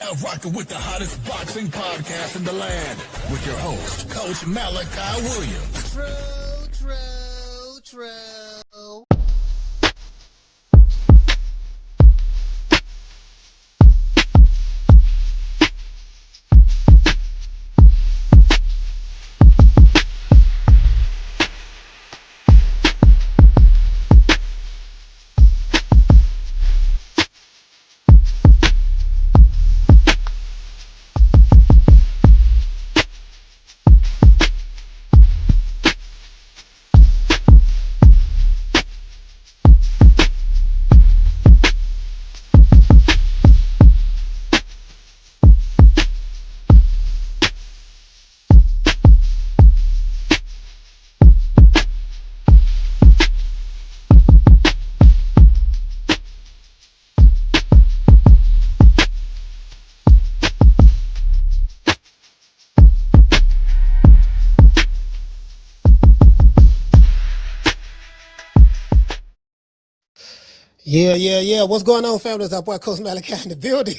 Now rocking with the hottest boxing podcast in the land with your host, Coach Malachi Williams. True. Yeah. What's going on, family? It's our boy Coach Malachi in the building.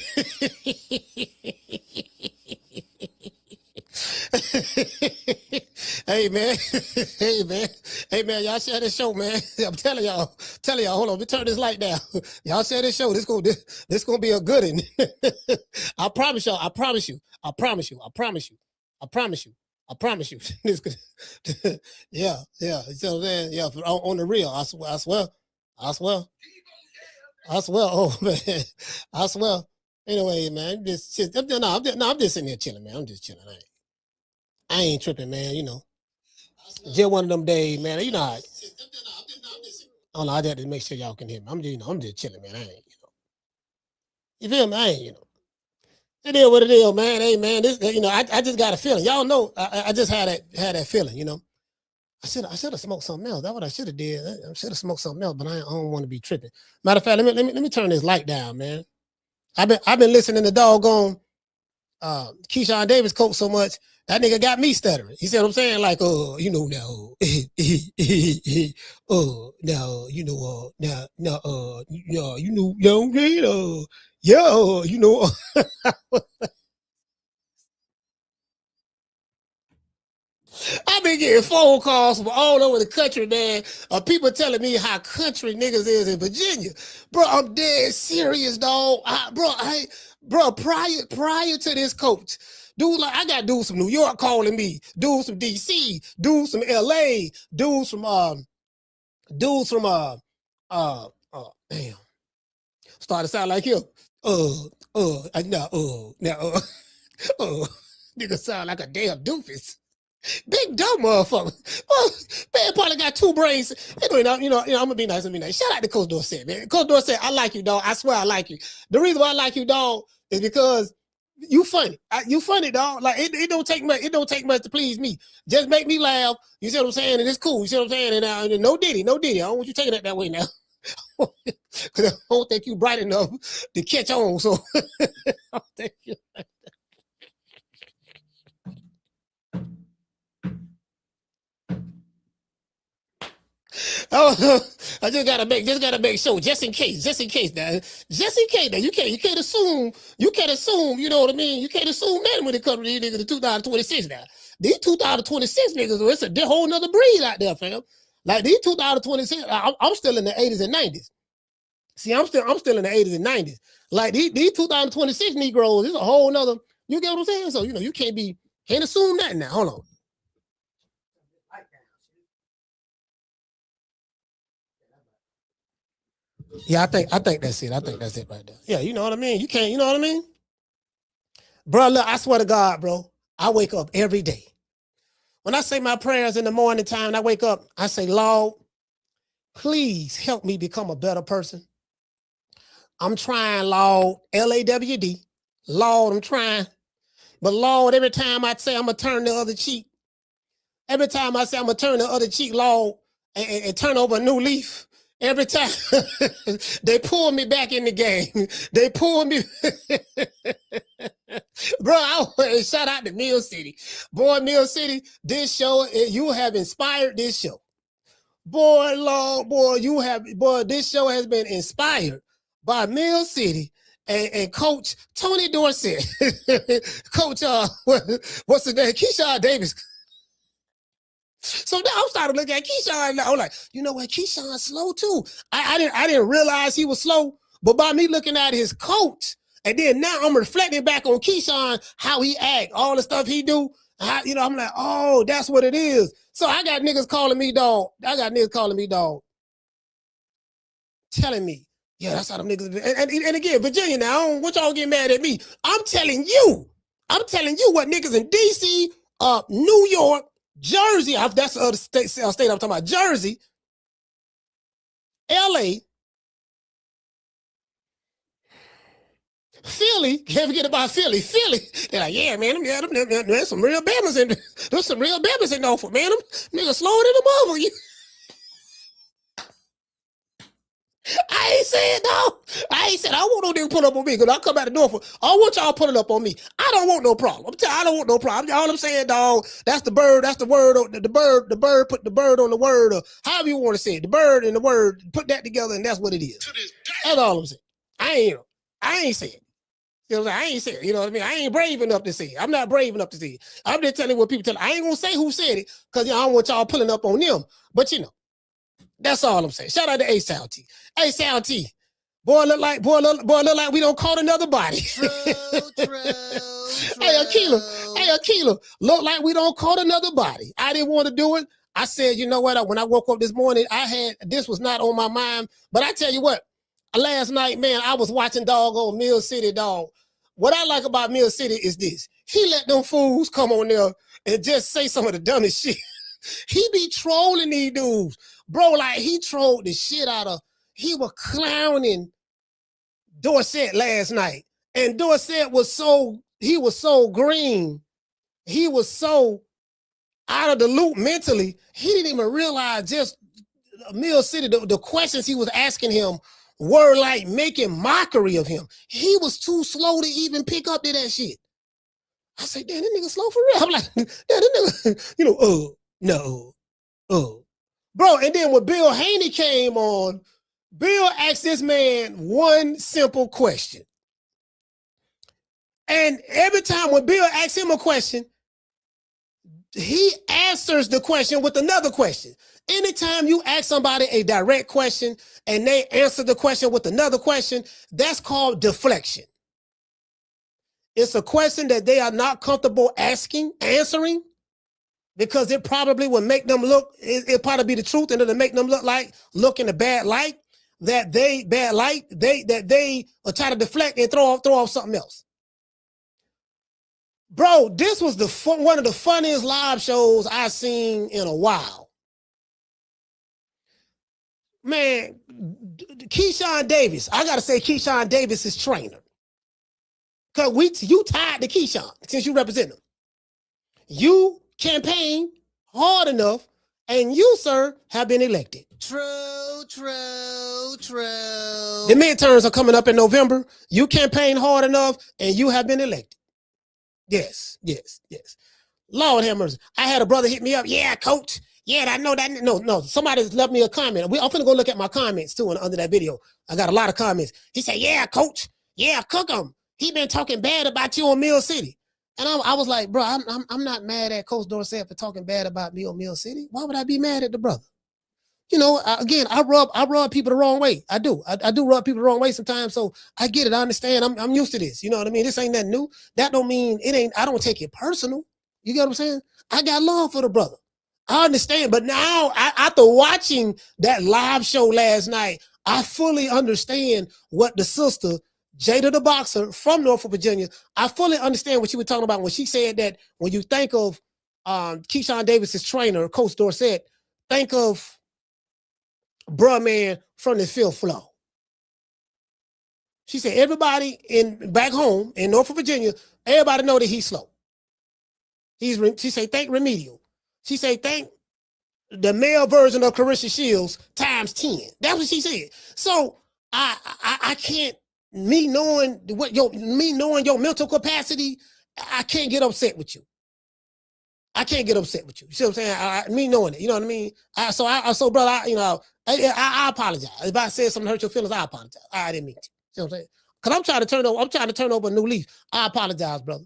Hey man, y'all share this show, man. I'm telling y'all, hold on, let me turn this light down. Y'all share this show. This gonna be a good one. I promise you. This yeah. So man, yeah, on the real, I swear. Oh man, I swear. Anyway, man, I'm just sitting there chilling, man. I'm just chilling. I ain't tripping, man. You know, just one of them days, man. You know, I had to make sure y'all can hear me. I'm just chilling, man. I ain't, you feel me? I ain't, it is what it is, man. Hey, man, this, I just got a feeling. Y'all know, I just had that feeling, I should have smoked something else. That's what I should have did. I should have smoked something else, but I don't want to be tripping. Matter of fact, let me turn this light down, man. I've been listening to doggone Keyshawn Davis quote so much that nigga got me stuttering. He said what I'm saying, like, now, I've been getting phone calls from all over the country, man, of people telling me how country niggas is in Virginia. Bro, I'm dead serious, dog. Prior to this coach, dude, like, I got dudes from New York calling me, dudes from DC, dudes from LA, dudes from damn. Started to sound like him. Nigga sound like a damn doofus. Big dumb motherfucker. Well, man, probably got two brains. Anyway, I'm gonna be nice. Shout out to Coach Dorsett, man. Coach Dorsett, I like you, dog. I swear I like you. The reason why I like you, dog, is because you funny. You funny, dog. Like it don't take much. It don't take much to please me. Just make me laugh. You see what I'm saying? And it's cool. You see what I'm saying? And no diddy. I don't want you taking it that way now. Because I don't think you bright enough to catch on. So I don't think you. Oh, I just gotta make sure, just in case now. You can't assume, you know what I mean? You can't assume nothing when it comes to these niggas in 2026 now. These 2026 niggas, it's a whole nother breed out there, fam. Like these 2026, I'm still in the 80s and 90s. See, I'm still in the 80s and 90s. Like these 2026 Negroes, it's a whole nother, you get what I'm saying? So, you can't assume nothing now. Hold on. Yeah, I think that's it. I think that's it right there. Yeah, you know what I mean? You can't, you know what I mean? Bro, look, I swear to God, bro, I wake up every day. When I say my prayers in the morning time and I wake up, I say, Lord, please help me become a better person. I'm trying, Lord, LAWD. Lord, I'm trying. But Lord, every time I say I'm going to turn the other cheek, Lord, and turn over a new leaf, every time they pull me back in the game. They pull me. Bro, shout out to Mill City. Boy, Mill City, this show, you have inspired this show. Boy, Lord, boy, this show has been inspired by Mill City and Coach Tony Dorsett, Coach, what's his name? Keyshawn Davis. So now I'm starting to look at Keyshawn. I'm like, you know what? Keyshawn's slow too. I didn't realize he was slow, but by me looking at his coach, and then now I'm reflecting back on Keyshawn, how he act, all the stuff he do. I'm like, oh, that's what it is. So I got niggas calling me dog. Telling me, yeah, that's how them niggas. And again, Virginia, now I don't want y'all get mad at me. I'm telling you what niggas in DC, New York, Jersey, that's the other state I'm talking about, Jersey, LA, Philly, can't forget about Philly. They're like, yeah, man, there's some real Bama's there's some real Bama's in Norfolk, man. Them niggas slower than the mother. I ain't saying no. I want no nigga put up on me because I come out of Norfolk. I want y'all put it up on me. I don't want no problem. I don't want no problem. All I'm saying, dog, that's the bird. That's the word. The bird. Put the bird on the word. Or however you want to say it. The bird and the word. Put that together, and that's what it is. That's all I'm saying. I ain't saying it. You know what I'm saying? I ain't saying it. You know what I mean? I ain't brave enough to say it. I'm not brave enough to say it. I'm just telling what people tell. I ain't gonna say who said it because I don't want y'all pulling up on them. But that's all I'm saying. Shout out to A-Sound T. A-Sound T. Boy look like we don't caught another body. True. Hey, Akila. Look like we don't caught another body. I didn't want to do it. I said, you know what? When I woke up this morning, this was not on my mind. But I tell you what, last night, man, I was watching doggone Mill City, dog. What I like about Mill City is this. He let them fools come on there and just say some of the dumbest shit. He be trolling these dudes. Bro, like he trolled the shit out of, he was clowning Dorsett last night. And Dorsett was so green. He was so out of the loop mentally. He didn't even realize just Mill City, the questions he was asking him were like making mockery of him. He was too slow to even pick up to that shit. I said, damn, that nigga slow for real. I'm like, damn, that nigga, no. Bro, and then when Bill Haney came on, Bill asked this man one simple question. And every time when Bill asks him a question, he answers the question with another question. Anytime you ask somebody a direct question and they answer the question with another question, that's called deflection. It's a question that they are not comfortable answering, because it probably will make them look, it'll probably be the truth, and it'll make them look in a bad light, that they will try to deflect and throw off something else. Bro, this was one of the funniest live shows I've seen in a while. Man, Keyshawn Davis, I gotta say Keyshawn Davis is trainer. Cause you tied to Keyshawn since you represent him. You campaign hard enough, and you, sir, have been elected. True. The midterms are coming up in November. You campaign hard enough, and you have been elected. Yes. Lord have mercy. I had a brother hit me up. Yeah, coach. Yeah, I know that. No. Somebody left me a comment. I'm finna go look at my comments too under that video. I got a lot of comments. He said, yeah, coach. Yeah, cook him. He been talking bad about you on Mill City. And I was like, bro, I'm not mad at Coach Dorsett for talking bad about me on Mill City. Why would I be mad at the brother? Again, I rub people the wrong way. I do rub people the wrong way sometimes. So I get it. I understand. I'm used to this. You know what I mean? This ain't nothing new. That don't mean I don't take it personal. You get what I'm saying? I got love for the brother. I understand. But now after watching that live show last night, I fully understand what the sister, Jada the boxer from Norfolk, Virginia, I fully understand what she was talking about when she said that when you think of Keyshawn Davis's trainer, Coach Dorsett, think of bruh man from the fifth floor. She said everybody back home in Norfolk, Virginia, everybody know that he's slow. She said think remedial. She said think the male version of Clarissa Shields times 10. That's what she said. So I can't. Me knowing your mental capacity, I can't get upset with you. You see what I'm saying? Me knowing it, you know what I mean? So brother, I apologize. If I said something to hurt your feelings, I apologize. I didn't mean to. See what I'm saying? Because I'm trying to turn over a new leaf. I apologize, brother.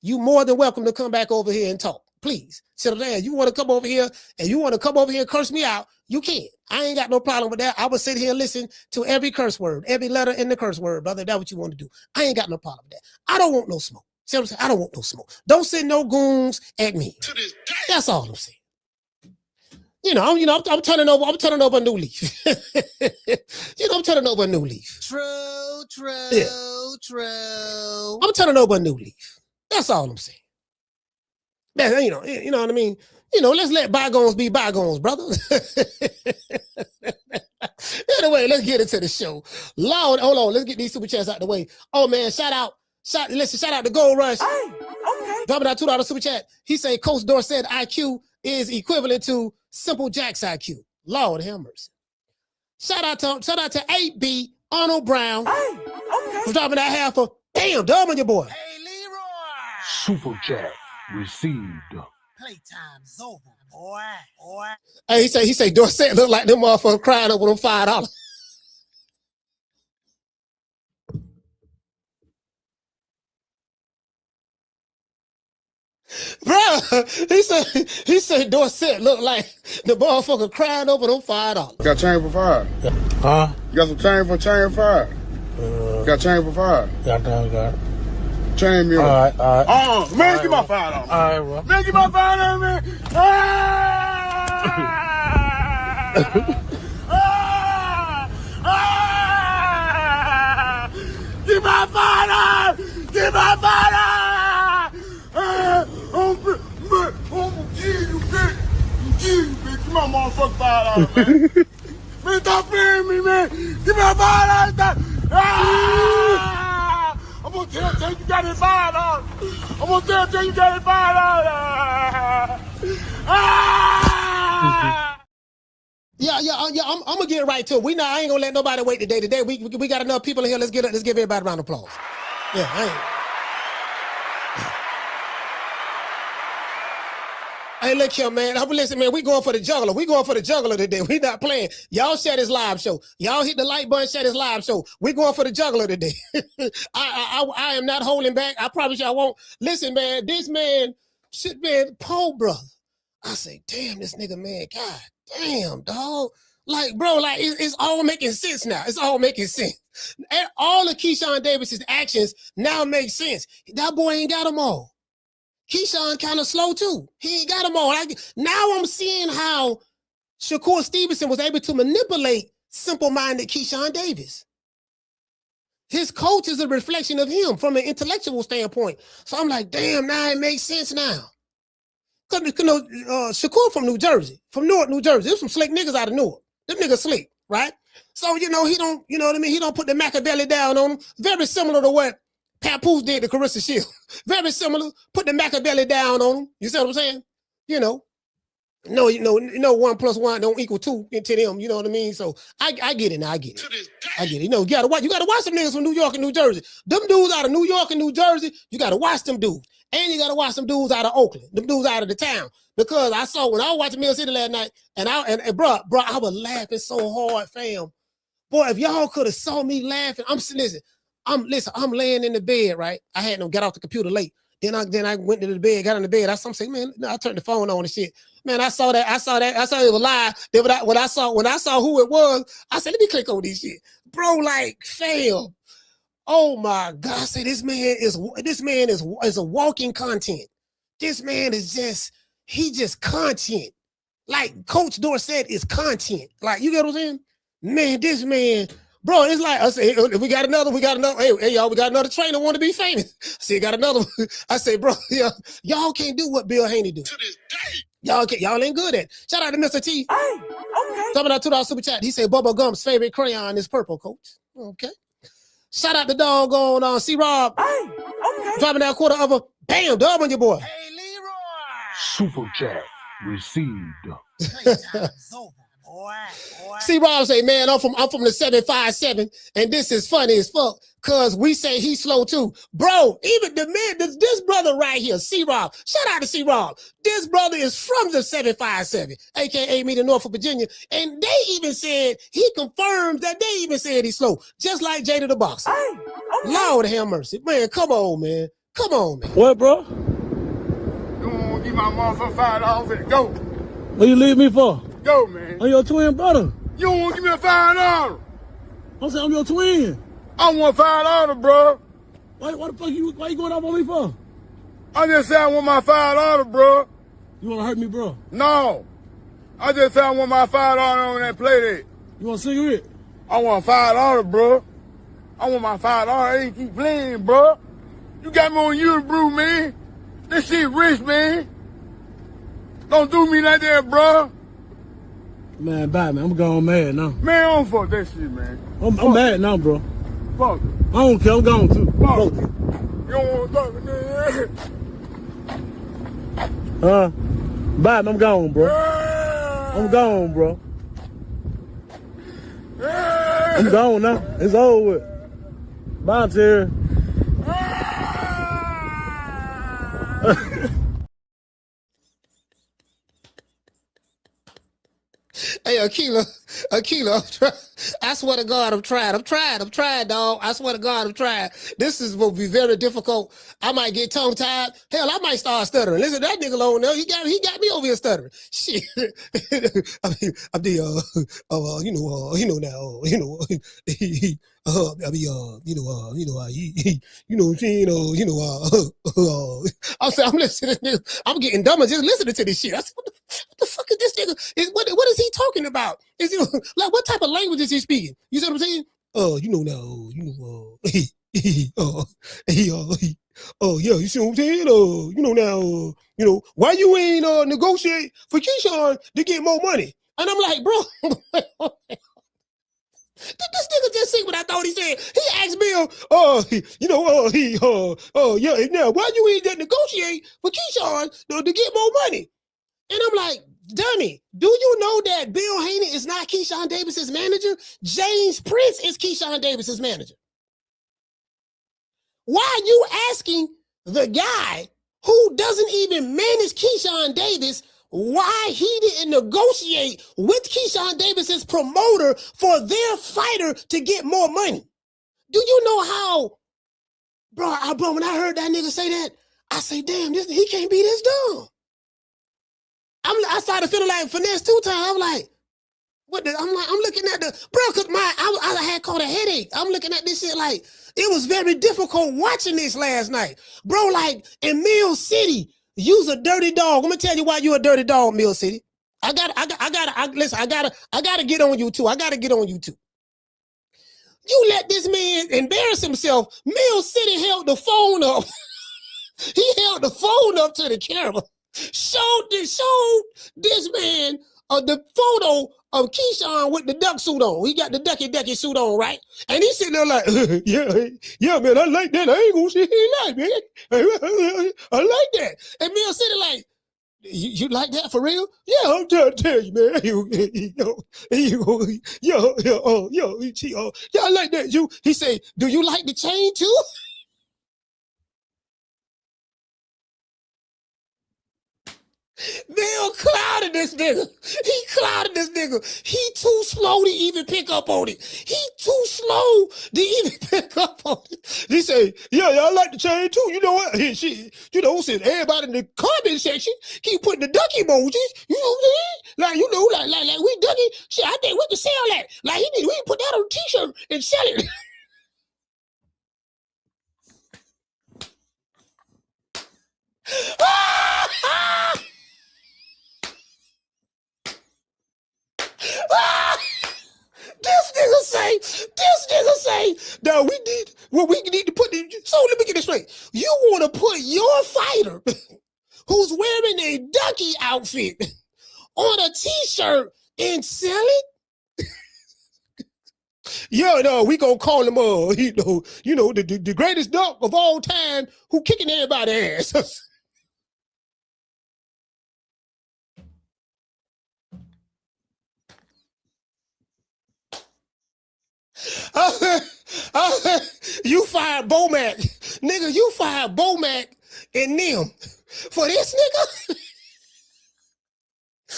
You more than welcome to come back over here and talk. Please. See what I'm saying? You want to come over here and curse me out, you can. I ain't got no problem with that. I will sit here and listen to every curse word, every letter in the curse word, brother. That's what you want to do. I ain't got no problem with that. I don't want no smoke. See what I'm saying? I don't want no smoke. Don't send no goons at me. That's all I'm saying. I'm turning over a new leaf. I'm turning over a new leaf. True. Yeah. I'm turning over a new leaf. That's all I'm saying. You know what I mean? Let's let bygones be bygones, brother. Anyway, let's get into the show. Lord, hold on, let's get these super chats out the way. Oh man, shout out to Gold Rush. Hey, okay. Dropping out $2 super chat. He said Coach Dorsett IQ is equivalent to Simple Jack's IQ. Lord have mercy. Shout out to 8B Arnold Brown. Hey, okay. For dropping that half of damn dub on your boy. Hey Leroy. Super chat received. Playtime's over, boy. Hey, he say Dorsett look like them motherfuckers crying over them $5. Bro, he said Dorsett look like the motherfucker crying over them $5. Got chain for $5. Huh? You got some chain for $5. Got chain for $5. Got it. Chain me. All right. Man, give my $5. All right, bro. Man, give my $5, man. Give my $5. Give my $5. You bitch. Give my motherfucking $5, man. Man, stop playing me, man. Give me $5. I'm gonna tell you got it $5. I'm gonna tell you got it $5. Yeah. I'm gonna get right to it. I ain't gonna let nobody wait today. Today we got enough people in here. Let's give everybody a round of applause. Yeah, I ain't. Hey, look here, man. Listen, man, we going for the juggler. We going for the juggler today. We not playing. Y'all share this live show. Y'all hit the like button, share this live show. We going for the juggler today. I am not holding back. I promise you I won't. Listen, man, this man, shit, man, Paul, brother. I say, damn, this nigga, man, God damn, dog. Like, bro, like, it's all making sense now. It's all making sense. And all of Keyshawn Davis's actions now make sense. That boy ain't got them all. Keyshawn kind of slow too. He ain't got them all. Now I'm seeing how Shakur Stevenson was able to manipulate simple-minded Keyshawn Davis. His coach is a reflection of him from an intellectual standpoint. So I'm like, damn, now it makes sense now. Because Shakur from New Jersey, from Newark, New Jersey. There's some slick niggas out of Newark. Them niggas slick, right? So, he don't, you know what I mean? He don't put the Machiavelli down on him. Very similar to what Papoose did to Carissa Shield. Very similar. Put the Machiavelli down on him. You see what I'm saying? 1 + 1 don't equal 2 to them. You know what I mean? So I get it now. I get it. You gotta watch some niggas from New York and New Jersey. Them dudes out of New York and New Jersey, you gotta watch them dudes. And you gotta watch some dudes out of Oakland, them dudes out of the town. Because when I was watching Mill City last night, and bro, I was laughing so hard, fam. Boy, if y'all could have saw me laughing, I'm laying in the bed, right? I had to get off the computer late. Then I went to the bed, got in the bed. I'm saying, man, I turned the phone on and shit. Man, I saw it was live. Then when I saw who it was, I said, let me click on this shit. Bro, like, fam. Oh my God. I say this man is a walking content. This man is just content. Like Coach Dorsett is content. Like, you get what I'm saying? Man, this man, bro, it's like, I say, we got another, hey, y'all, we got another trainer want to be famous. I say, got another one. I say, bro, y'all can't do what Bill Haney do. To this day. Y'all ain't good at it. Shout out to Mr. T. Hey, okay. Talking about $2 super chat. He said Bubba Gump's favorite crayon is purple, coach. Okay. Shout out to doggone C-Rob. Hey, okay. Dropping that quarter of a bam, dub on your boy. Hey, Leroy. Super chat received. Playtime's over. Boy. C-Rob say, man, I'm from the 757, and this is funny as fuck. Cause we say he's slow too. Bro, even the man, this brother right here, C-Rob, shout out to C-Rob. This brother is from the 757, aka me to Norfolk, Virginia. And they even said, he confirms that they even said he's slow. Just like Jada the Boxer. Hey, okay. Lord have mercy. Man, come on, man. Come on, man. What, bro? You want to give my motherfucker $5 and go. What you leave me for? Go, man. I'm your twin brother. You don't want to give me a $5? I'm saying I'm your twin. I want $5, bro. Why the fuck why you going off on me for? I just said I want my $5, bro. You want to hurt me, bro? No. I just said I want my $5 on that play date. You want a cigarette? I want $5, bro. I want my $5. I ain't keep playing, bro. You got me on you, bro, man. This shit rich, man. Don't do me like that, bro. Man, bye, man. I'm going mad now. Man, I don't fuck that shit, man. I'm mad now, bro. Fuck it. I don't care. I'm gone, too. Fuck it. You don't want to talk to me. Bye, man. I'm gone, bro. I'm gone, bro. I'm gone now. It's over with. Bye, Terry. Hey, Akila, I swear to God, I'm trying, dog. I swear to God, I'm trying. This will be very difficult. I might get tongue tied. Hell, I might start stuttering. Listen, that nigga alone there, he got me over here stuttering. Shit. I'm saying, I'm listening to this nigga. I'm getting dumber just listening to this shit. I said, what the fuck is this nigga? What is he talking about? Is he like, what type of language is he speaking? You see what I'm saying? Yeah, you see what I'm saying? Why you ain't negotiate for Keyshawn to get more money? And I'm like, bro, did this nigga just say what I thought he said? He asked Bill, now why you ain't negotiate for Keyshawn to get more money? And I'm like, dummy, do you know that Bill Haney is not Keyshawn Davis's manager? James Prince is Keyshawn Davis's manager. Why are you asking the guy who doesn't even manage Keyshawn Davis why he didn't negotiate with Keyshawn Davis's promoter for their fighter to get more money? Do you know how, bro, when I heard that nigga say that, I say, damn, he can't be this dumb. I started feeling like finesse 2 times. I'm like, I'm looking at cause I had caught a headache. I'm looking at this shit like, it was very difficult watching this last night. Bro, like in Mill City, you's a dirty dog. I'm gonna tell you why you a dirty dog, Mill City. I gotta get on you too. You let this man embarrass himself. Mill City held the phone up. He held the phone up to the camera. Showed this man the photo of Keyshawn with the duck suit on. He got the ducky suit on, right? And he's sitting there like, yeah, man, I like that. I ain't gonna say he like, man. I like that. And Mill City like, you like that for real? Yeah, I'm trying to tell you, man. I like that. He say, do you like the chain too? Bill clouded this nigga. He too slow to even pick up on it. He say, yeah, I like the chain too. You know what? Since everybody in the comment section keep putting the duck emojis, you know what I'm saying? Like we ducky. Shit, I think we can sell that. Like we can put that on a t-shirt and sell it. This nigga say, no, we need to put so let me get this straight. You want to put your fighter who's wearing a ducky outfit on a t-shirt and sell it? Yeah, no, we gonna call him the greatest duck of all time who kicking everybody's ass. You fired Bomac. Nigga, you fired Bomac and them for this nigga?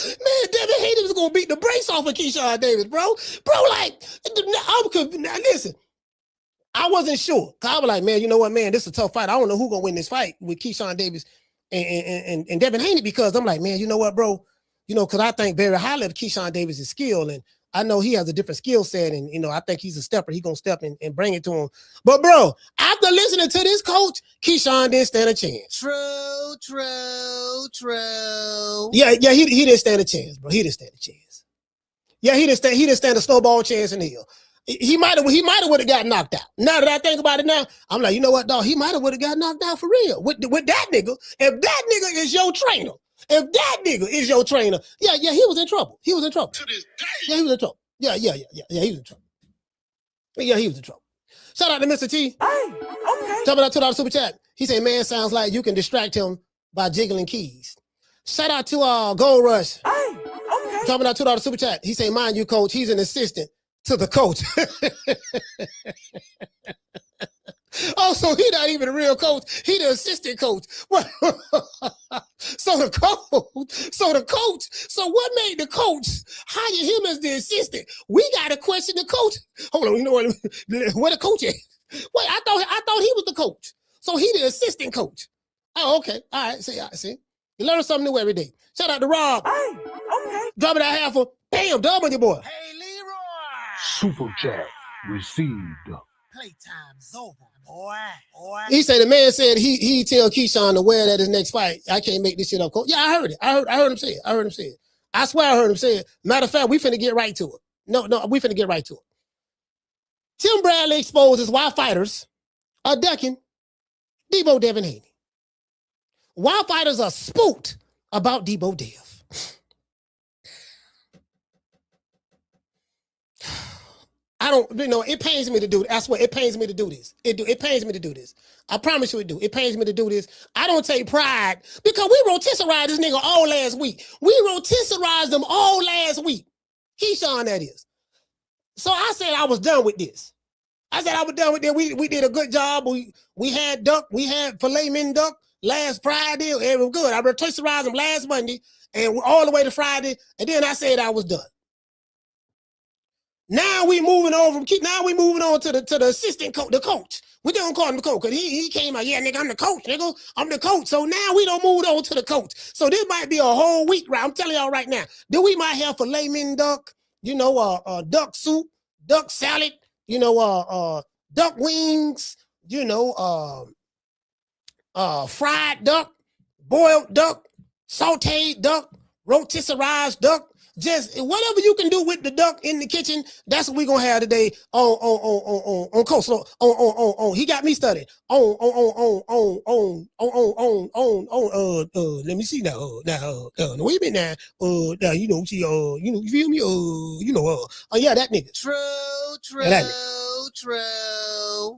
Man, Devin Haney was going to beat the brakes off of Keyshawn Davis, bro. Bro, like, now listen, I wasn't sure. Cause I was like, man, you know what, man, this is a tough fight. I don't know who's going to win this fight with Keyshawn Davis and Devin Haney, because I'm like, man, you know what, bro? You know, because I think very highly of Keyshawn Davis' skill, and I know he has a different skill set, and, you know, I think he's a stepper. He's going to step in and bring it to him. But, bro, after listening to this coach, Keyshawn didn't stand a chance. True. Yeah, he didn't stand a chance, bro. He didn't stand a chance. Yeah, he didn't stand a snowball chance in hell. He might have would have got knocked out. Now that I think about it now, I'm like, you know what, dog? He might have would have got knocked out for real. With that nigga, if that nigga is your trainer, yeah, he was in trouble. He was in trouble. To this day. Yeah, he was in trouble. Yeah, he was in trouble. Yeah, he was in trouble. Shout out to Mr. T. Hey, okay. Talking about $2 super chat. He said, man, sounds like you can distract him by jiggling keys. Shout out to Gold Rush. Hey, okay. Talking about $2 super chat. He said, mind you, coach, he's an assistant to the coach. Oh, so he not even a real coach. He the assistant coach. So the coach. So what made the coach hire him as the assistant? We got to question the coach. Hold on, you know what the coach is? Wait, I thought he was the coach. So he the assistant coach. Oh, okay. All right. See. You learn something new every day. Shout out to Rob. Hey, okay. Drop it out half a bam, dub on your boy. Hey, Leroy. Super chat received. Playtime's over, boy. He said the man said he tell Keyshawn to wear that his next fight. I can't make this shit up, coach. Yeah, I heard it. I heard him say it. I swear I heard him say it. Matter of fact, we finna get right to it. No, we finna get right to it. Tim Bradley exposes why fighters are ducking Deebo Devin Haney. Why fighters are spooked about Deebo Dev. I don't, it pains me to do it. I swear, it pains me to do this. It pains me to do this. I promise you it do. It pains me to do this. I don't take pride because we rotisserized this nigga all last week. We rotisserized them all last week. Keyshawn, that is. So I said I was done with this. I said I was done with this. We did a good job. We had filet mignon duck last Friday. It was good. I rotisserized them last Monday and all the way to Friday. And then I said I was done. Now we moving on to the assistant coach, the coach. We don't call him the coach because he came out, yeah, nigga, I'm the coach, nigga. I'm the coach. So now we don't move on to the coach. So this might be a whole week, right? I'm telling y'all right now. Then we might have filet mignon duck, duck soup, duck salad, duck wings, fried duck, boiled duck, sauteed duck, rotisserized duck. Just whatever you can do with the duck in the kitchen, that's what we're gonna have today on coleslaw. On he got me studied. Let me see now. Wait a minute now. Now you feel me? Yeah, that nigga. True.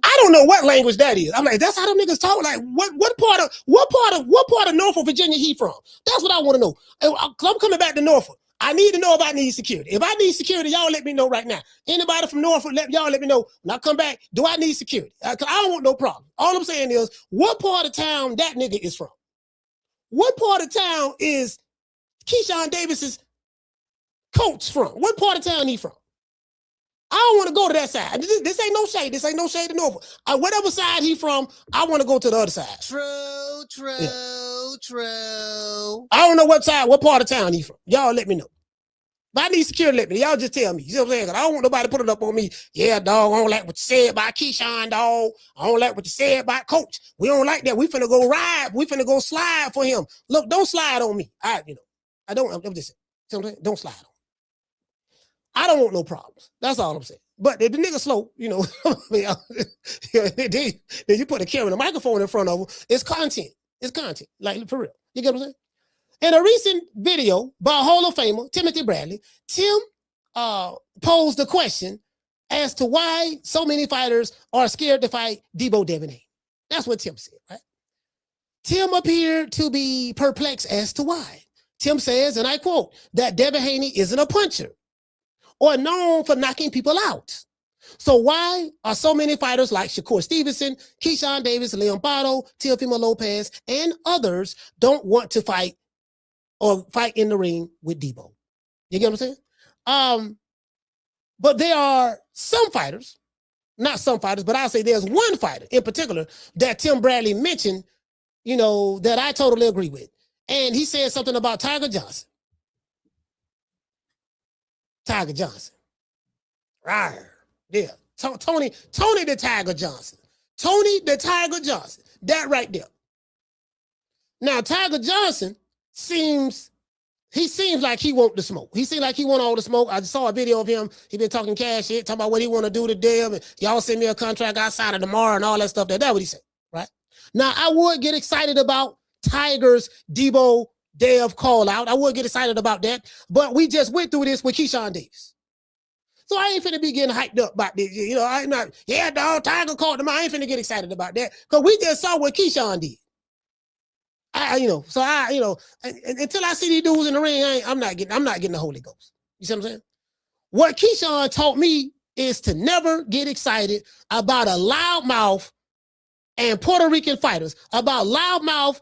I don't know what language that is. I'm like, that's how them niggas talk. Like, what part of Norfolk, Virginia he from? That's what I want to know. I'm coming back to Norfolk. I need to know if I need security. If I need security, y'all let me know right now. Anybody from Norfolk, y'all let me know. When I come back, do I need security? Because I don't want no problem. All I'm saying is, what part of town that nigga is from? What part of town is Keyshawn Davis's coach from? What part of town he from? I don't want to go to that side. This ain't no shade. This ain't no shade to Norfolk. Whatever side he from, I want to go to the other side. True. I don't know what part of town he from. Y'all let me know. If I need security, let me. Y'all just tell me. You know what I'm saying? I don't want nobody to put it up on me. Yeah, dog, I don't like what you said about Keyshawn, dog. I don't like what you said about Coach. We don't like that. We finna go ride. We finna go slide for him. Look, don't slide on me. I'm just saying. Don't slide on me. I don't want no problems. That's all I'm saying. But if the nigga slow, then you put a camera and a microphone in front of him, it's content. It's content. Like, for real. You get what I'm saying? In a recent video by Hall of Famer Timothy Bradley, Tim posed the question as to why so many fighters are scared to fight Deebo Devin Haney. That's what Tim said, right? Tim appeared to be perplexed as to why. Tim says, and I quote, that Devin Haney isn't a puncher or known for knocking people out. So why are so many fighters like Shakur Stevenson, Keyshawn Davis, Leon Botto, Teofimo Lopez, and others don't want to fight or fight in the ring with Deebo? You get what I'm saying? But there are some fighters, not some fighters, but I'll say there's one fighter in particular that Tim Bradley mentioned, that I totally agree with. And he said something about Tiger Johnson. Tiger Johnson. Rawr. Yeah. Tony the Tiger Johnson. Tony the Tiger Johnson. That right there. Now, Tiger Johnson seems like he want the smoke. He seems like he want all the smoke. I just saw a video of him. He been talking cash shit, talking about what he want to do to them. And y'all send me a contract outside of tomorrow and all that stuff. That's what he said, right? Now, I would get excited about Tiger's Deebo Dev call out. I would get excited about that. But we just went through this with Keyshawn Davis. So I ain't finna be getting hyped up about this. I'm not, dog, Tiger called him. I ain't finna get excited about that. Because we just saw what Keyshawn did. Until I see these dudes in the ring, I'm not getting the Holy Ghost. You see what I'm saying? What Keyshawn taught me is to never get excited about a loudmouth and Puerto Rican fighters, about loudmouth,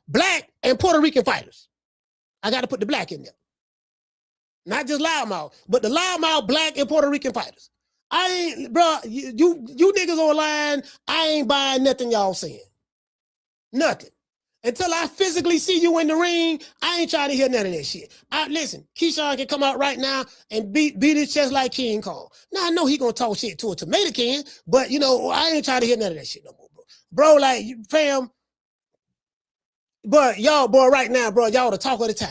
black and Puerto Rican fighters. I got to put the black in there. Not just loudmouth, but the loudmouth, black and Puerto Rican fighters. I ain't, bro, you niggas online, I ain't buying nothing y'all saying. Nothing. Until I physically see you in the ring, I ain't trying to hear none of that shit. Listen, Keyshawn can come out right now and beat his chest like King Kong. Now, I know he gonna talk shit to a tomato can, but, I ain't trying to hear none of that shit no more, bro. Bro, like, fam, but y'all, boy, right now, bro, y'all the talk of the town.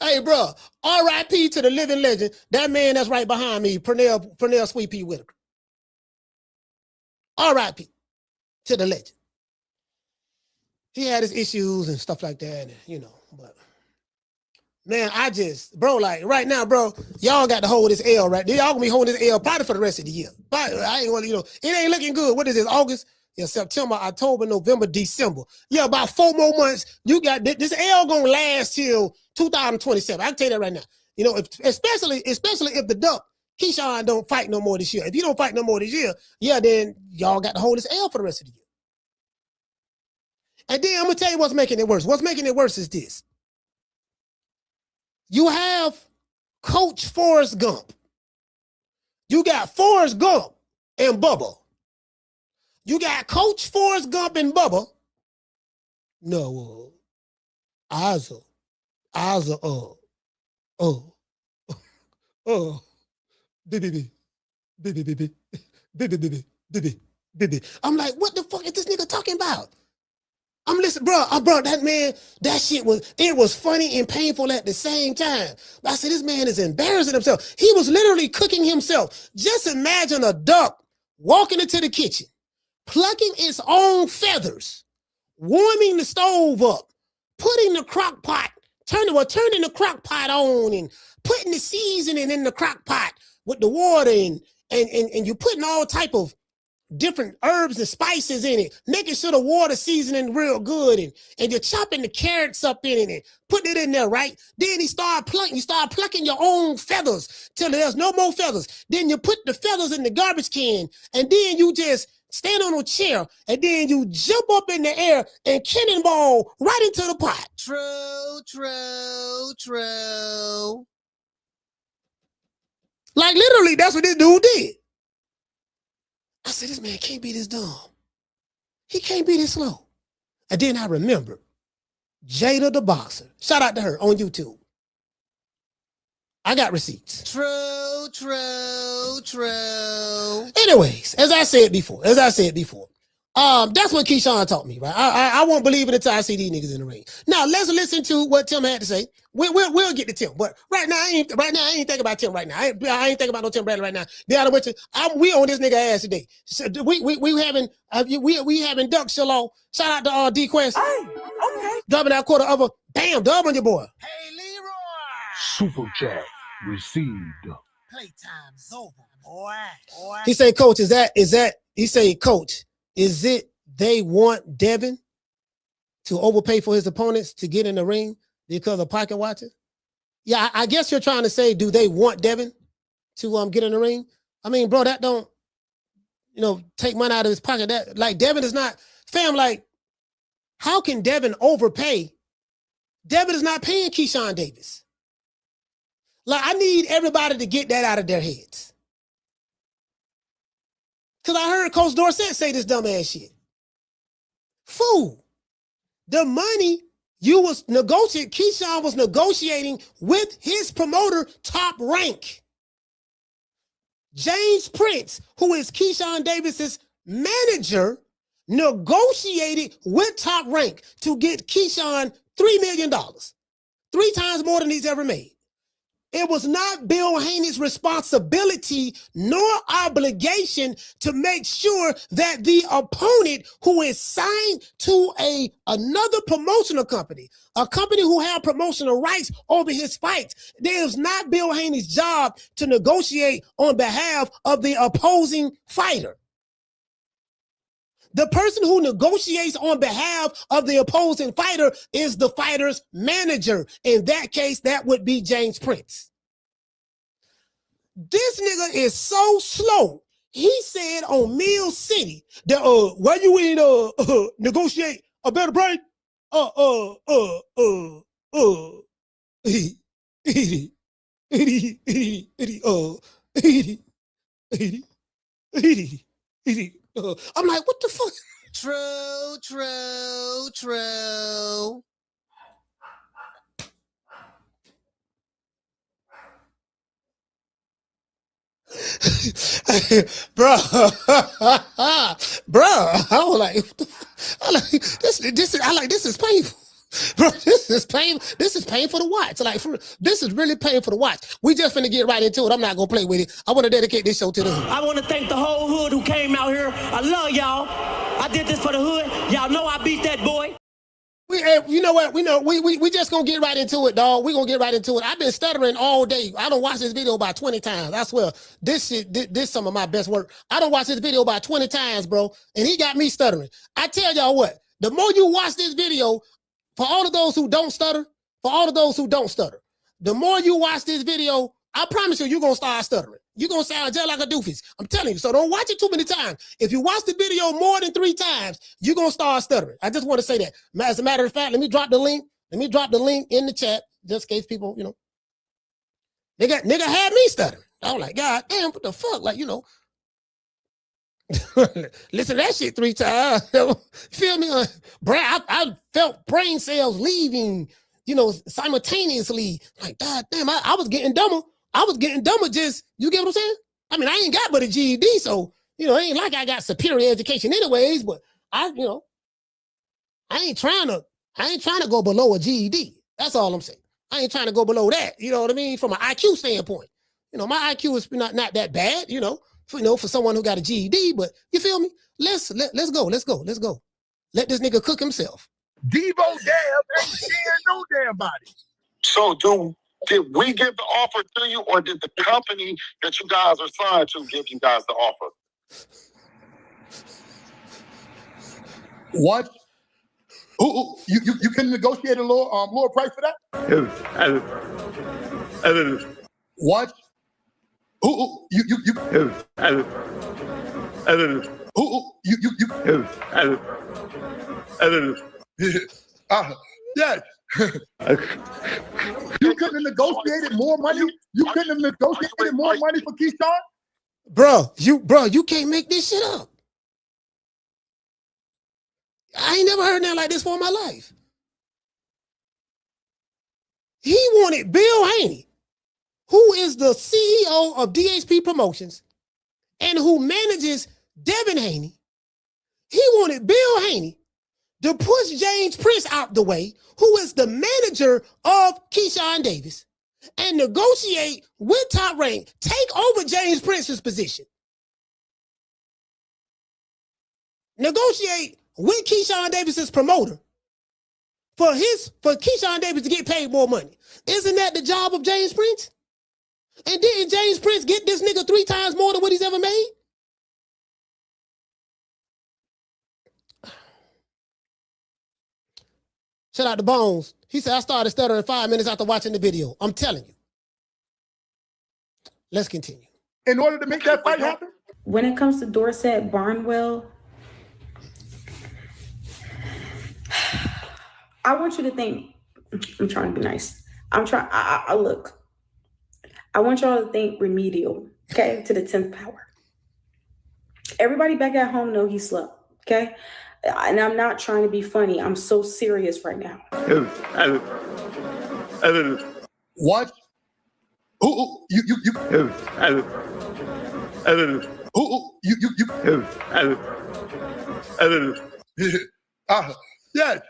Hey, bro, R.I.P. to the living legend. That man that's right behind me, Pernell Sweet Pea Whitaker. R.I.P. to the legend. He had his issues and stuff like that, but man, bro, like right now, bro, y'all got to hold this L right. Y'all gonna be holding this L probably for the rest of the year. But I ain't gonna, it ain't looking good. What is this, August? Yeah, September, October, November, December. Yeah, about 4 more months. You got this L gonna last till 2027. I can tell you that right now. Especially if the Duck Keyshawn don't fight no more this year. If you don't fight no more this year, then y'all got to hold this L for the rest of the year. And then I'm gonna tell you what's making it worse. What's making it worse is this. You have Coach Forrest Gump. You got Forrest Gump and Bubba. You got Coach Forrest Gump and Bubba. No, I'm like, what the fuck is this nigga talking about? I'm listening, bro, that man, that shit was funny and painful at the same time. I said, this man is embarrassing himself. He was literally cooking himself. Just imagine a duck walking into the kitchen, plucking its own feathers, warming the stove up, putting the crock pot, turning the crock pot on and putting the seasoning in the crock pot with the water and you putting all type of different herbs and spices in it, making sure the water seasoning real good, and you're chopping the carrots up in it and putting it in there, right? Then you start plucking your own feathers till there's no more feathers. Then you put the feathers in the garbage can, and then you just stand on a chair, and then you jump up in the air and cannonball right into the pot. True. Like literally, that's what this dude did. I said, this man can't be this dumb. He can't be this slow. And then I remembered Jada the boxer. Shout out to her on YouTube. I got receipts. True. Anyways, as I said before, that's what Keyshawn taught me, right? I won't believe it until I see these niggas in the ring. Now let's listen to what Tim had to say. We'll get to Tim, but right now I ain't thinking about Tim right now. I ain't thinking about no Tim Bradley right now. We on this nigga ass today. So we having Duck Shalom. Shout out to D Quest. Hey, okay. Dropping that quarter of a bam dub on your boy. Hey, Leroy. Super chat received. Playtime's over, boy. He say, Coach, Coach, is it they want Devin to overpay for his opponents to get in the ring because of pocket watching? Yeah, I guess you're trying to say, do they want Devin to get in the ring? I mean, bro, that don't, take money out of his pocket. That like Devin is not, fam, like, how can Devin overpay? Devin is not paying Keyshawn Davis. Like, I need everybody to get that out of their heads. Because I heard Coach Dorsett say this dumbass shit. Fool. The money you was negotiating, Keyshawn was negotiating with his promoter, Top Rank. James Prince, who is Keyshawn Davis's manager, negotiated with Top Rank to get Keyshawn $3 million, 3 times more than he's ever made. It was not Bill Haney's responsibility nor obligation to make sure that the opponent who is signed to another promotional company, a company who had promotional rights over his fights, it is not Bill Haney's job to negotiate on behalf of the opposing fighter. The person who negotiates on behalf of the opposing fighter is the fighter's manager. In that case, that would be James Prince. This nigga is so slow. He said on Mill City that why you ain't negotiate a better price? I'm like, what the fuck? True, true, true. Bro, I was like, this is painful. Bro, this is painful to watch. Like, this is really painful to watch. We just finna get right into it. I'm not gonna play with it. I want to dedicate this show to the hood. I want to thank the whole hood who came out here. I love y'all. I did this for the hood. Y'all know I beat that boy. You know what? We just gonna get right into it, dog. We gonna get right into it. I've been stuttering all day. I don't watch this video about 20 times. I swear, this some of my best work. I don't watch this video about 20 times, bro. And he got me stuttering. I tell y'all what, the more you watch this video, for all of those who don't stutter, the more you watch this video, I promise you're gonna start stuttering. You're gonna sound just like a doofus. I'm telling you. So don't watch it too many times. If you watch the video more than 3 times, you're gonna start stuttering. I just want to say that. As a matter of fact, let me drop the link. Let me drop the link in the chat, just in case people, nigga had me stuttering. I was like, God damn, what the fuck? Like, listen to that shit 3 times. Feel me? I felt brain cells leaving, simultaneously. Like, God damn, I was getting dumber. Just, you get what I'm saying? I mean, I ain't got but a GED, so, it ain't like I got superior education anyways, but I ain't trying to go below a GED. That's all I'm saying. I ain't trying to go below that, you know what I mean? From an IQ standpoint. My IQ is not that bad, for someone who got a GED, but you feel me? Let's go. Let this nigga cook himself. Deebo Dev ain't sharing no damn body. So did we give the offer to you, or did the company that you guys are signed to give you guys the offer? What? You couldn't negotiate a lower price for that? What? Yes. You couldn't have negotiated more money? You couldn't have negotiated more money for Keyshawn? Bro, you can't make this shit up. I ain't never heard nothing like this for my life. He wanted Bill Haney, who is the CEO of DHP Promotions and who manages Devin Haney. He wanted Bill Haney to push James Prince out the way, who is the manager of Keyshawn Davis, and negotiate with Top Rank, take over James Prince's position. Negotiate with Keyshawn Davis's promoter for Keyshawn Davis to get paid more money. Isn't that the job of James Prince? And didn't James Prince get this nigga 3 times more than what he's ever made? Shout out to Bones. He said, I started stuttering 5 minutes after watching the video. I'm telling you. Let's continue. In order to make that fight happen? When it comes to Dorset Barnwell, I want you to think, I'm trying to be nice. Look, I want y'all to think remedial, okay, to the 10th power. Everybody back at home know he slept, okay? And I'm not trying to be funny. I'm so serious right now. What? Who? You? Yes.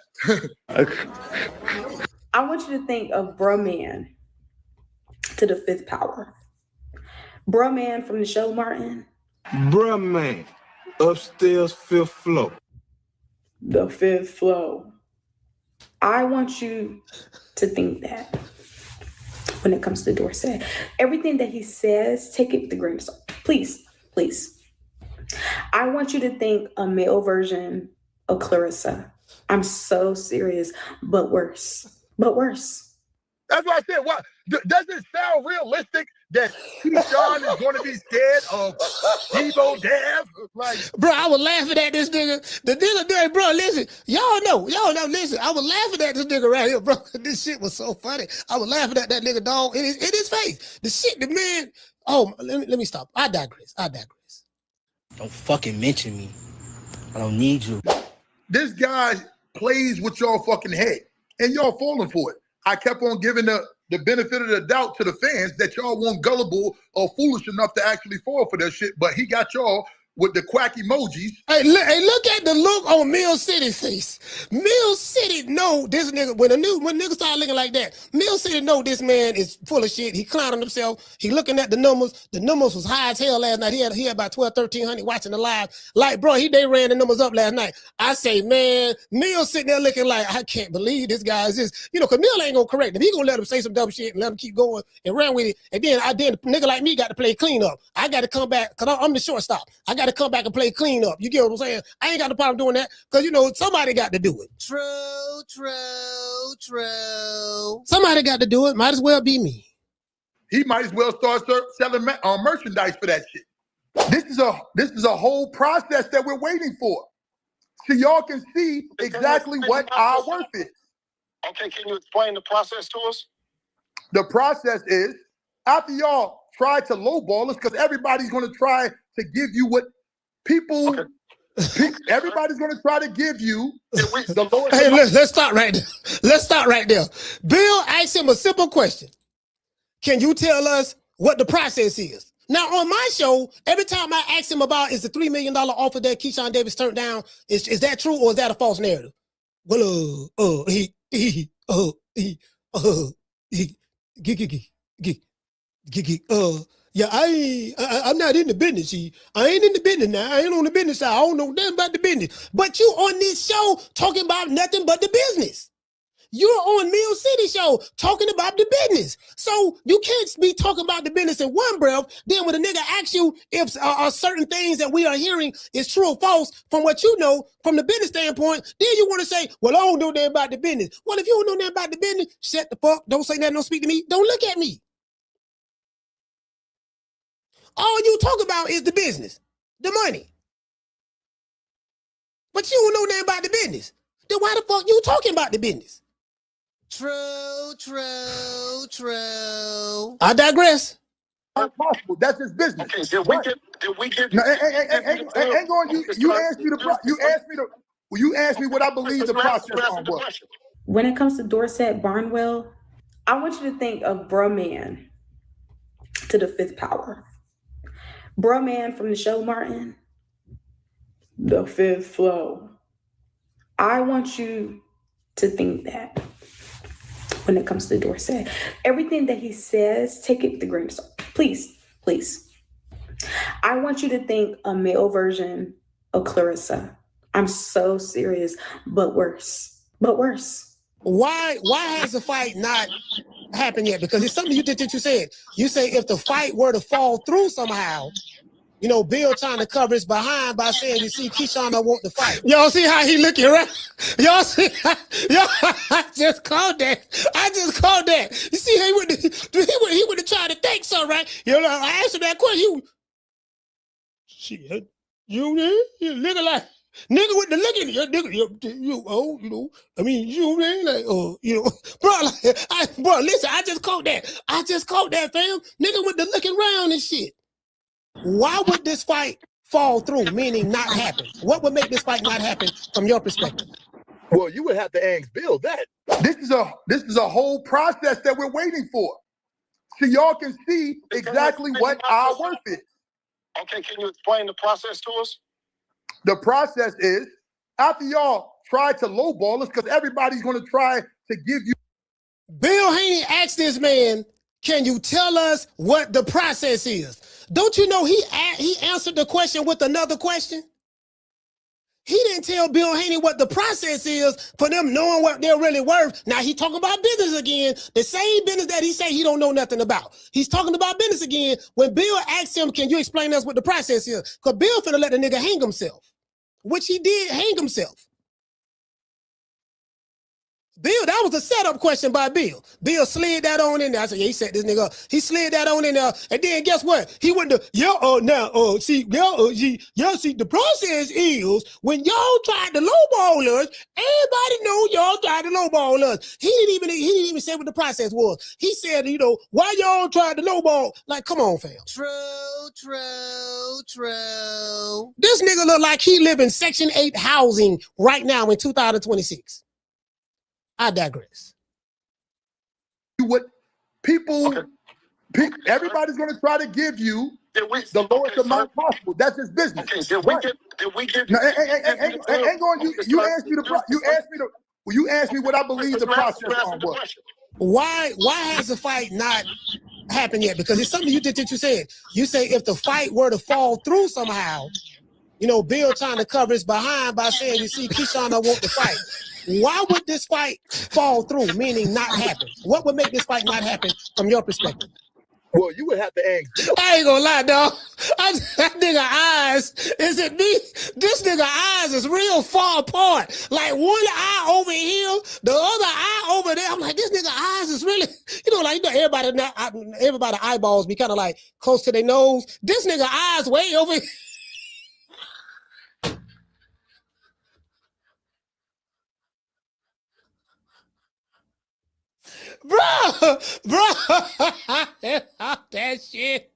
I want you to think of Bruh-Man to the 5th power. Bruh-Man from the show, Martin. Bruh-Man, upstairs, 5th floor. The 5th floor. I want you to think that when it comes to Dorset. Everything that he says, take it with a grain of salt. Please, please. I want you to think a male version of Clarissa. I'm so serious, but worse. But worse. That's why I said, what? Does it sound realistic that Keyshawn is going to be scared of Deebo Dev? Like, bro, I was laughing at this nigga. The nigga there, bro, listen. Y'all know, listen. I was laughing at this nigga right here, bro. This shit was so funny. I was laughing at that nigga, dog, in his face. The shit, the man. Oh, let me stop. I digress. Don't fucking mention me. I don't need you. this guy plays with y'all fucking head, and y'all falling for it. I kept on giving the benefit of the doubt to the fans that y'all weren't gullible or foolish enough to actually fall for that shit, but he got y'all with the quack emojis. Hey, look at the look on Mill City's face. Mill City know this nigga, when niggas start looking like that, Mill City know this man is full of shit. He clowning himself. He looking at the numbers. The numbers was high as hell last night. He had about 1,200-1,300 watching the live. Like, bro, they ran the numbers up last night. I say, man, Mill sitting there looking like, I can't believe this guy is this. You know, because Mill ain't gonna correct him. He gonna let him say some dumb shit and let him keep going and run with it. And then a nigga like me got to play clean up. I got to come back, because I'm the shortstop. I got to come back and play clean up. You get what I'm saying? I ain't got no problem doing that, because, you know, somebody got to do it. True. Somebody got to do it. Might as well be me. He might as well start selling merchandise for that shit. This is a whole process that we're waiting for, so y'all can see exactly what our worth is. Okay, can you explain the process to us? The process is, after y'all try to lowball us, because everybody's going to try to give you what people, everybody's going to try to give you the lowest. Hey, let's start right there. Let's start right there. Bill asked him a simple question. Can you tell us what the process is? Now, on my show, every time I ask him about is the $3 million offer that Keyshawn Davis turned down, is that true or is that a false narrative? Well, yeah, I'm not in the business. I ain't in the business now. I ain't on the business side. I don't know nothing about the business. But you on this show talking about nothing but the business. You're on Mill City show talking about the business. So you can't be talking about the business in one breath. Then when a nigga asks you if certain things that we are hearing is true or false from what you know from the business standpoint, then you want to say, well, I don't know nothing about the business. Well, if you don't know nothing about the business, shut the fuck. Don't say nothing. Don't speak to me. Don't look at me. All you talk about is the business, the money. But you don't know nothing about the business. Then why the fuck you talking about the business? True. I digress. Not possible. That's his business. Okay, did we get? No, hang on. You asked me what I believe the process was. When it comes to Dorset Barnwell, I want you to think of Bruh-Man to the 5th power. Bruh-Man from the show, Martin. The 5th flow. I want you to think that when it comes to Dorset. Everything that he says, take it with a grain of salt. Please, please. I want you to think a male version of Clarissa. I'm so serious, but worse. But worse. Why has the fight not happened yet? Because it's something you said. You say if the fight were to fall through somehow, You know, Bill trying to cover his behind by saying, you see, Keyshawn don't want to fight. Y'all see how he looking around? Y'all see how, I just called that. You see how he would have tried to think so, right? You know, I asked him that question. Shit, you nigga like, nigga with the looking, you know, I mean, you man, like, you know, bro, listen, I just caught that, fam. Nigga with the looking round and shit. Why would this fight fall through, meaning not happen? What would make this fight not happen from your perspective? Well, you would have to ask Bill that. This is a whole process that we're waiting for. So y'all can see exactly what our worth is. Okay, can you explain the process to us? The process is, after y'all try to lowball us, because everybody's going to try to give you. Bill Haney asked this man, can you tell us what the process is? Don't you know he answered the question with another question? He didn't tell Bill Haney what the process is for them knowing what they're really worth. Now he talking about business again, the same business that he said he don't know nothing about. He's talking about business again. When Bill asked him, can you explain to us what the process is? Because Bill finna let the nigga hang himself, which he did hang himself. Bill, that was a setup question by Bill. Bill slid that on in there. I said, yeah, he set this nigga up. He slid that on in there. And then guess what? He went to, see, the process is when y'all tried to lowball us, everybody know y'all tried to lowball us. He didn't even say what the process was. He said, you know, why y'all tried to lowball? Like, come on, fam. True. This nigga look like he live in Section 8 housing right now in 2026. I digress. What everybody's going to try to give you the lowest amount possible. That's just business. Okay, did we get? No, ain't going. You asked me what I believe the process was. Why has the fight not happened yet? Because it's something you did that you said. You say if the fight were to fall through somehow, you know, Bill trying to cover his behind by saying, you see, Keyshawn don't want to fight. Why would this fight fall through, meaning not happen? What would make this fight not happen from your perspective? Well, you would have to ask Bill. I ain't gonna lie, dog. That nigga eyes, is it me? This nigga eyes is real far apart. Like one eye over here, the other eye over there. I'm like, this nigga eyes is really, you know, like everybody eyeballs be kind of like close to their nose. This nigga eyes way over here. Bro, that shit.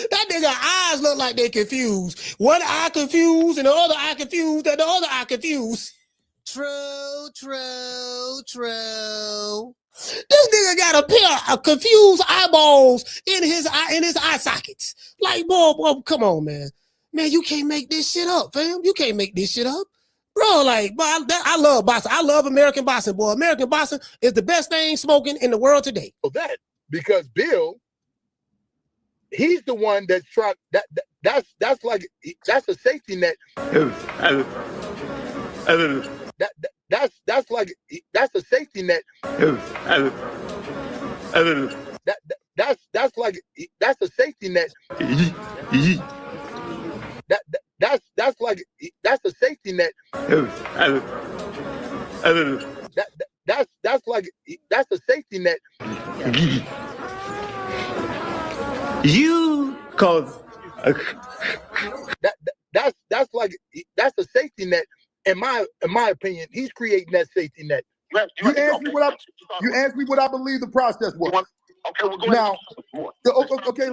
That nigga eyes look like they confused. One eye confused and the other eye confused and the other eye confused. True. This nigga got a pair of confused eyeballs in his eye sockets. Like, boy, come on, man. Man, you can't make this shit up, fam. You can't make this shit up. Bro, like, boy, I love boxing. I love American boxing, boy. American boxing is the best thing smoking in the world today. Well, because Bill, he's the one that's trying, that's a safety net. That's a safety net. That's a safety net. That's a safety net. That's a safety net. You cause that's a safety net. In my opinion, he's creating that safety net. You asked me what I believe the process was. Okay, we'll go now. Okay,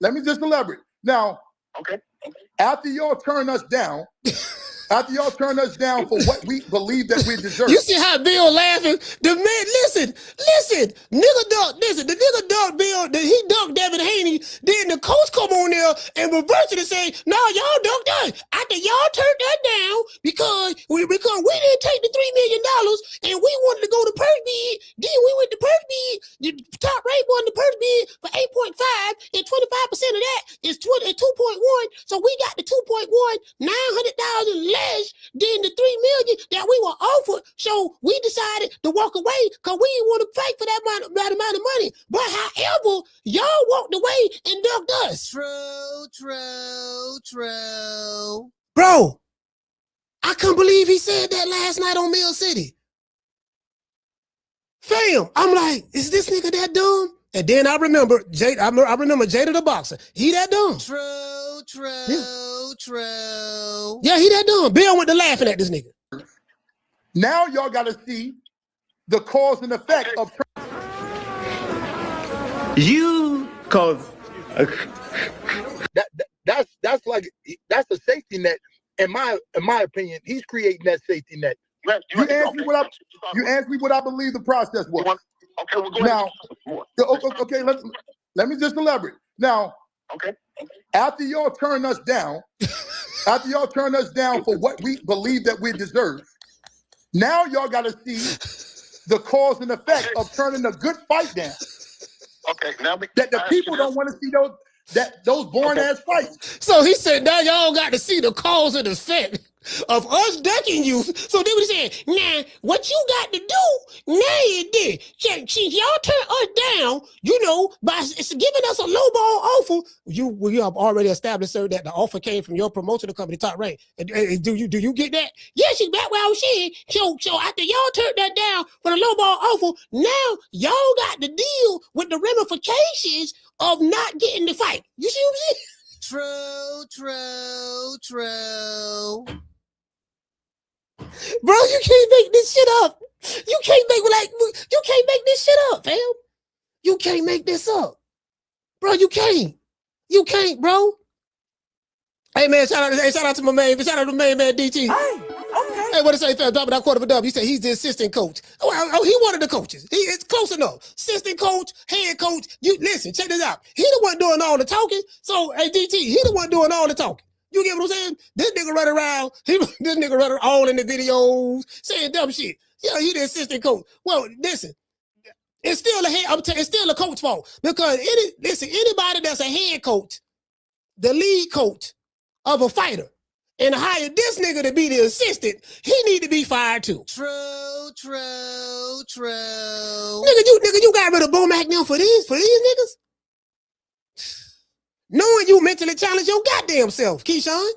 let me just elaborate. Now, okay. After y'all turn us down for what we believe that we deserve. You see how Bill laughing? The man, listen, nigga dunked, the nigga dunked Bill, he dunked Devin Haney, then the coach come on there and reverse it and say, no, y'all dunked us. After y'all turned that down because we didn't take the $3 million and we wanted to go to purse bid, then we went to purse bid, the top rate won the purse bid for 8.5 and 25% of that is 2.1, so we got the 2.1, $900,000 less than the $3 million that we were offered, so we decided to walk away because we didn't want to fight for that amount of money. But however, y'all walked away and ducked us. True. Bro, I couldn't believe he said that last night on Mill City. Fam, I'm like, is this nigga that dumb? And then I remember Jada the boxer. He that dumb. True. Yeah, he that dumb. Bill went to laughing at this nigga. Now y'all got to see the cause and effect of You cause that's a safety net. In my opinion, he's creating that safety net. You asked me what I believe the process was. Okay, we'll go now. Ahead. Okay, let me just elaborate. Now, okay. After y'all turn us down for what we believe that we deserve, now y'all got to see the cause and effect of turning a good fight down. Okay, now that the people don't want to see those boring ass fights. So he said, now y'all got to see the cause and effect of us ducking you. So they were saying, nah, what you got to do, now you did. Y'all turn us down, by giving us a lowball offer. You have already established, sir, that the offer came from your promotional company, Top Rank. Do you get that? Yes, you back what I was saying. So after y'all turned that down for the lowball offer, now y'all got to deal with the ramifications of not getting the fight. You see what I'm saying? True. Bro, you can't make this shit up. You can't make this shit up, fam. You can't make this up. Bro, you can't. You can't, bro. Hey man, shout out to my main man DT. Hey, what to say, fam? Dropping that quarter of a dub. He said he's the assistant coach. Oh, he one of the coaches. It's close enough. Assistant coach, head coach. You listen, check this out. He the one doing all the talking. So, hey, DT, he the one doing all the talking. You get what I'm saying? This nigga run around. This nigga run all in the videos saying dumb shit. Yeah, he the assistant coach. Well, listen, it's still it's still a coach fault because anybody that's a head coach, the lead coach of a fighter, and hire this nigga to be the assistant, he need to be fired too. True. Nigga, you got rid of Bo McNeil for these niggas? Knowing you mentally challenge your goddamn self, Keyshawn.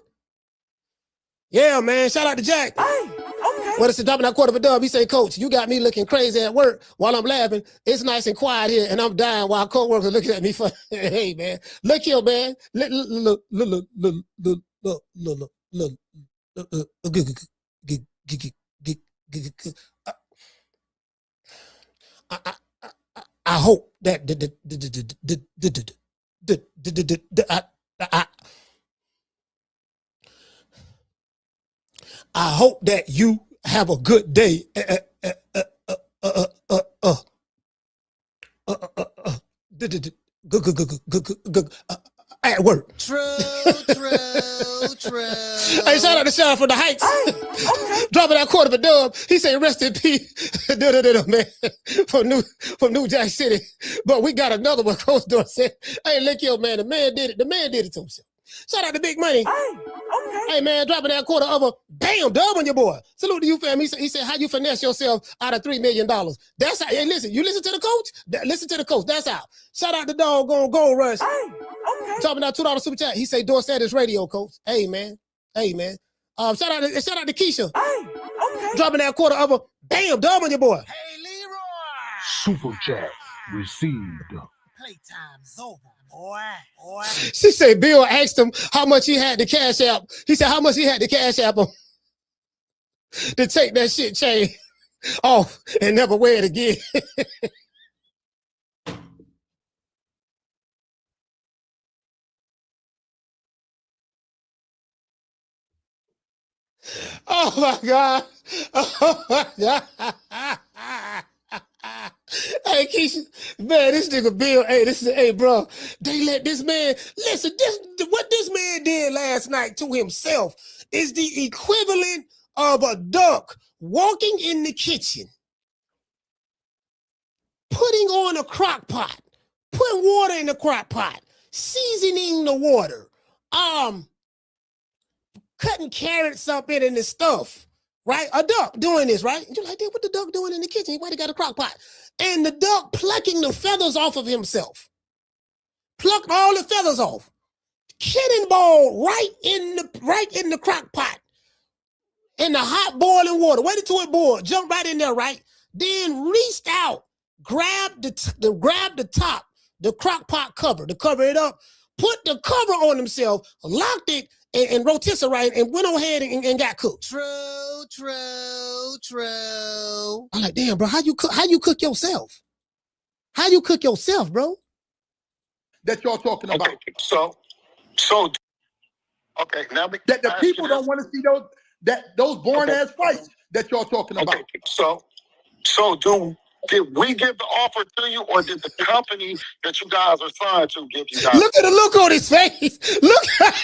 Yeah, man. Shout out to Jack. What is it? Dropping that quarter of a dub. He say, Coach, you got me looking crazy at work while I'm laughing. It's nice and quiet here, and I'm dying while co-workers are looking at me for. Hey, man. Look here, man. Look. I hope that I hope that you have a good day at work. True. Hey, shout out to Sean from the Heights. Dropping that quarter of a dub. He said, rest in peace, man, from New Jack City. But we got another one. Coach Dorsett. Hey, look here, man. The man did it to himself. Shout out to Big Money. Hey, man, dropping that quarter of a bam dub on your boy. Salute to you, fam. He said, how you finesse yourself out of $3 million? That's how. Hey, listen, you listen to the coach? Listen to the coach. That's how. Shout out to Doggone Gold Rush. Dropping that $2 super chat. He say, Dorsett is radio, coach. Hey, man. Shout out to Keisha. Dropping that quarter of a bam dub on your boy. Hey, Leroy. Super chat received. Playtime's over, boy. She said Bill asked him how much he had to cash out. He said how much he had to cash out him to take that shit chain off and never wear it again. Oh my God. Oh my God. Hey, Keisha, man, this nigga Bill, hey, bro, they let this man, listen, what this man did last night to himself is the equivalent of a duck walking in the kitchen, putting on a crock pot, putting water in the crock pot, seasoning the water, cutting carrots up in the stuff, right? A duck doing this, right? And you're like, what the duck doing in the kitchen? Why they got a crock pot? And the duck plucking the feathers off of himself. Plucked all the feathers off. Cannonball right in the crock pot. In the hot boiling water. Waited till it boiled. Jumped right in there, right? Then reached out, grabbed the top, the crock pot cover to cover it up, put the cover on himself, locked it, and rotisserie, and went ahead and got cooked. True. I'm like, damn, bro, how you cook yourself? How you cook yourself, bro? That y'all talking about. Okay, okay, now that the people don't want to see those born ass fights that y'all talking about. Okay, so did we give the offer to you, or did the company that you guys are signed to give you guys? Look at the look on his face. Look at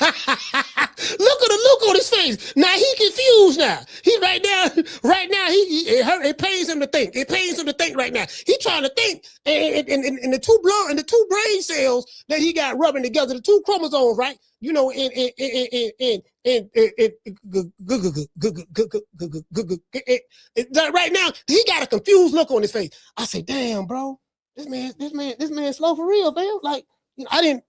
the look on his face. Now he confused. Now he right now it pains him to think. It pains him to think right now. He trying to think, and the two brain cells that he got rubbing together, the two chromosomes, right? You know, right now he got a confused look on his face. I say, damn, bro, this man slow for real, man. Like, I didn't,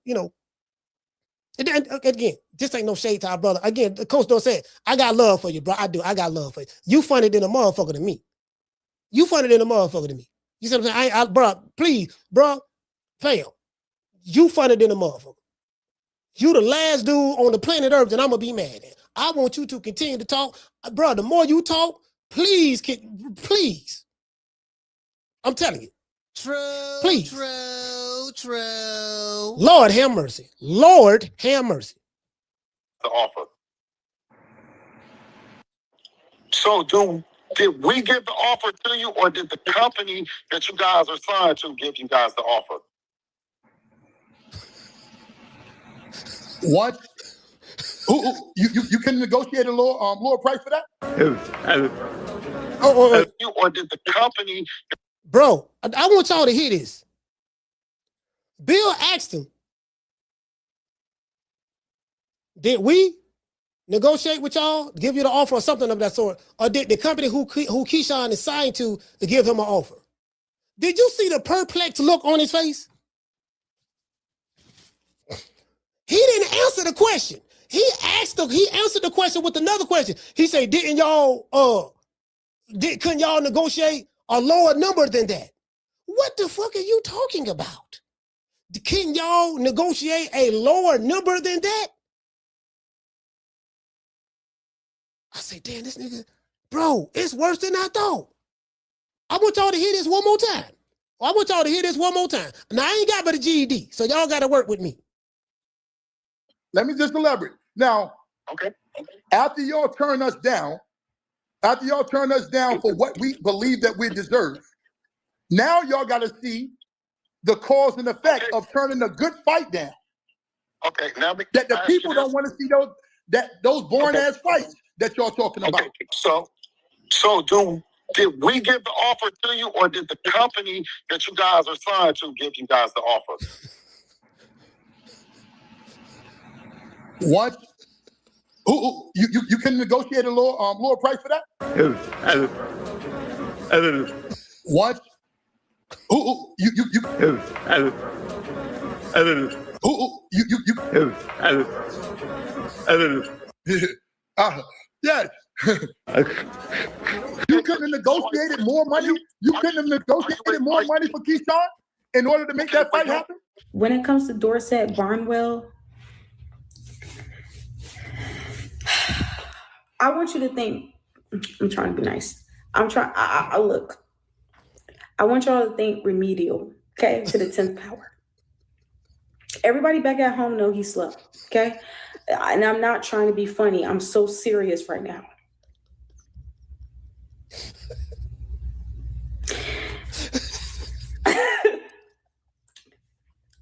again, this ain't no shade to our brother. Again, the coach don't say, I got love for you, bro. I do. I got love for you. You funnier than a motherfucker to me. You funnier than a motherfucker to me. You see what I'm saying? Bro, please, bro, fail. You funnier than a motherfucker. You the last dude on the planet Earth that I'm gonna be mad at. I want you to continue to talk. Bro, the more you talk, please. I'm telling you. Please. True. Lord have mercy. Lord have mercy. The offer. So did we give the offer to you, or did the company that you guys are signed to give you guys the offer? What? You can negotiate a lower price for that? Or did the company? Bro, I want y'all to hear this. Bill asked him, did we negotiate with y'all, give you the offer or something of that sort? Or did the company who Keyshawn is signed to give him an offer? Did you see the perplexed look on his face? He didn't answer the question. He answered the question with another question. He said, couldn't y'all negotiate a lower number than that? What the fuck are you talking about? Can y'all negotiate a lower number than that? I say, damn, this nigga, bro, it's worse than I thought. I want y'all to hear this one more time. Now, I ain't got but a GED, so y'all got to work with me. Let me just elaborate. Now, okay. After y'all turn us down for what we believe that we deserve, now y'all got to see the cause and effect of turning a good fight down. Okay, now that the people don't want to see those born ass fights that y'all talking about. Okay, so did we give the offer to you, or did the company that you guys are signed to give you guys the offer? What? You can negotiate a lower price for that? What? Yes. You couldn't have negotiated more money? You couldn't have negotiated more money for Keyshawn in order to make that fight happen? When it comes to Dorsett Barnwell, I want you to think, I'm trying to be nice. Look, I want y'all to think remedial, okay, to the 10th power. Everybody back at home know he's slow, okay? And I'm not trying to be funny. I'm so serious right now.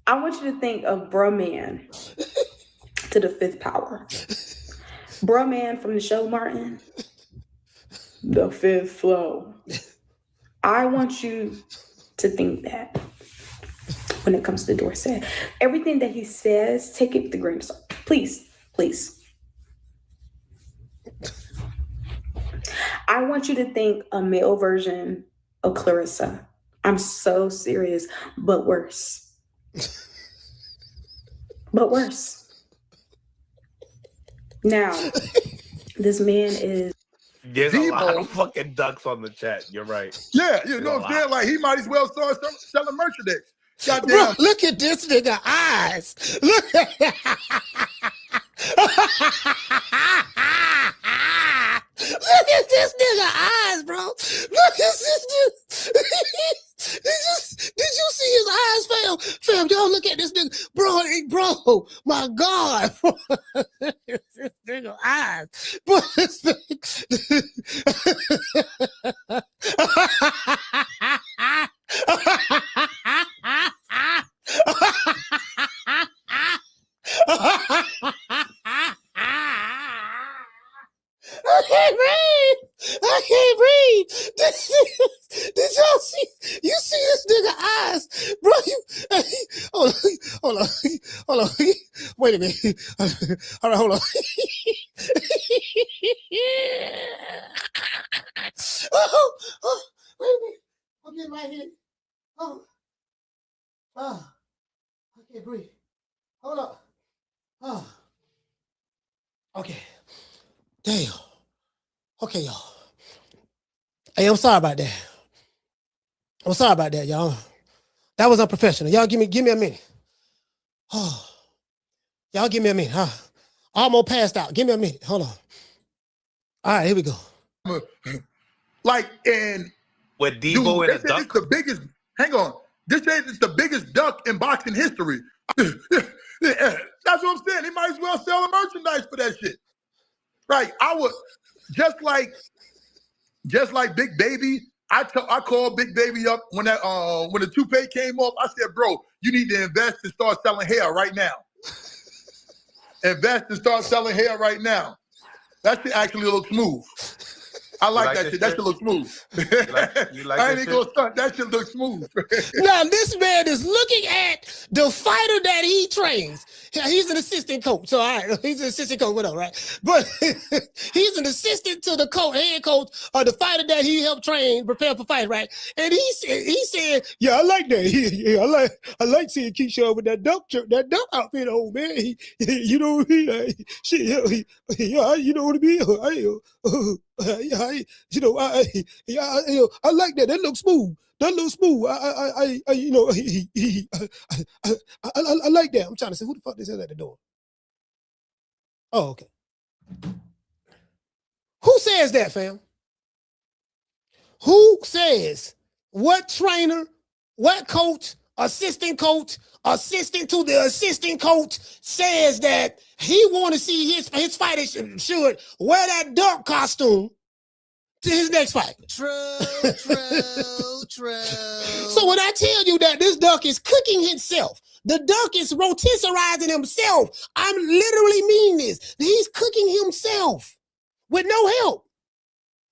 I want you to think of Bruh Man to the 5th power. Bruh Man from the show, Martin. The 5th flow. I want you to think that when it comes to Dorsett. Everything that he says, take it with a grain of salt. Please. I want you to think a male version of Clarissa. I'm so serious, but worse. But worse. Now, this man is. There's a lot Deebo. of fucking ducks on the chat. You're right. Yeah, you know what I'm saying? Like, he might as well start selling merchandise. Goddamn. Bro, look at this nigga eyes. Look at Look at this nigga eyes, bro. Look at this dude. Did you see his eyes, fam? Fam, y'all look at this nigga. Bro, my God. This nigga eyes. Bro, this I can't breathe. Did y'all see? You see this nigga eyes, bro? Hold on. Wait a minute. All right, hold on. Wait a minute. I'm getting right here. I can't breathe. Hold up. Okay. Damn. Okay, y'all. Hey, I'm sorry about that. Y'all. That was unprofessional. Y'all give me a minute. Oh. Y'all give me a minute, huh? Almost passed out. Give me a minute. Hold on. All right, here we go. Like, and with Deebo and a duck. It's the biggest. Hang on. This says it's the biggest duck in boxing history. That's what I'm saying. He might as well sell the merchandise for that shit. Right. I would just like Big Baby. I called Big Baby up when the toupee came off. I said, bro, you need to invest and start selling hair right now. Invest and start selling hair right now. That shit actually looks smooth. I like that shit. That shit looks smooth. You like I ain't even gonna stunt. That shit looks smooth. Now, this man is looking at the fighter that he trains. He's an assistant coach. So, all right, he's an assistant coach, whatever, right? But he's an assistant to the head coach of the fighter that he helped train, prepare for fight, right? And he said, yeah, I like that. Yeah, I like seeing Keyshawn with that duck outfit on, man. You know what I mean? I like that. That looks smooth. I like that. I'm trying to say, who the fuck is at the door? Oh, okay. Who says that, fam? Who says what trainer, what coach, assistant to the assistant coach says that he want to see his fighter should wear that duck costume to his next fight? True. So when I tell you that this duck is cooking himself, the duck is rotisserizing himself, I'm literally mean this. He's cooking himself with no help.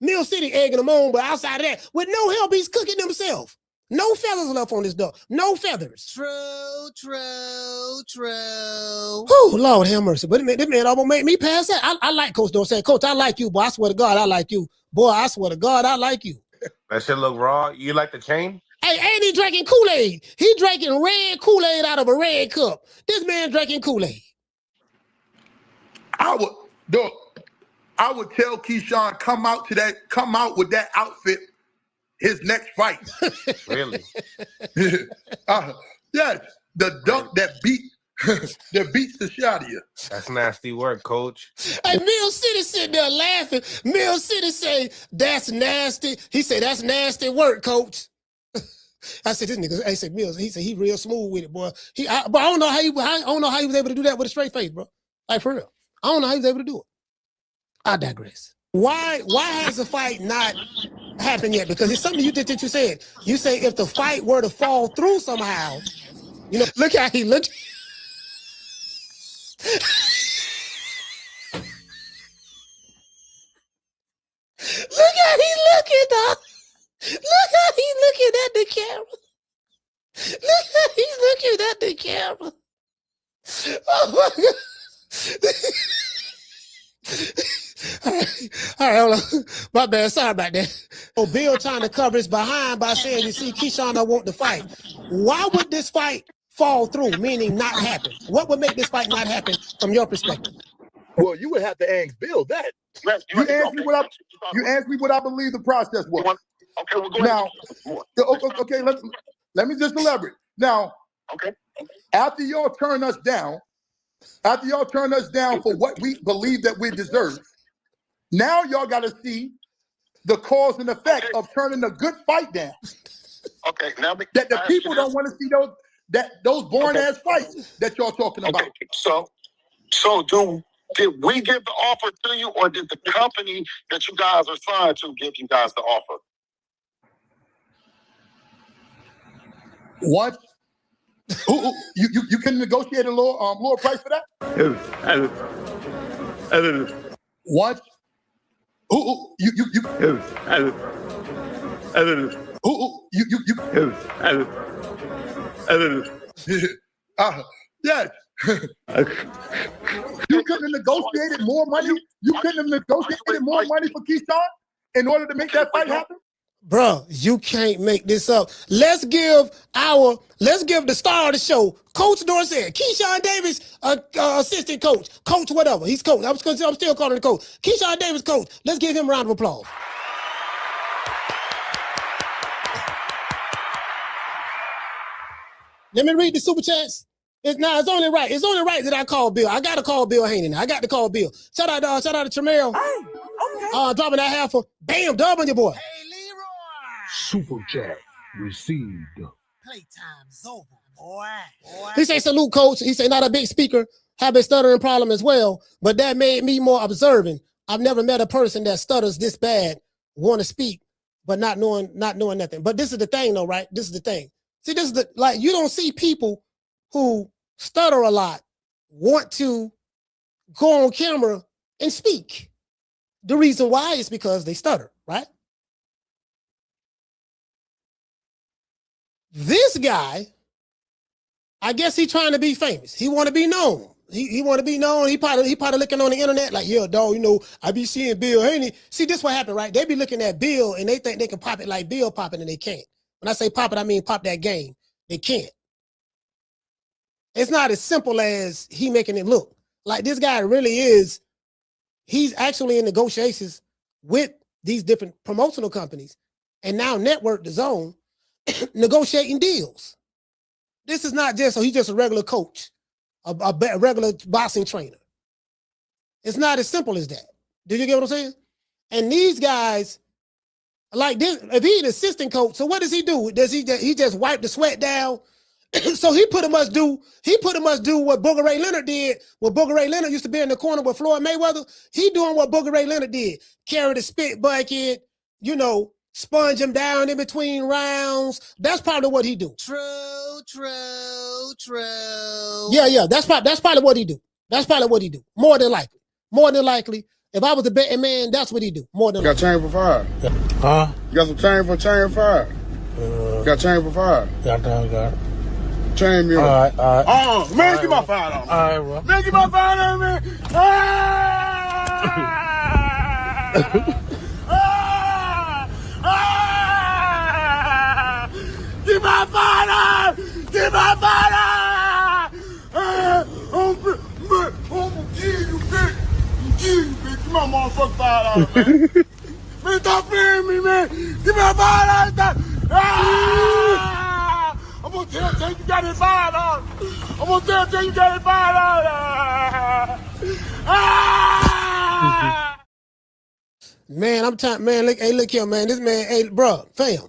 Mill City egging him on, but outside of that, with no help, he's cooking himself. No feathers left on this duck. No feathers. True. Oh, Lord have mercy. But this man almost made me pass out. I like Coach Dorsett. Coach, I like you, boy. I swear to God, I like you. Boy, I swear to God, I like you. That shit look raw. You like the chain? Hey, and he drinking Kool-Aid. He drinking red Kool-Aid out of a red cup. This man drinking Kool-Aid. I would tell Keyshawn, come out with that outfit his next fight. Really? Yes, the duck that beats the shit out of you. That's nasty work, coach. Hey, Mill City sitting there laughing. Mill City say, that's nasty. He said, that's nasty work, coach. I said, this nigga, I said, Mills, he said, he real smooth with it, boy. But I don't know how he was able to do that with a straight face, bro. Like, for real. I don't know how he was able to do it. I digress. Why has the fight not happened yet? Because it's something you did that you said. You say if the fight were to fall through somehow, you know, look how he looked. Look how he looking, dog. Look how he looking at the camera. Look how he's looking at the camera. Oh my God. All right, hold on. My bad. Sorry about that. So Bill trying to cover his behind by saying, you see, Keyshawn, I want the fight. Why would this fight fall through, meaning not happen? What would make this fight not happen from your perspective? Well, you would have to ask Bill that. You asked me what I believe the process was. Okay, well, go now, ahead. okay, let me just elaborate. Now, okay, after y'all turn us down for what we believe that we deserve, now y'all got to see the cause and effect of turning a good fight down. Okay, now that the people don't want to see those boring ass fights that y'all talking about. So did we give the offer to you, or did the company that you guys are signed to give you guys the offer? What? You can negotiate a lower price for that? What? Yes. You couldn't have negotiated more money. You couldn't have negotiated more money for Keyshawn in order to make that fight happen. Bro, you can't make this up. Let's give the star of the show, Coach Dorsett, Keyshawn Davis, assistant coach, coach whatever. He's coach. I'm still calling him coach. Keyshawn Davis, coach. Let's give him a round of applause. Let me read the super chats. It's only right. It's only right that I call Bill. I got to call Bill Haney now. I got to call Bill. Shout out to Tremel. Hey, okay. Dropping that half for bam, dub on your boy. Hey, Leroy. Super chat received. Playtime's over, boy. He say salute, coach. He say not a big speaker, have a stuttering problem as well, but that made me more observant. I've never met a person that stutters this bad, want to speak, but not knowing nothing. But this is the thing, though, right? This is the thing. See, this is you don't see people who stutter a lot want to go on camera and speak. The reason why is because they stutter, right? This guy, I guess he's trying to be famous. He want to be known. He want to be known. He probably looking on the internet like, yeah, dog, I be seeing Bill Haney. See, this what happened, right? They be looking at Bill and they think they can pop it like Bill popping and they can't. When I say pop it, I mean pop that game. They can't. It's not as simple as he making it look. Like this guy really is, he's actually in negotiations with these different promotional companies and now Network the Zone negotiating deals. This is not just, so he's just a regular coach, a regular boxing trainer. It's not as simple as that. Did you get what I'm saying? And these guys, like this, if he's an assistant coach, so what does he do? Does he just wipe the sweat down? So he pretty much do what Booger Ray Leonard did. When Booger Ray Leonard used to be in the corner with Floyd Mayweather, he doing what Booger Ray Leonard did. Carry the spit bucket, sponge him down in between rounds. That's probably what he do. True. Yeah. That's probably what he do. That's probably what he do. More than likely. If I was a betting man, that's what he do. More than likely. Got chain for fire. Huh? You got some chain for fire. Got chain for fire. Got it. Chain me. All right. Man, get my fire on. All right, bro. Man, get my fire on, man. Get my fire! Get my fire! I'm gonna kill you, bitch. Get my motherfucking fire out, man. Man, stop playing me, man. Get my fire out. I'm gonna tell you got it fired on. I'm gonna tell you got it fired on. Man, look here, man. This man, hey, bro, fam.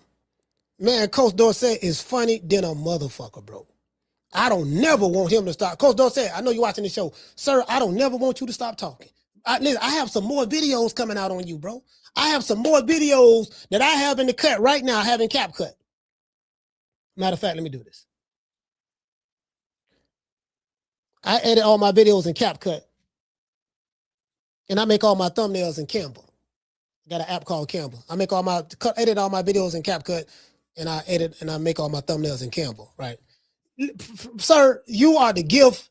Man, Coach Dorsett is funny than a motherfucker, bro. I don't never want him to stop. Coach Dorsett, I know you're watching the show. Sir, I don't never want you to stop talking. Listen, I have some more videos coming out on you, bro. I have some more videos that I have in the cut right now. I have in Cap Cut. Matter of fact, let me do this. I edit all my videos in Cap Cut. And I make all my thumbnails in Canva. I got an app called Canva. I edit all my videos in Cap Cut, and I make all my thumbnails in Canva, right? Sir, you are the gift.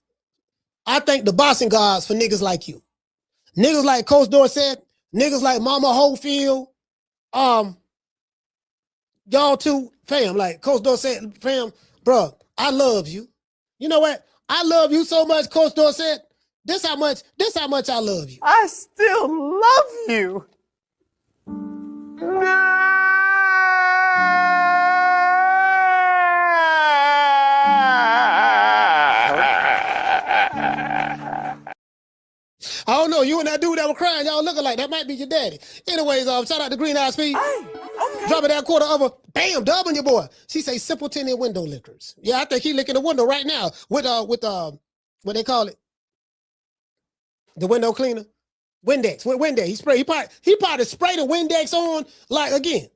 I thank the boxing gods for niggas like you. Niggas like Coach Dorsett, niggas like Mama Holyfield, y'all too, fam, like Coach Dorsett, fam, bro, I love you. You know what? I love you so much, Coach Dorsett. This how much I love you. I still love you. I don't know. You and that dude that was crying, y'all looking like that might be your daddy. Anyways, shout out to Green Eyes P. Okay. Dropping that quarter of a bam, dub on your boy. She say simpleton and window lickers. Yeah, I think he licking the window right now with what they call it, the window cleaner, Windex. With Windex, he probably sprayed the Windex on. Like again,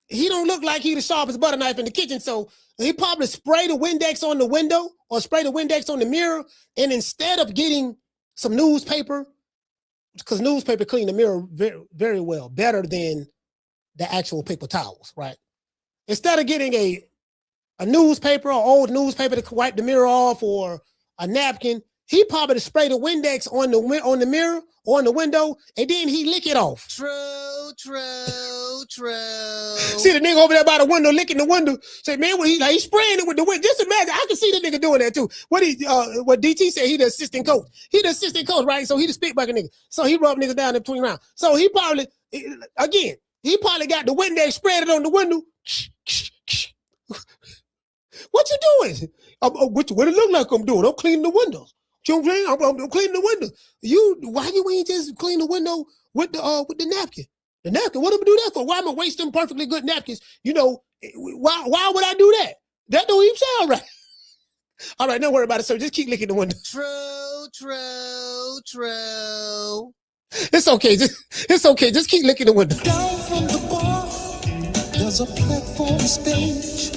he don't look like he the sharpest butter knife in the kitchen, so he probably sprayed the Windex on the window or spray the Windex on the mirror, and instead of getting some newspaper, because newspaper clean the mirror very, very well, better than the actual paper towels, right? Instead of getting a newspaper or old newspaper to wipe the mirror off or a napkin, he probably sprayed the Windex on the mirror or on the window, and then he lick it off. True. See the nigga over there by the window licking the window. Say, man, when he's spraying it with the wind. Just imagine, I can see the nigga doing that too. What DT said, he the assistant coach. He the assistant coach, right? So he the spit bucket nigga. So he rubbed niggas down in between rounds. So he probably, again, he probably got the Windex, spread it on the window. What you doing? What it look like I'm doing? I'm cleaning the windows. You know what I'm saying? I'm cleaning the window. Why you ain't just clean the window with the napkin? The napkin, what am I do that for? Why am I wasting perfectly good napkins? You know, why would I do that? That don't even sound right. All right, don't worry about it, sir. Just keep licking the window. True. It's okay. It's okay. Just keep licking the window. Down from the bar, there's a platform stage.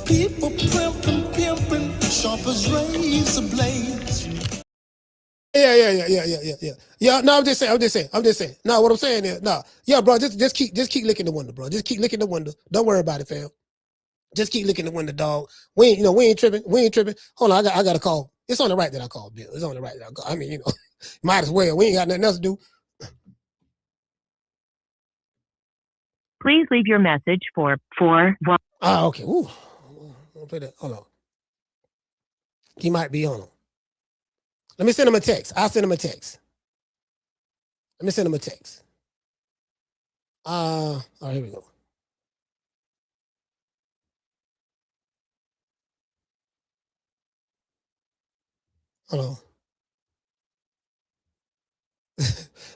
People pimping, sharp as razor blades. Yeah. Yeah, no, I'm just saying. No, what I'm saying is, no. Yeah, bro, just keep licking the window, bro. Just keep licking the window. Don't worry about it, fam. Just keep licking the window, dog. We ain't tripping. Hold on, I got a call. It's on the right that I called, Bill. It's on the right that I called. I mean, might as well. We ain't got nothing else to do. Please leave your message for 41. Ah, okay. Ooh. I'll play that. Hold on. He might be on him. Let me send him a text. I'll send him a text. Let me send him a text. All right, here we go. Hold on.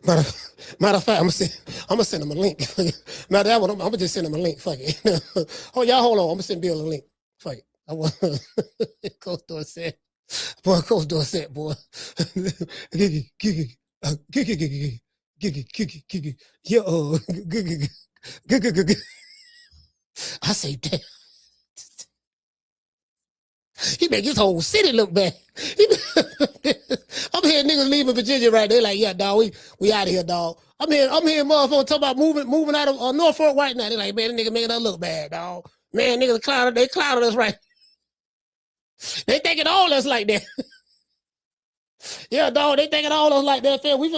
Matter of fact, I'm gonna send him a link. Matter of that one, I'm gonna just send him a link. Fuck it. Oh, y'all hold on. I'm gonna send Bill a link. Fuck it. I want Coach Dorsett. Boy, Coach Dorsett, boy. Yo, I say, damn. He make his whole city look bad. I'm hearing niggas leaving Virginia right there. Like, yeah, dog, we out of here, dog. I'm hearing motherfuckers talking about moving out of Norfolk right now. They're like, man, the nigga making us look bad, dog. Man, niggas clouded us right. They thinking all us like that. Yeah, dog, they thinking all us like that, fam. We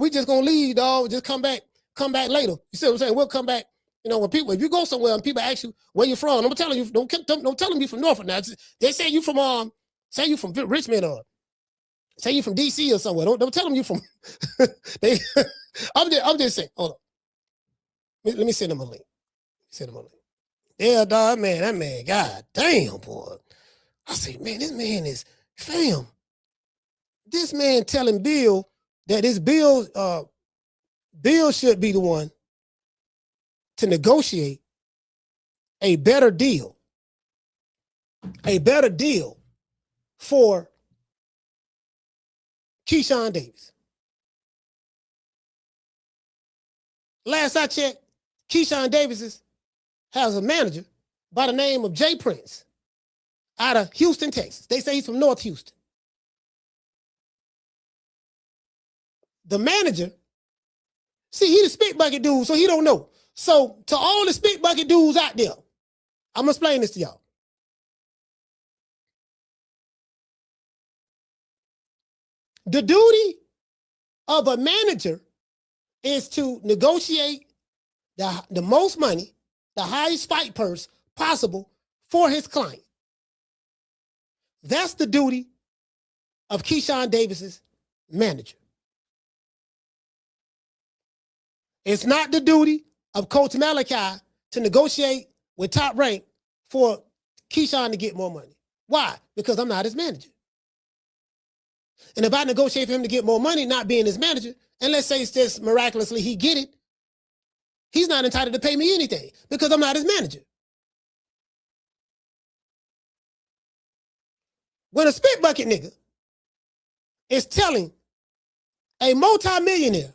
just gonna leave, dog. Just come back later. You see what I'm saying? We'll come back. You know, if you go somewhere and people ask you where you from, I'm telling you, don't tell them you from Norfolk now. They say you from Richmond or say you from DC or somewhere. Don't tell them you from. I'm just saying. Hold on. Let me send them a link. Yeah, dog, that man, god damn, boy. I say, man, this man is fam. This man telling Bill that this Bill should be the one to negotiate a better deal for Keyshawn Davis. Last I checked, Keyshawn Davis has a manager by the name of Jay Prince out of Houston, Texas. They say he's from North Houston. The manager, see, he the spit bucket dude, so he don't know. So to all the spit bucket dudes out there, I'm gonna explain this to y'all. The duty of a manager is to negotiate the most money, the highest fight purse possible for his client. That's the duty of Keyshawn Davis's manager. It's not the duty of Coach Malachi to negotiate with Top Rank for Keyshawn to get more money. Why? Because I'm not his manager. And if I negotiate for him to get more money, not being his manager, and let's say it's just miraculously he get it, he's not entitled to pay me anything because I'm not his manager. When a spit bucket nigga is telling a multimillionaire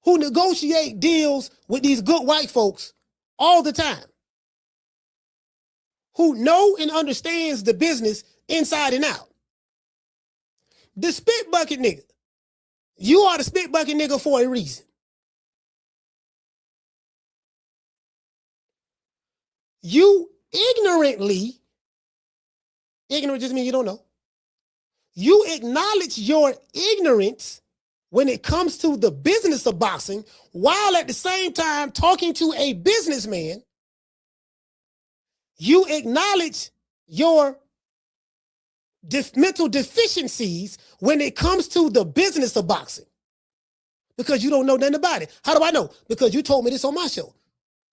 who negotiate deals with these good white folks all the time, who know and understands the business inside and out, the spit bucket nigga, you are the spit bucket nigga for a reason. You ignorant just means you don't know. You acknowledge your ignorance when it comes to the business of boxing, while at the same time talking to a businessman. You acknowledge your mental deficiencies when it comes to the business of boxing, because you don't know nothing about it. How do I know? Because you told me this on my show.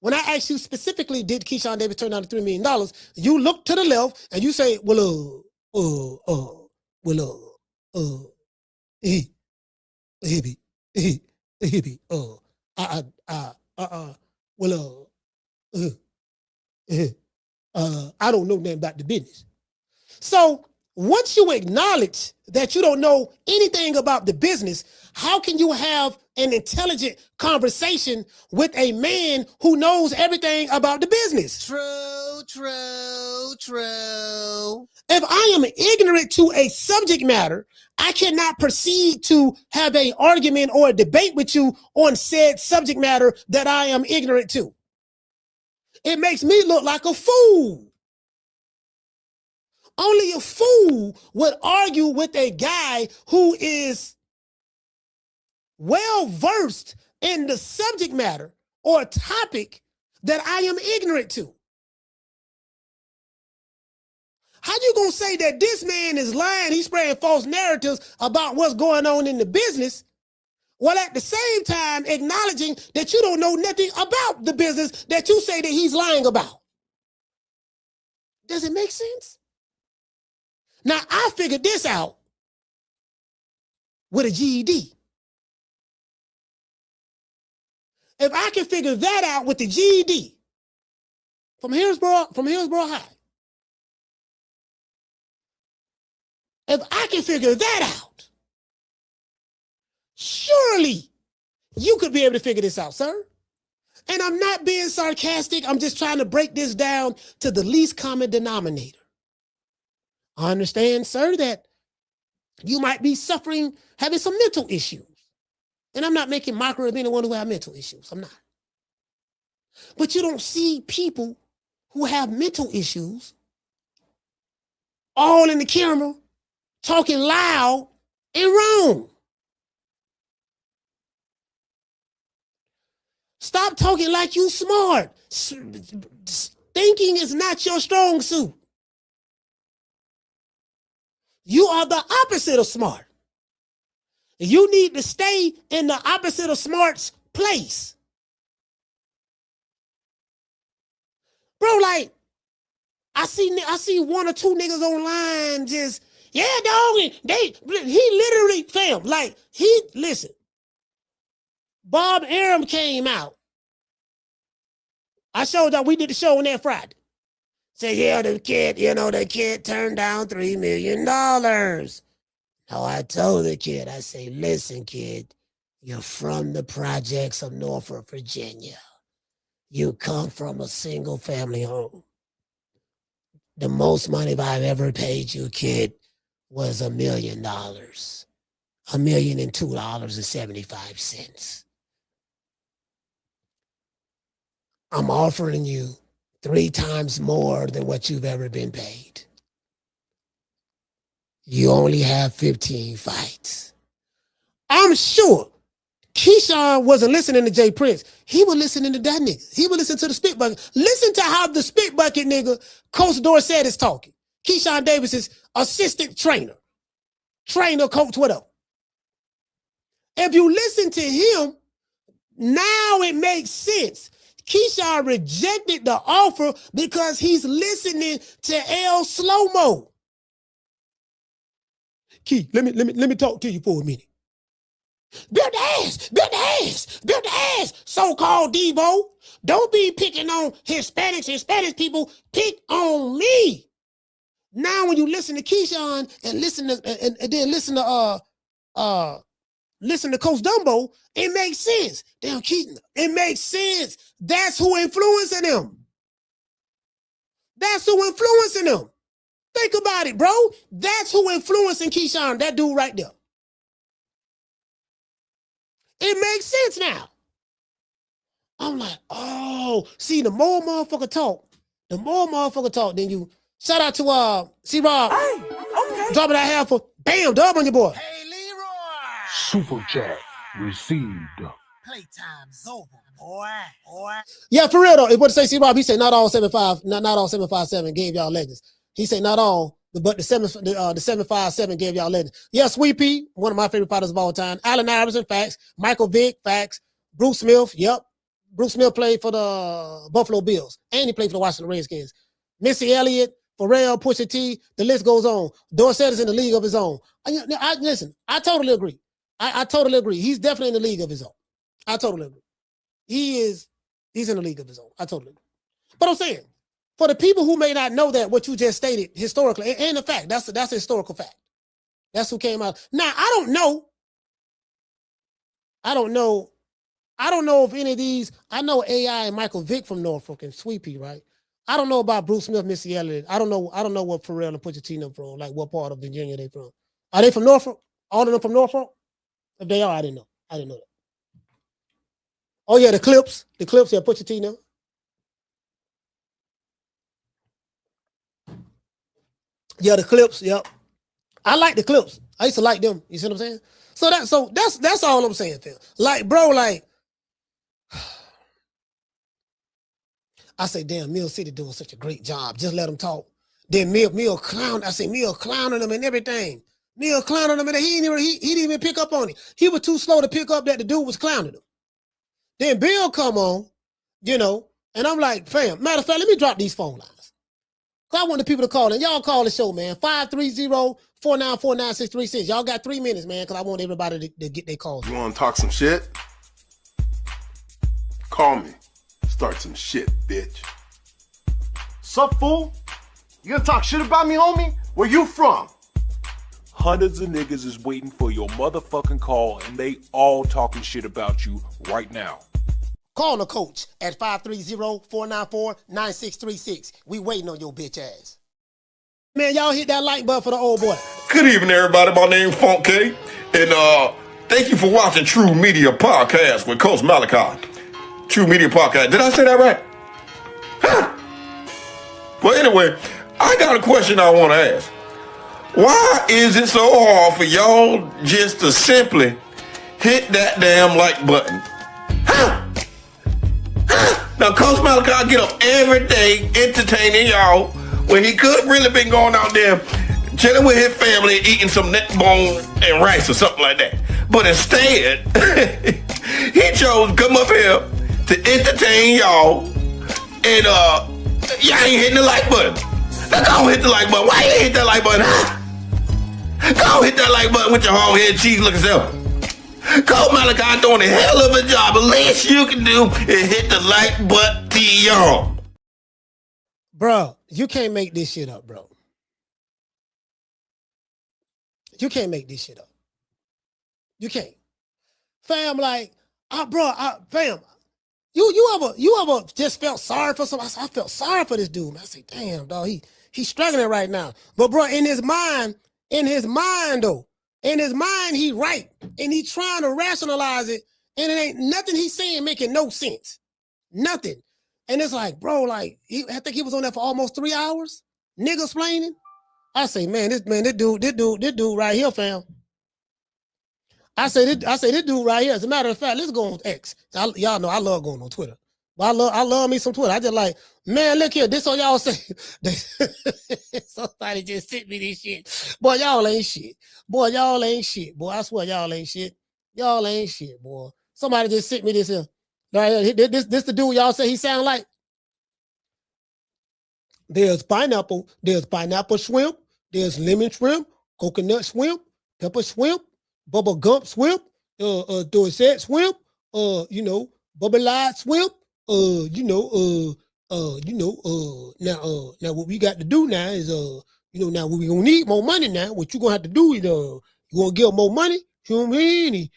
When I asked you specifically, did Keyshawn Davis turn down the $3 million? You look to the left and you say, I don't know nothing about the business. So once you acknowledge that you don't know anything about the business, how can you have an intelligent conversation with a man who knows everything about the business? True. If I am ignorant to a subject matter, I cannot proceed to have an argument or a debate with you on said subject matter that I am ignorant to. It makes me look like a fool. Only a fool would argue with a guy who is well versed in the subject matter or topic that I am ignorant to. How you gonna say that this man is lying, he's spreading false narratives about what's going on in the business, while at the same time acknowledging that you don't know nothing about the business that you say that he's lying about? Does it make sense? Now, I figured this out with a GED. If I can figure that out with the GED from Hillsborough High, if I can figure that out, surely you could be able to figure this out, sir. And I'm not being sarcastic. I'm just trying to break this down to the least common denominator. I understand, sir, that you might be suffering, having some mental issues. And I'm not making mockery of anyone who have mental issues. I'm not. But you don't see people who have mental issues all in the camera, talking loud and wrong. Stop talking like you smart. Thinking is not your strong suit. You are the opposite of smart. You need to stay in the opposite of smart's place. Bro, like, I see one or two niggas online just, yeah, dog, he literally, fam, like, listen, Bob Arum came out. I showed y'all, we did the show on that Friday. Say, yeah, the kid turned down $3 million. No, I told the kid, I say, listen, kid, you're from the projects of Norfolk, Virginia. You come from a single family home. The most money I've ever paid you, kid, was $1 million. $1,002.75. I'm offering you 3 times more than what you've ever been paid. You only have 15 fights. I'm sure Keyshawn wasn't listening to Jay Prince. He was listening to that nigga. He was listening to the Spit Bucket. Listen to how the Spit Bucket nigga, Coach Dorsett, is talking. Keyshawn Davis's assistant trainer, coach, whatever. If you listen to him, now it makes sense. Keyshawn rejected the offer because he's listening to El Slow-Mo. Key, let me talk to you for a minute. Build the ass, build the ass, build the ass, so-called Deebo. Don't be picking on Hispanic people. Pick on me. Now, when you listen to Keyshawn and listen to Coach Dumbo, it makes sense. Damn, Keaton, it makes sense. That's who influencing him. That's who influencing him. Think about it, bro. That's who influencing Keyshawn, that dude right there. It makes sense now. I'm like, oh, see, the more motherfucker talk, then you. Shout out to C-Rob. Hey, okay. Dropping that half for bam, dub on your boy. Hey, Leroy. Super chat received. Playtime's over, boy. Yeah, for real though. What to say, C-Rob? He said not all 7.5, not all 7.57 gave y'all legends. He said not all, but the 7.57 gave y'all legends. Yeah, Sweet Pea, one of my favorite fighters of all time. Allen Iverson, facts. Michael Vick, facts. Bruce Smith, yep. Bruce Smith played for the Buffalo Bills, and he played for the Washington Redskins. Missy Elliott, Pharrell, Pusha T, the list goes on. Dorsett is in the league of his own. Listen, I totally agree. I totally agree. He's definitely in the league of his own. I totally agree. He's in the league of his own. I totally agree. But I'm saying, for the people who may not know that, what you just stated historically, and the fact, that's a historical fact. That's who came out. Now, I don't know if any of these, I know AI and Michael Vick from Norfolk and Sweet Pea, right? I don't know about Bruce Smith, Missy Elliott. I don't know what Pharrell and Pusha T from, like what part of Virginia they from. Are they from Norfolk? All of them from Norfolk? If they are, I didn't know. I didn't know that. Oh yeah, the Clips, yeah, Pusha T now. Yeah, the Clips, yep. I like the Clips. I used to like them. You see what I'm saying? So that's all I'm saying, Phil. Like, bro, like, I say, damn, Mill City doing such a great job. Just let them talk. Then Mill clown. I say, Mill clowning them and everything. Mill clowning them and he didn't even pick up on it. He was too slow to pick up that the dude was clowning him. Then Bill come on, and I'm like, fam, matter of fact, let me drop these phone lines. Cause I want the people to call in. Y'all call the show, man. 530-494-9636. Y'all got 3 minutes, man, because I want everybody to get their calls. You want to talk some shit? Call me. Start some shit, bitch. Sup, fool? You gonna talk shit about me, homie? Where you from? Hundreds of niggas is waiting for your motherfucking call, and they all talking shit about you right now. Call the coach at 530-494-9636. We waiting on your bitch ass. Man, y'all hit that like button for the old boy. Good evening, everybody. My name is Funk K. And thank you for watching True Media Podcast with Coach Malachi. True Media Podcast. Did I say that right? Huh? Well, anyway, I got a question I want to ask. Why is it so hard for y'all just to simply hit that damn like button? Huh? Now, Coach Malachi get up every day entertaining y'all when he could really been going out there chilling with his family, eating some neck bone and rice or something like that. But instead, he chose to come up here to entertain y'all, and y'all ain't hitting the like button. Now go hit the like button. Why you ain't hit that like button? Huh? Go hit that like button with your hard head cheese looking self. Coach Malachi doing a hell of a job. The least you can do is hit the like button, y'all. Bro, you can't make this shit up, bro. You can't make this shit up. You can't. Fam, like, fam, you ever just felt sorry for somebody? I felt sorry for this dude, man. I say, damn, dog, he's struggling right now. But bro, in his mind, though, he right. And he trying to rationalize it. And it ain't nothing he's saying making no sense. Nothing. And it's like, bro, like, I think he was on there for almost 3 hours. Nigga explaining. I say, man, this dude right here, fam. I say this dude right here. As a matter of fact, let's go on X. Y'all know I love going on Twitter. But I love me some Twitter. I just like, man, look here. This what y'all say. Somebody just sent me this shit. Boy, y'all ain't shit. Boy, y'all ain't shit. Boy, I swear y'all ain't shit. Y'all ain't shit, boy. Somebody just sent me this here. Right here. This the dude y'all say he sound like. There's pineapple shrimp. There's lemon shrimp, coconut shrimp, pepper shrimp, bubble gump shrimp, Dorset shrimp, bubble light shrimp, now what we got to do now is now we gonna need more money now. What you gonna have to do is you gonna give more money, you know what I mean?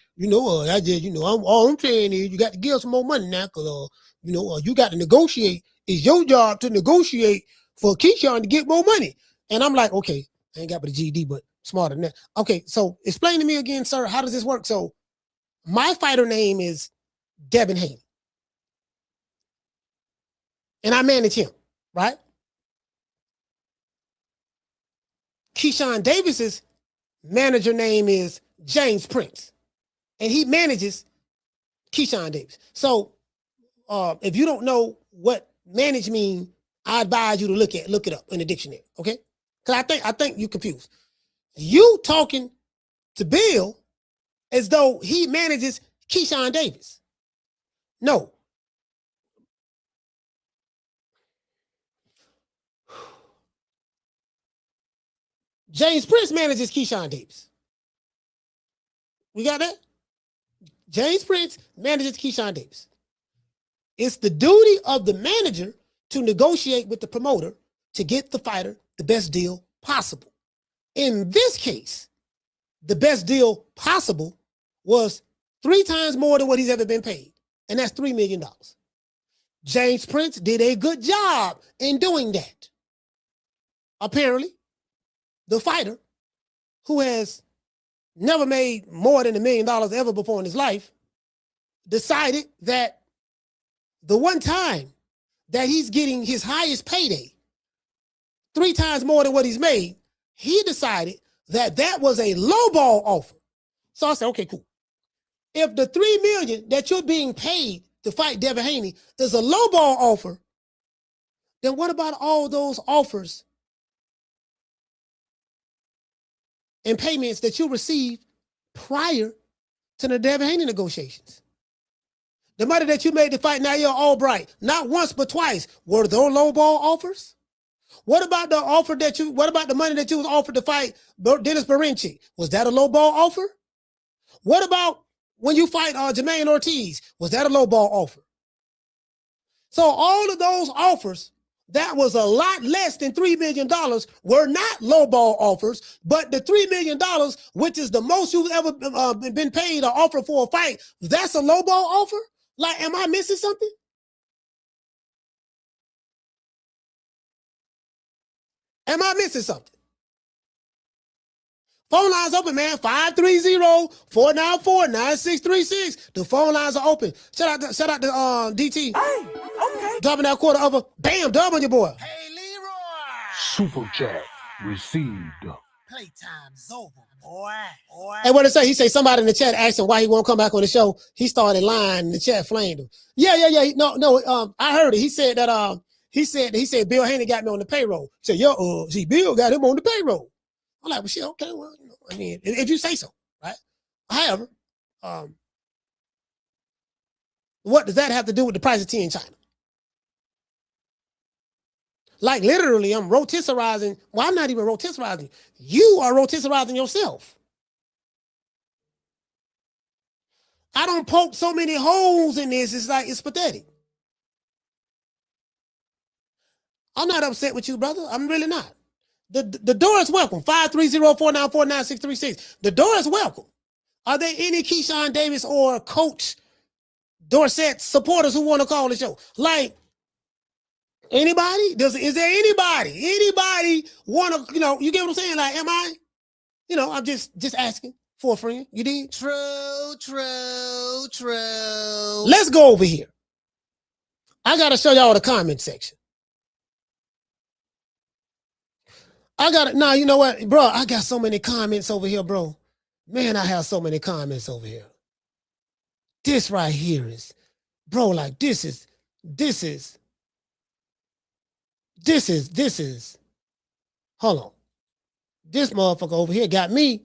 I just all I'm saying is you got to give some more money now, cause you got to negotiate. It's your job to negotiate for Keyshawn to get more money. And I'm like, okay, I ain't got but a GD, but smarter than that. Okay, so explain to me again, sir, how does this work? So my fighter name is Devin Haney. And I manage him, right? Keyshawn Davis's manager name is James Prince. And he manages Keyshawn Davis. So if you don't know what manage mean, I advise you to look it up in the dictionary, okay? Because I think you're confused. You talking to Bill as though he manages Keyshawn Davis. No. James Prince manages Keyshawn Davis. We got that? James Prince manages Keyshawn Davis. It's the duty of the manager to negotiate with the promoter to get the fighter the best deal possible. In this case, the best deal possible was 3 times more than what he's ever been paid, and that's $3 million. James Prince did a good job in doing that. Apparently, the fighter, who has never made more than $1 million ever before in his life, decided that the one time that he's getting his highest payday, 3 times more than what he's made, he decided that that was a lowball offer. So I said, okay, cool. If the $3 million that you're being paid to fight Devin Haney is a lowball offer, then what about all those offers and payments that you received prior to the Devin Haney negotiations? The money that you made to fight Nair Albright, not once but twice, were those lowball offers? What about the money that you was offered to fight Dennis Berence? Was that a lowball offer? What about when you fight Jermaine Ortiz? Was that a lowball offer? So all of those offers, that was a lot less than $3 million, were not lowball offers, but the $3 million, which is the most you've ever been paid or offered for a fight, that's a lowball offer? Like, am I missing something? Am I missing something? Phone lines open, man. 530-494-9636. The phone lines are open. Shout out to DT. Hey, okay. Dropping that quarter over. Bam, dub on your boy. Hey, Leroy. Super chat received. Playtime's over, boy. Hey, what did it say? He say somebody in the chat asked him why he won't come back on the show. He started lying and the chat flamed him. Yeah. No. I heard it. He said that he said Bill Haney got me on the payroll. He said, see, Bill got him on the payroll. I'm like, well, shit, okay, well, I mean, if you say so, right? However, what does that have to do with the price of tea in China? Like, literally, I'm rotisserizing. Well, I'm not even rotisserizing. You are rotisserizing yourself. I don't poke so many holes in this. It's pathetic. I'm not upset with you, brother. I'm really not. The door is welcome. 530-494-9636. The door is welcome. Are there any Keyshawn Davis or Coach Dorset supporters who want to call the show? Like, anybody? Is there anybody want to, you get what I'm saying? Like, am I? I'm just asking for a friend. You did? True. Let's go over here. I got to show y'all the comment section. I got it. Nah, you know what, bro? I got so many comments over here, bro. Man, I have so many comments over here. This right here is, bro, like this is, hold on. This motherfucker over here got me.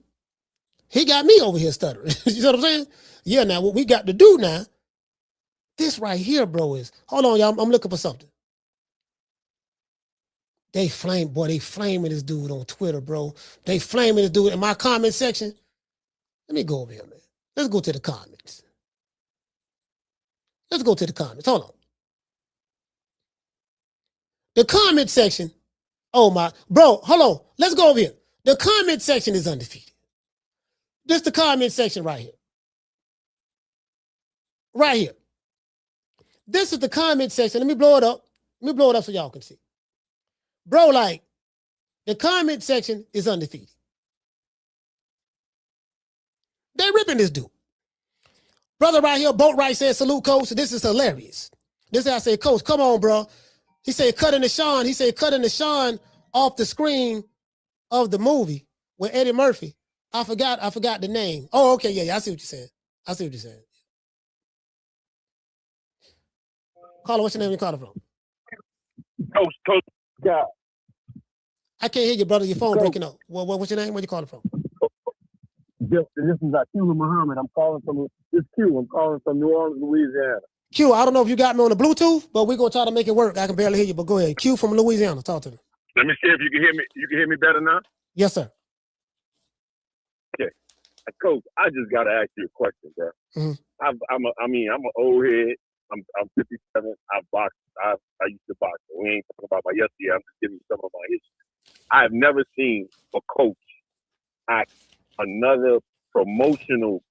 He got me over here stuttering. You know what I'm saying? Yeah, now what we got to do now, this right here, bro, is, hold on, y'all, I'm looking for something. They flaming this dude on Twitter, bro. They flaming this dude in my comment section. Let me go over here, man. Let's go to the comments. Hold on. The comment section. Oh my, bro, hold on. Let's go over here. The comment section is undefeated. This the comment section right here. Right here. This is the comment section. Let me blow it up. So y'all can see. Bro, like, the comment section is undefeated. They ripping this dude. Brother right here, Boat Right says, salute, coach. This is hilarious. This is how I say, coach, come on, bro. He said, cutting the Sean off the screen of the movie with Eddie Murphy. I forgot the name. Oh, okay, yeah, I see what you're saying. Caller, what's your name? You calling from? Coach, God. I can't hear you, brother. Your phone breaking up. What's your name? Where you calling from? This is Akila Muhammad. I'm calling from New Orleans, Louisiana. Q, I don't know if you got me on the Bluetooth, but we're gonna try to make it work. I can barely hear you, but go ahead. Q from Louisiana. Talk to me. Let me see if you can hear me. You can hear me better now? Yes, sir. Okay. Coach, I just gotta ask you a question, bro. Mm-hmm. I'm an old head. I'm 57. I box. I used to box. We ain't talking about my yesterday. I'm just giving you some of my history. I've never seen a coach act another promotional.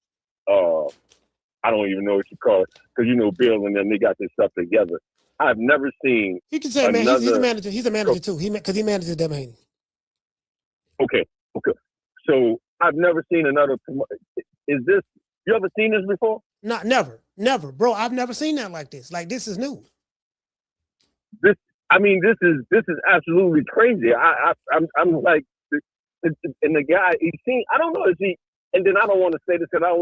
I don't even know what you call it, because Bill and them, they got this stuff together. I've never seen. You can say, man, he's a manager. He's a manager too. Because he manages Devin Haney. Okay. So I've never seen another. Is this? You ever seen this before? Not never, bro. I've never seen that like this. Like, this is new. This is absolutely crazy. I'm like, and the guy, I don't know, is he? And then I don't want to say this because I don't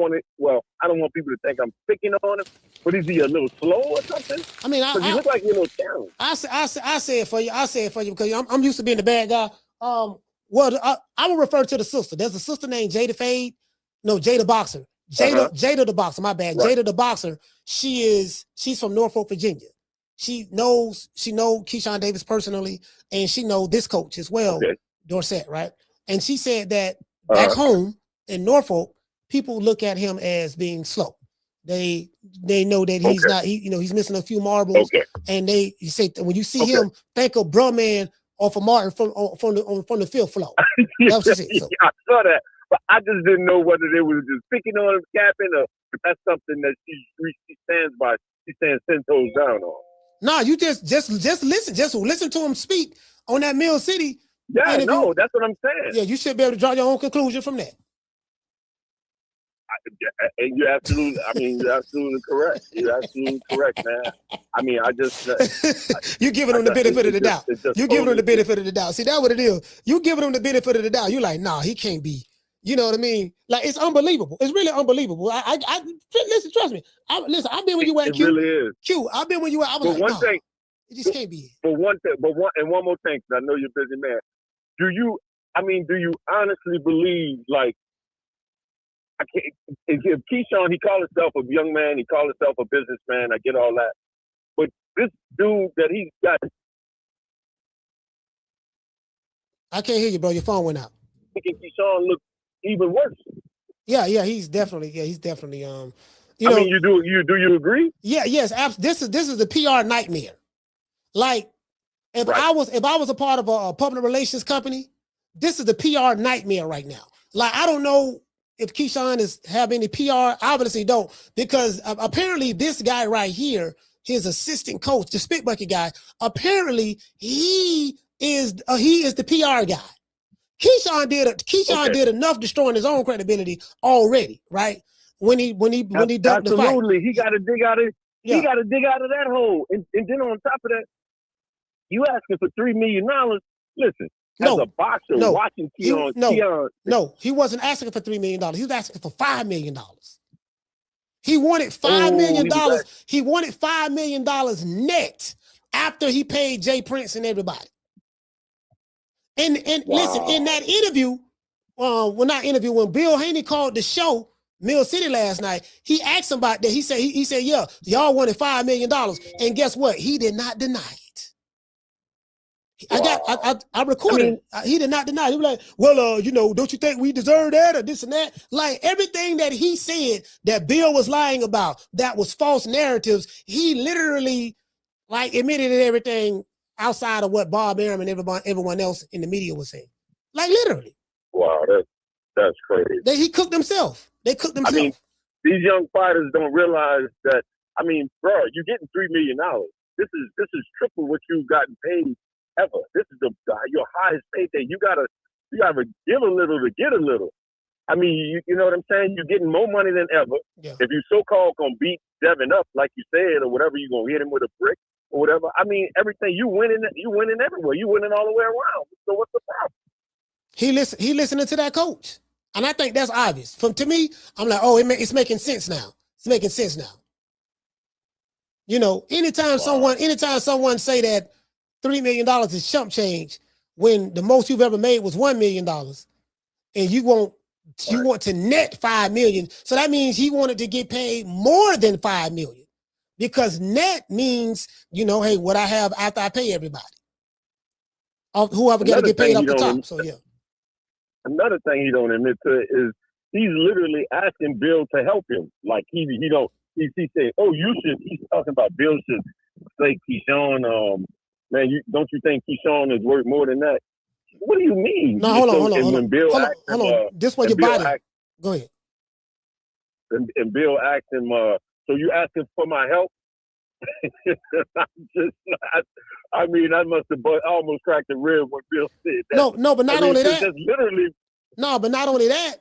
want people to think I'm picking on him. But is he a little slow or something? I mean, he look like he's a little challenged. I say it for you because I'm used to being the bad guy. I will refer to the sister. There's a sister named Jada Fade. No, Jada Boxer. Jada the Boxer. My bad. Right. Jada the Boxer. She's from Norfolk, Virginia. She knows Keyshawn Davis personally, and she knows this coach as well, Dorsett, right? And she said that back home in Norfolk, people look at him as being slow. They know that he's not. He's missing a few marbles, and you say when you see him, think of bruh man off of Martin from the fifth floor. That's what she said. So. I saw that, but I just didn't know whether they were just picking on him, capping, or if that's something that she stands by. She stands 10 toes down on. No, you just listen. Just listen to him speak on that Mill City. Yeah, no, that's what I'm saying. Yeah, you should be able to draw your own conclusion from that. And you're absolutely correct. You're absolutely correct, man. I mean, I just you giving them the benefit of the doubt. You giving them the benefit of the doubt. See, that's what it is. You giving them the benefit of the doubt. You like, nah, he can't be. You know what I mean? Like, it's unbelievable. It's really unbelievable. I listen. Trust me. I've been when you were at Q. It really is. Q. I've been when you were. I was like, no, it just can't be. One more thing, because I know you're a busy man. Do you honestly believe, like, if Keyshawn, he called himself a young man, he called himself a businessman, I get all that. But this dude that he's got. I can't hear you, bro. Your phone went out. Making Keyshawn look even worse. Yeah, he's definitely. You do you agree? Yeah, yes. This is the PR nightmare. Like, if I was a part of a public relations company, this is the PR nightmare right now. Like, I don't know if Keyshawn have any PR. Obviously don't, because apparently this guy right here, his assistant coach, the spit bucket guy, apparently he is the PR guy. Keyshawn did enough destroying his own credibility already, right? When he dumped the fight. Absolutely, he got to dig out of that hole, and then on top of that, you asking for $3 million. Listen, as a boxer watching Keyshawn. He wasn't asking for $3 million. He was asking for $5 million. He wanted $5 million. He wanted $5 million net after he paid Jay Prince and everybody. And listen, in that interview, when Bill Haney called the show Mill City last night, he asked him about that. He said, yeah, y'all wanted $5 million. And guess what? He did not deny it. I recorded it. He did not deny it. He was like, well, don't you think we deserve that or this and that? Like everything that he said that Bill was lying about, that was false narratives, he literally like admitted everything outside of what Bob Arum and everyone else in the media was saying. Like literally. Wow, that's crazy. He cooked himself. They cooked themselves. I mean, these young fighters don't realize that. I mean, bro, you're getting $3 million. This is triple what you've gotten paid ever. This is your highest payday. You gotta give a little to get a little. I mean, you know what I'm saying? You're getting more money than ever. Yeah. If you so-called gonna beat Devin up like you said or whatever, you're gonna hit him with a brick or whatever. I mean, everything you winning everywhere. You winning all the way around. So what's the problem? He listening to that coach. And I think that's obvious. To me, I'm like, oh, it's making sense now. It's making sense now. Anytime someone say that $3 million is chump change when the most you've ever made was $1 million and you want to net $5 million. So that means he wanted to get paid more than $5 million because net means, hey, what I have after I pay everybody. Whoever got to get paid off the top. So yeah. Another thing he don't admit to is he's literally asking Bill to help him. Like he said, oh, you should. He's talking about Bill should say Keyshawn. Man, don't you think Keyshawn is worth more than that? What do you mean? No, hold on. This is what your body. Go ahead. And Bill asked him, so you asking for my help? I mean, I must have almost cracked the rib when Bill said that. No, but not only that. That's literally. No, but not only that.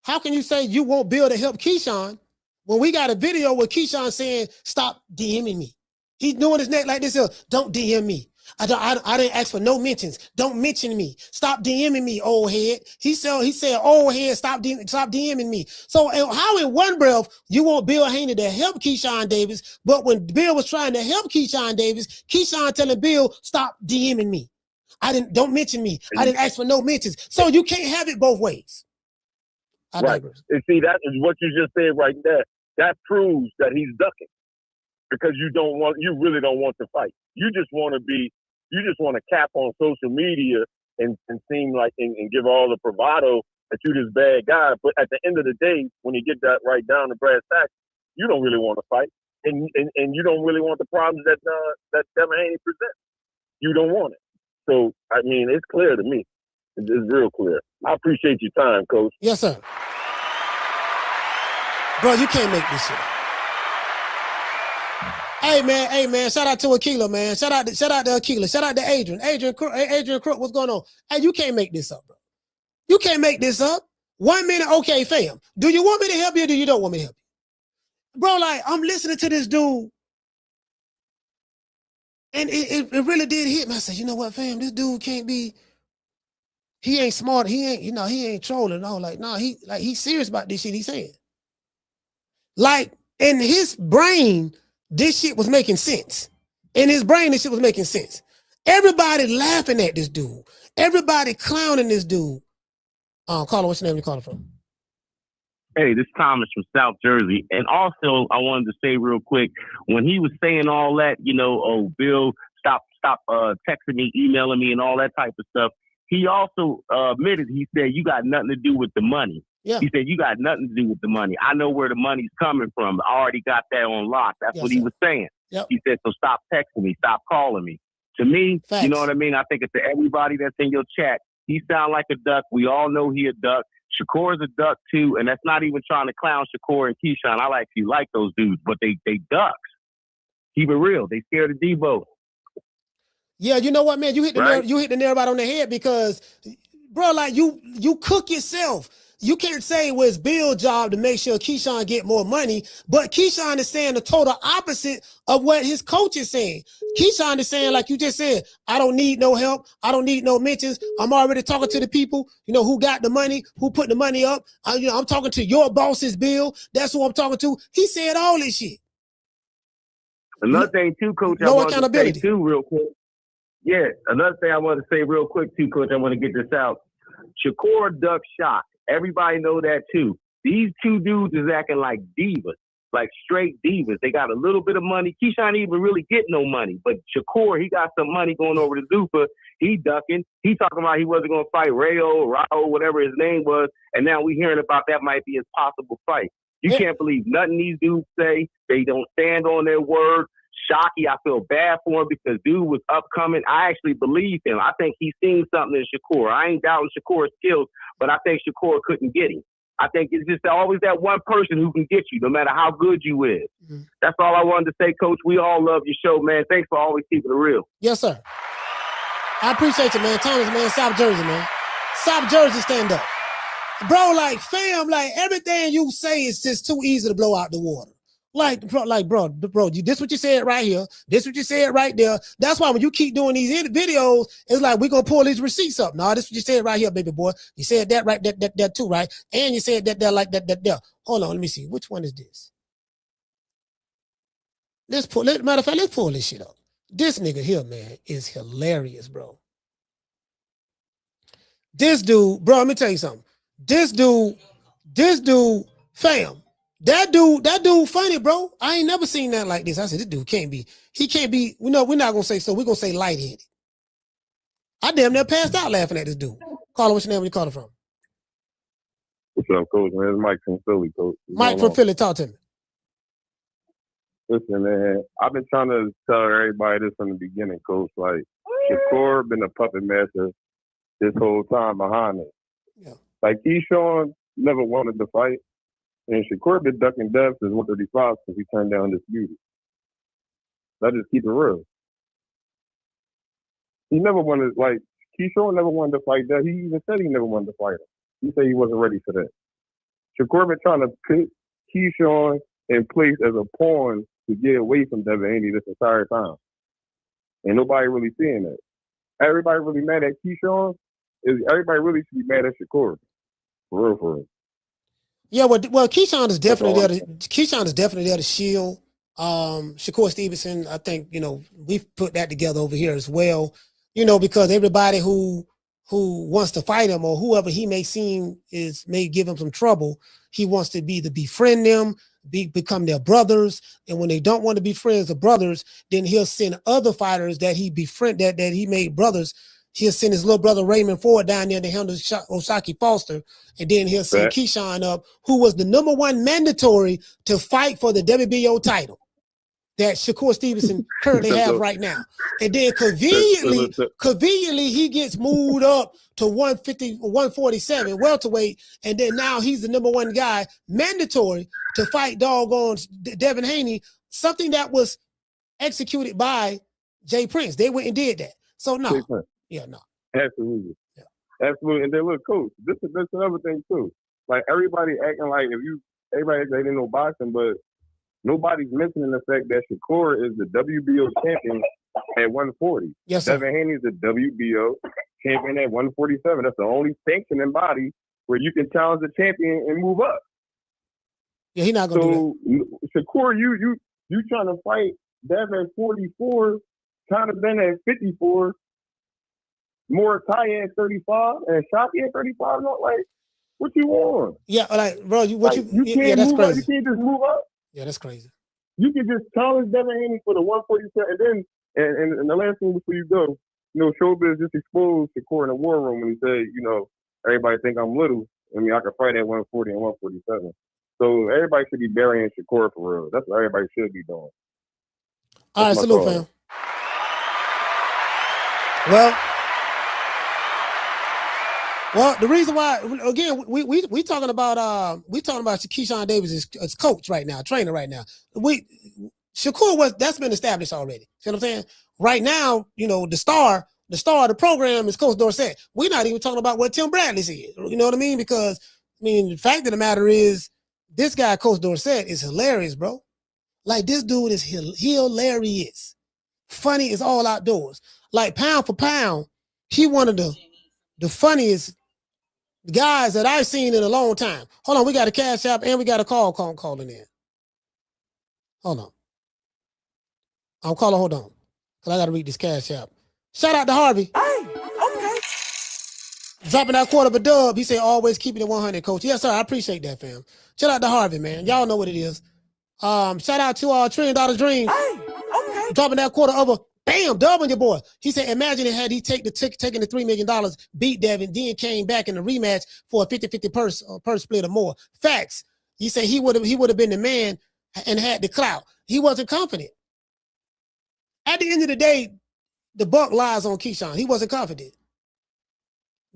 How can you say you want Bill to help Keyshawn when we got a video with Keyshawn saying, stop DMing me? He's doing his neck like this. Don't DM me. I didn't ask for no mentions. Don't mention me. Stop DMing me, old head. He said, old head, stop DMing me. So how in one breath you want Bill Haney to help Keyshawn Davis, but when Bill was trying to help Keyshawn Davis, Keyshawn telling Bill, stop DMing me. Don't mention me. I didn't ask for no mentions. So you can't have it both ways. Right. And see, that is what you just said right there. That proves that he's ducking because you really don't want to fight. You just want to cap on social media and seem like and give all the bravado that you this bad guy. But at the end of the day, when you get that right down to brass tacks, you don't really want to fight, and you don't really want the problems that Devin Haney presents. You don't want it. So I mean, it's clear to me. It's real clear. I appreciate your time, Coach. Yes, sir. Bro, you can't make this shit up. Hey man, shout out to Aquila, man. Shout out to Aquila. Shout out to Adrian. Adrian Crook, what's going on? Hey, you can't make this up, bro. You can't make this up. 1 minute, okay, fam. Do you want me to help you or do you don't want me to help you? Bro, like, I'm listening to this dude, and it really did hit me. I said, you know what, fam? This dude can't be, he ain't smart. He ain't trolling. No, like, no, he's serious about this shit he's saying. Like, in his brain, this shit was making sense. In his brain, this shit was making sense. Everybody laughing at this dude. Everybody clowning this dude. Caller, what's your name? You calling from? Hey, this is Thomas from South Jersey. And also, I wanted to say real quick, when he was saying all that, oh, Bill, stop texting me, emailing me, and all that type of stuff, he also admitted, he said, you got nothing to do with the money. Yeah. He said, you got nothing to do with the money. I know where the money's coming from. I already got that on lock. That's what he was saying. Yep. He said, so stop texting me. Stop calling me. To me, Thanks. You know what I mean? I think it's to everybody that's in your chat. He sound like a duck. We all know he a duck. Shakur's a duck too. And that's not even trying to clown Shakur and Keyshawn. I actually like those dudes, but they ducks. Keep it real. They scared of Deebo. Yeah, you know what, man? You hit the nail right on the head because, bro, like you cook yourself. you can't say it was Bill's job to make sure Keyshawn get more money, but Keyshawn is saying the total opposite of what his coach is saying. Keyshawn is saying, like you just said, I don't need no help. I don't need no mentions. I'm already talking to the people, who got the money, who put the money up. I'm talking to your bosses, Bill. That's who I'm talking to. He said all this shit. Another thing too, Coach, I want to say too real quick. Yeah, another thing I want to say real quick too, Coach, I want to get this out. Shakur duck shot. Everybody know that too. These two dudes is acting like divas, like straight divas. They got a little bit of money. Keyshawn didn't even really get no money, but Shakur, he got some money going over to Zufa. He ducking. He talking about he wasn't going to fight Rayo, whatever his name was, and now we hearing about that might be his possible fight. You can't believe nothing these dudes say. They don't stand on their word. Shockey, I feel bad for him because dude was upcoming. I actually believe him. I think he's seen something in Shakur. I ain't doubting Shakur's skills, but I think Shakur couldn't get him. I think it's just always that one person who can get you, no matter how good you is. Mm-hmm. That's all I wanted to say, Coach. We all love your show, man. Thanks for always keeping it real. Yes, sir. I appreciate you, man. Thomas, man. South Jersey, man. South Jersey, stand up. Bro, like, fam, like, everything you say is just too easy to blow out the water. Bro, this what you said right here. This what you said right there. That's why when you keep doing these videos, it's like, we're going to pull these receipts up. No, this what you said right here, baby boy. You said that right, that too, right? And you said that there, like that there. Hold on, let me see. Which one is this? Matter of fact, let's pull this shit up. This nigga here, man, is hilarious, bro. This dude, bro, let me tell you something. This dude, fam, that dude funny, bro. I ain't never seen that like this. I said, this dude can't be, we're not going to say so. We're going to say lightheaded. I damn near passed out laughing at this dude. Carla, what's your name? Where you calling from? What's up, Coach? Man, it's Mike from Philly, Coach. Mike from Philly, talk to me. Listen, man, I've been trying to tell everybody this from the beginning, Coach. Like, Shakur been a puppet master this whole time behind it. Yeah. Like, Keyshawn never wanted to fight, and Shakur been ducking deaths as 135 since he turned down this beauty. Let's just keep it real. He never wanted, like, Keyshawn never wanted to fight that. He even said he never wanted to fight him. He said he wasn't ready for that. Shakur been trying to put Keyshawn in place as a pawn to get away from Devin Haney this entire time. And nobody really seeing that. Everybody really mad at Keyshawn. Everybody really should be mad at Shakur. For real. Yeah, well, Keyshawn is definitely there. Keyshawn is definitely there to shield Shakur Stevenson. I think, we've put that together over here as well. Because everybody who wants to fight him or whoever he may give him some trouble, he wants to befriend them, become their brothers. And when they don't want to be friends or brothers, then he'll send other fighters that he befriended, that he made brothers. He'll send his little brother Raymond Ford down there to handle Osaki Foster. And then he'll send Keyshawn up, who was the #1 mandatory to fight for the WBO title that Shakur Stevenson currently have right now. And then conveniently, he gets moved up to 150, 147 welterweight. And then now he's the #1 guy, mandatory to fight doggone Devin Haney, something that was executed by Jay Prince. They went and did that. So no. Absolutely. Yeah. Absolutely. And then look, Coach, this is another thing too. Like, everybody acting like everybody acting like they know boxing, but nobody's mentioning the fact that Shakur is the WBO champion at 140. Yes, sir. Devin Haney is the WBO champion at 147. That's the only sanctioning body where you can challenge the champion and move up. Yeah, he's not gonna do that. Shakur, you trying to fight Dev at 44, kind of been at 54, more Ty at 35, and Shockey at 35. Not like, what you want? Yeah, like, bro, you can't that's move crazy. up. You can't just move up. Yeah, that's crazy. You can just challenge Devin Haney for the 147, and then, and the last thing before you go, Showbiz just exposed Shakur in the war room when he said, everybody think I'm little. I mean, I can fight at 140 and 147. So everybody should be burying Shakur for real. That's what everybody should be doing. All right, salute, fam. Well, the reason why, again, we talking about Keyshawn Davis as coach right now, trainer right now. Shakur that's been established already. See what I'm saying? Right now, the star of the program is Coach Dorsett. We're not even talking about what Tim Bradley said. You know what I mean? Because I mean, the fact of the matter is, this guy, Coach Dorsett, is hilarious, bro. Like, this dude is hilarious. Funny is all outdoors. Like, pound for pound, he one of the funniest guys that I've seen in a long time. Hold on, we got a cash app and we got a call calling in. Hold on. I'm calling, hold on. Because I got to read this cash app. Shout out to Harvey. Hey, okay. Dropping that quarter of a dub. He said, always keeping it 100, coach. Yes, sir. I appreciate that, fam. Shout out to Harvey, man. Y'all know what it is. Shout out to $1 Trillion Dreams. Hey, okay. Dropping that quarter of a bam, dub on your boy. He said, imagine it had he taken the $3 million, beat Devin, then came back in the rematch for a 50-50 purse split or more. Facts. He said he would have been the man and had the clout. He wasn't confident. At the end of the day, the buck lies on Keyshawn. He wasn't confident.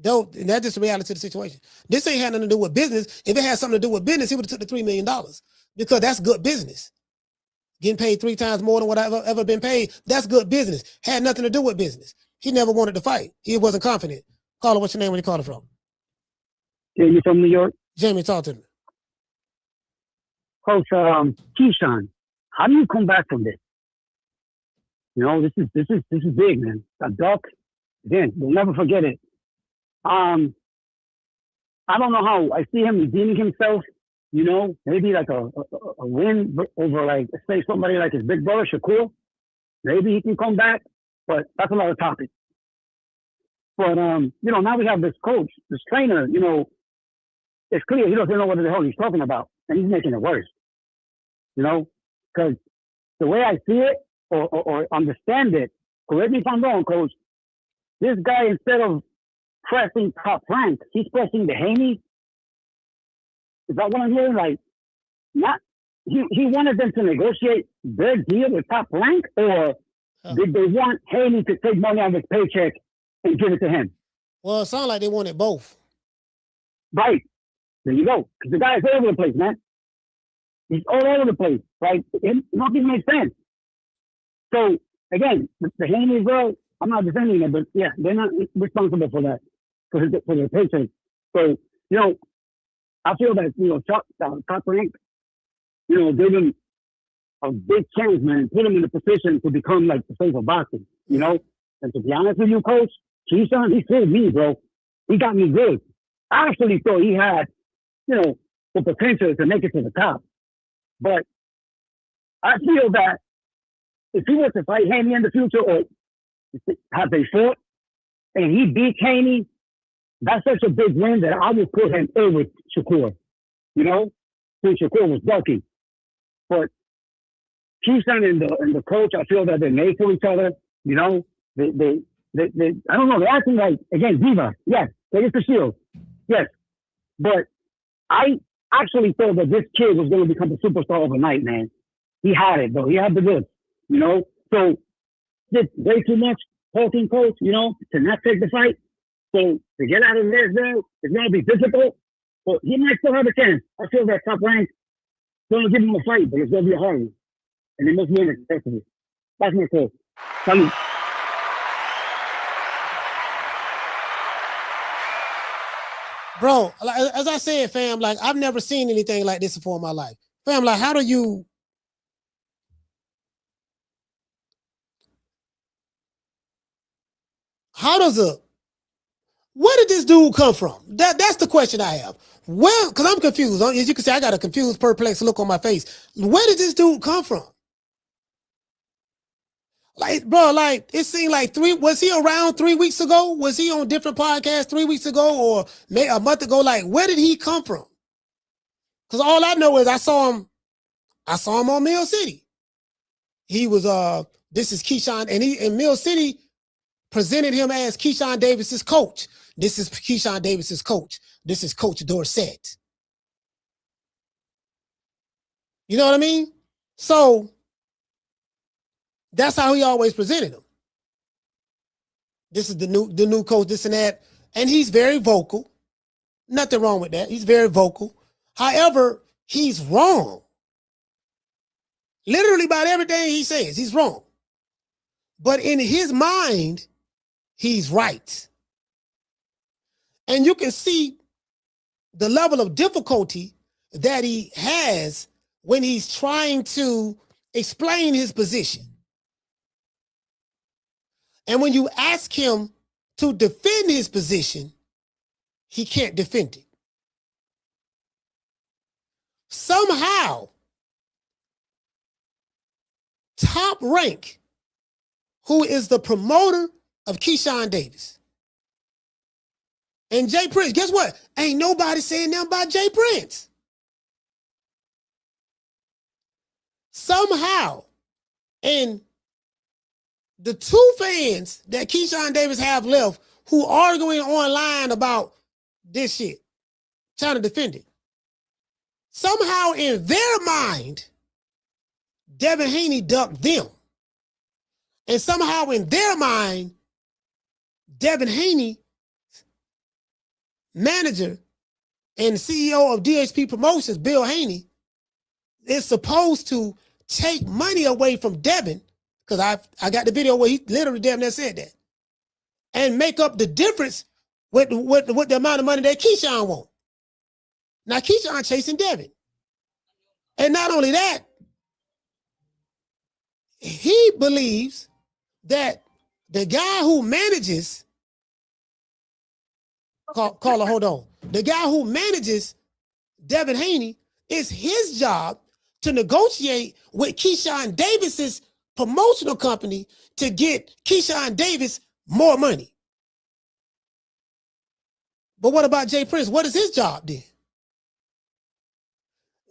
And that's just the reality of the situation. This ain't had nothing to do with business. If it had something to do with business, he would have took the $3 million because that's good business. Getting paid 3 times more than what I've ever been paid, that's good business. Had nothing to do with business. He never wanted to fight. He wasn't confident. Caller, what's your name? Where you calling from? Jamie from New York. Jamie, talk to me. Coach, Keyshawn, how do you come back from this? You know, this is big, man. A duck, again, we'll never forget it. I don't know how I see him redeeming himself. You know, maybe like a win over, like, say somebody like his big brother Shakur. Maybe he can come back, but that's another topic. But you know, now we have this coach, this trainer. You know, it's clear he doesn't know what the hell he's talking about, and he's making it worse. You know, because the way I see it or understand it, correct me if I'm wrong, coach. This guy, instead of pressing Top Rank, he's pressing the Haney. Is that what I'm hearing? Like, not he wanted them to negotiate their deal with Top Rank, or did they want Haney to take money out of his paycheck and give it to him? Well, it sounds like they wanted both. Right. There you go. Because the guy is all over the place, man. He's all over the place. Like, nothing makes sense. So, again, the Haney girl, I'm not defending it, but yeah, they're not responsible for that, for their paycheck. So, you know, I feel that, you know, Top Rank, you know, gave him a big chance, man, put him in a position to become like the face of boxing, you know? And to be honest with you, coach, Keyshawn, he fooled me, bro. He got me good. I actually thought he had, you know, the potential to make it to the top. But I feel that if he was to fight Haney in the future, or have they fought, and he beat Haney, that's such a big win that I would put him over Shakur, you know, since Shakur was bulky. But Keyshawn and the coach, I feel that they're made for each other, you know. They I don't know, they're acting like, again, Diva, yes, they is the shield, yes. But I actually thought that this kid was going to become a superstar overnight, man. He had it, though. He had the goods, you know. So, did way too much talking, coach, you know, to not take the fight. So, to get out of there, though, it's going to be difficult. But he might still have a chance. I feel that Top Rank is going to give him a fight, but it's going to be a hard one. And they must win it effectively. That's my call. Salute. Bro, as I said, fam, like, I've never seen anything like this before in my life. Fam, like, how where did this dude come from? That's the question I have. Well, because I'm confused. As you can see, I got a confused, perplexed look on my face. Where did this dude come from? Like, bro, like, it seemed like was he around 3 weeks ago? Was he on different podcasts 3 weeks ago or maybe a month ago? Like, where did he come from? Because all I know is I saw him on Mill City. He was, this is Keyshawn, and in Mill City presented him as Keyshawn Davis's coach. This is Keyshawn Davis's coach. This is Coach Dorsett. You know what I mean? So that's how he always presented him. This is the new coach, this and that. And he's very vocal. Nothing wrong with that. He's very vocal. However, he's wrong. Literally about everything he says, he's wrong. But in his mind, he's right. And you can see the level of difficulty that he has when he's trying to explain his position. And when you ask him to defend his position, he can't defend it. Somehow, Top Rank, who is the promoter of Keyshawn Davis, and Jay Prince, guess what? Ain't nobody saying nothing about Jay Prince. Somehow, and the two fans that Keyshawn Davis have left who arguing online about this shit, trying to defend it, somehow in their mind, Devin Haney ducked them. And somehow in their mind, Devin Haney, manager and CEO of DHP Promotions, Bill Haney, is supposed to take money away from Devin, because I got the video where he literally damn near said that, and make up the difference with the amount of money that Keyshawn wants. Now Keyshawn chasing Devin. And not only that, he believes that the guy who manages, caller, hold on. The guy who manages Devin Haney, is his job to negotiate with Keyshawn Davis's promotional company to get Keyshawn Davis more money. But what about Jay Prince? What is his job then?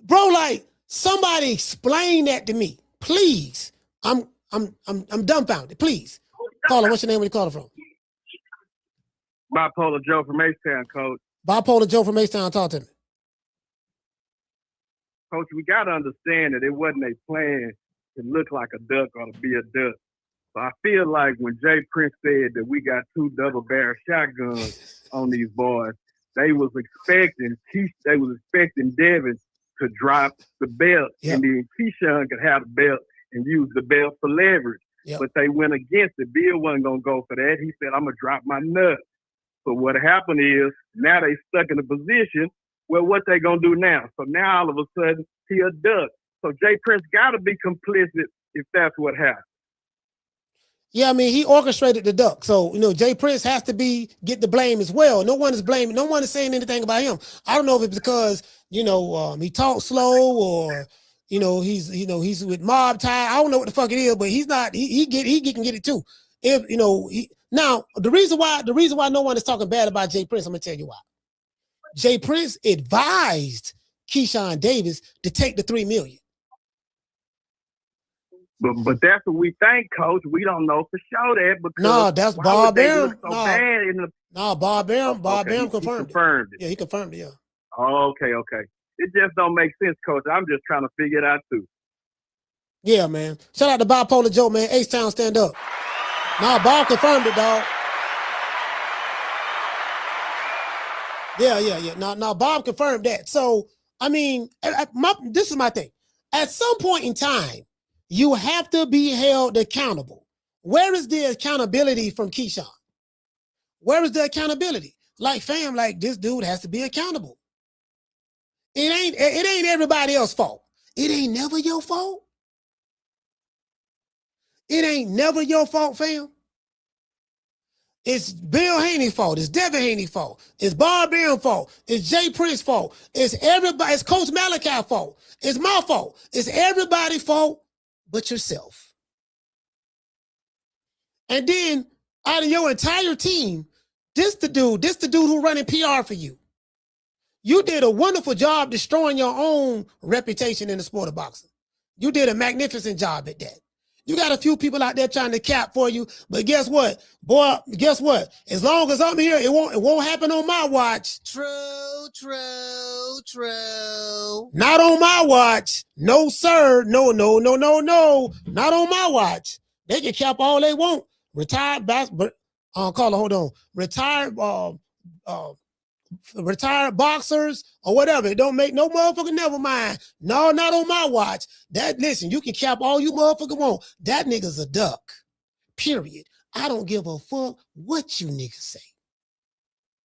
Bro, like, somebody explain that to me, please. I'm dumbfounded. Please, caller, what's your name? Where you calling from? Bipolar Joe from H-Town, Coach. Bipolar Joe from H-Town, talk to me. Coach, we got to understand that it wasn't a plan to look like a duck or to be a duck. So I feel like when Jay Prince said that we got two double-barrel shotguns on these boys, they was expecting Devin to drop the belt, and then Keyshawn could have the belt and use the belt for leverage. But they went against it. Bill wasn't going to go for that. He said, I'm going to drop my nut. So what happened is now they stuck in a position where what they going to do now? So now all of a sudden he a duck. So Jay Prince got to be complicit if that's what happened. Yeah, I mean, he orchestrated the duck. So, Jay Prince has to get the blame as well. No one is blaming. No one is saying anything about him. I don't know if it's because, he talks slow or, he's with mob tie. I don't know what the fuck it is, but he's not, he can get it too. If, now the reason why no one is talking bad about Jay Prince, I'm going to tell you why. Jay Prince advised Keyshawn Davis to take the $3 million. But that's what we think, Coach. We don't know for sure that. No, that's Bob Arum. Bob Arum confirmed it. Yeah, he confirmed it, yeah. Okay. It just don't make sense, Coach. I'm just trying to figure it out, too. Yeah, man. Shout out to Bipolar Joe, man. H-Town, stand up. Bob confirmed it, dog. Yeah. Now, Bob confirmed that. So, I mean, this is my thing. At some point in time, you have to be held accountable. Where is the accountability from Keyshawn? Where is the accountability? Like, fam, like, this dude has to be accountable. It ain't everybody else's fault. It ain't never your fault. It ain't never your fault, fam. It's Bill Haney's fault. It's Devin Haney's fault. It's Bob Arum's fault. It's Jay Prince's fault. It's everybody. It's Coach Malachi's fault. It's my fault. It's everybody's fault but yourself. And then out of your entire team, this the dude who running PR for you. You did a wonderful job destroying your own reputation in the sport of boxing. You did a magnificent job at that. You got a few people out there trying to cap for you, but guess what? Boy, guess what? As long as I'm here, it won't happen on my watch. True. Not on my watch. No, sir. No. Not on my watch. They can cap all they want. Retired retired boxers or whatever. It don't make no motherfucker never mind. No, not on my watch. Listen, you can cap all you motherfucker want. That nigga's a duck. Period. I don't give a fuck what you niggas say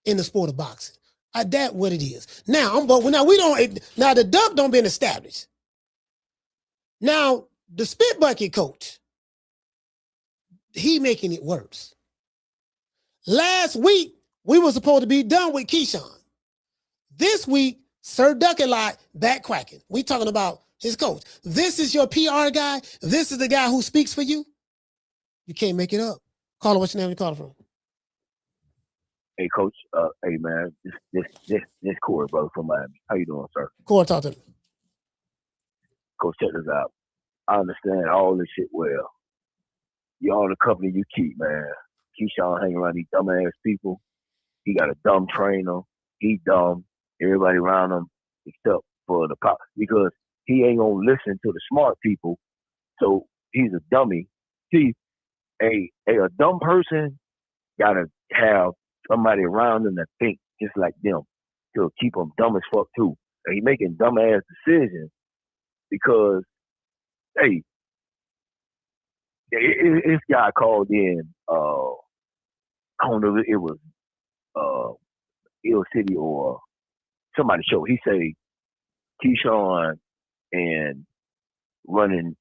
in the sport of boxing. That what it is. Now, now the duck don't been established. Now, the spit bucket coach, he making it worse. Last week, we were supposed to be done with Keyshawn. This week, Sir Duck-a-Lot back cracking. We talking about his coach. This is your PR guy. This is the guy who speaks for you. You can't make it up. Caller, what's your name? You calling from? Hey, Coach. Hey, man. This Corey, brother, from Miami. How you doing, sir? Corey, talk to me. Coach, check this out. I understand all this shit well. You own the company you keep, man. Keyshawn hanging around these dumbass people. He got a dumb trainer. He dumb. Everybody around him, except for the pop, because he ain't gonna listen to the smart people. So he's a dummy. See, a dumb person gotta have somebody around them that think just like them to keep them dumb as fuck too. And he making dumbass decisions because, hey, this guy called in. I don't know if it was Ill City or somebody show. He say Keyshawn and running.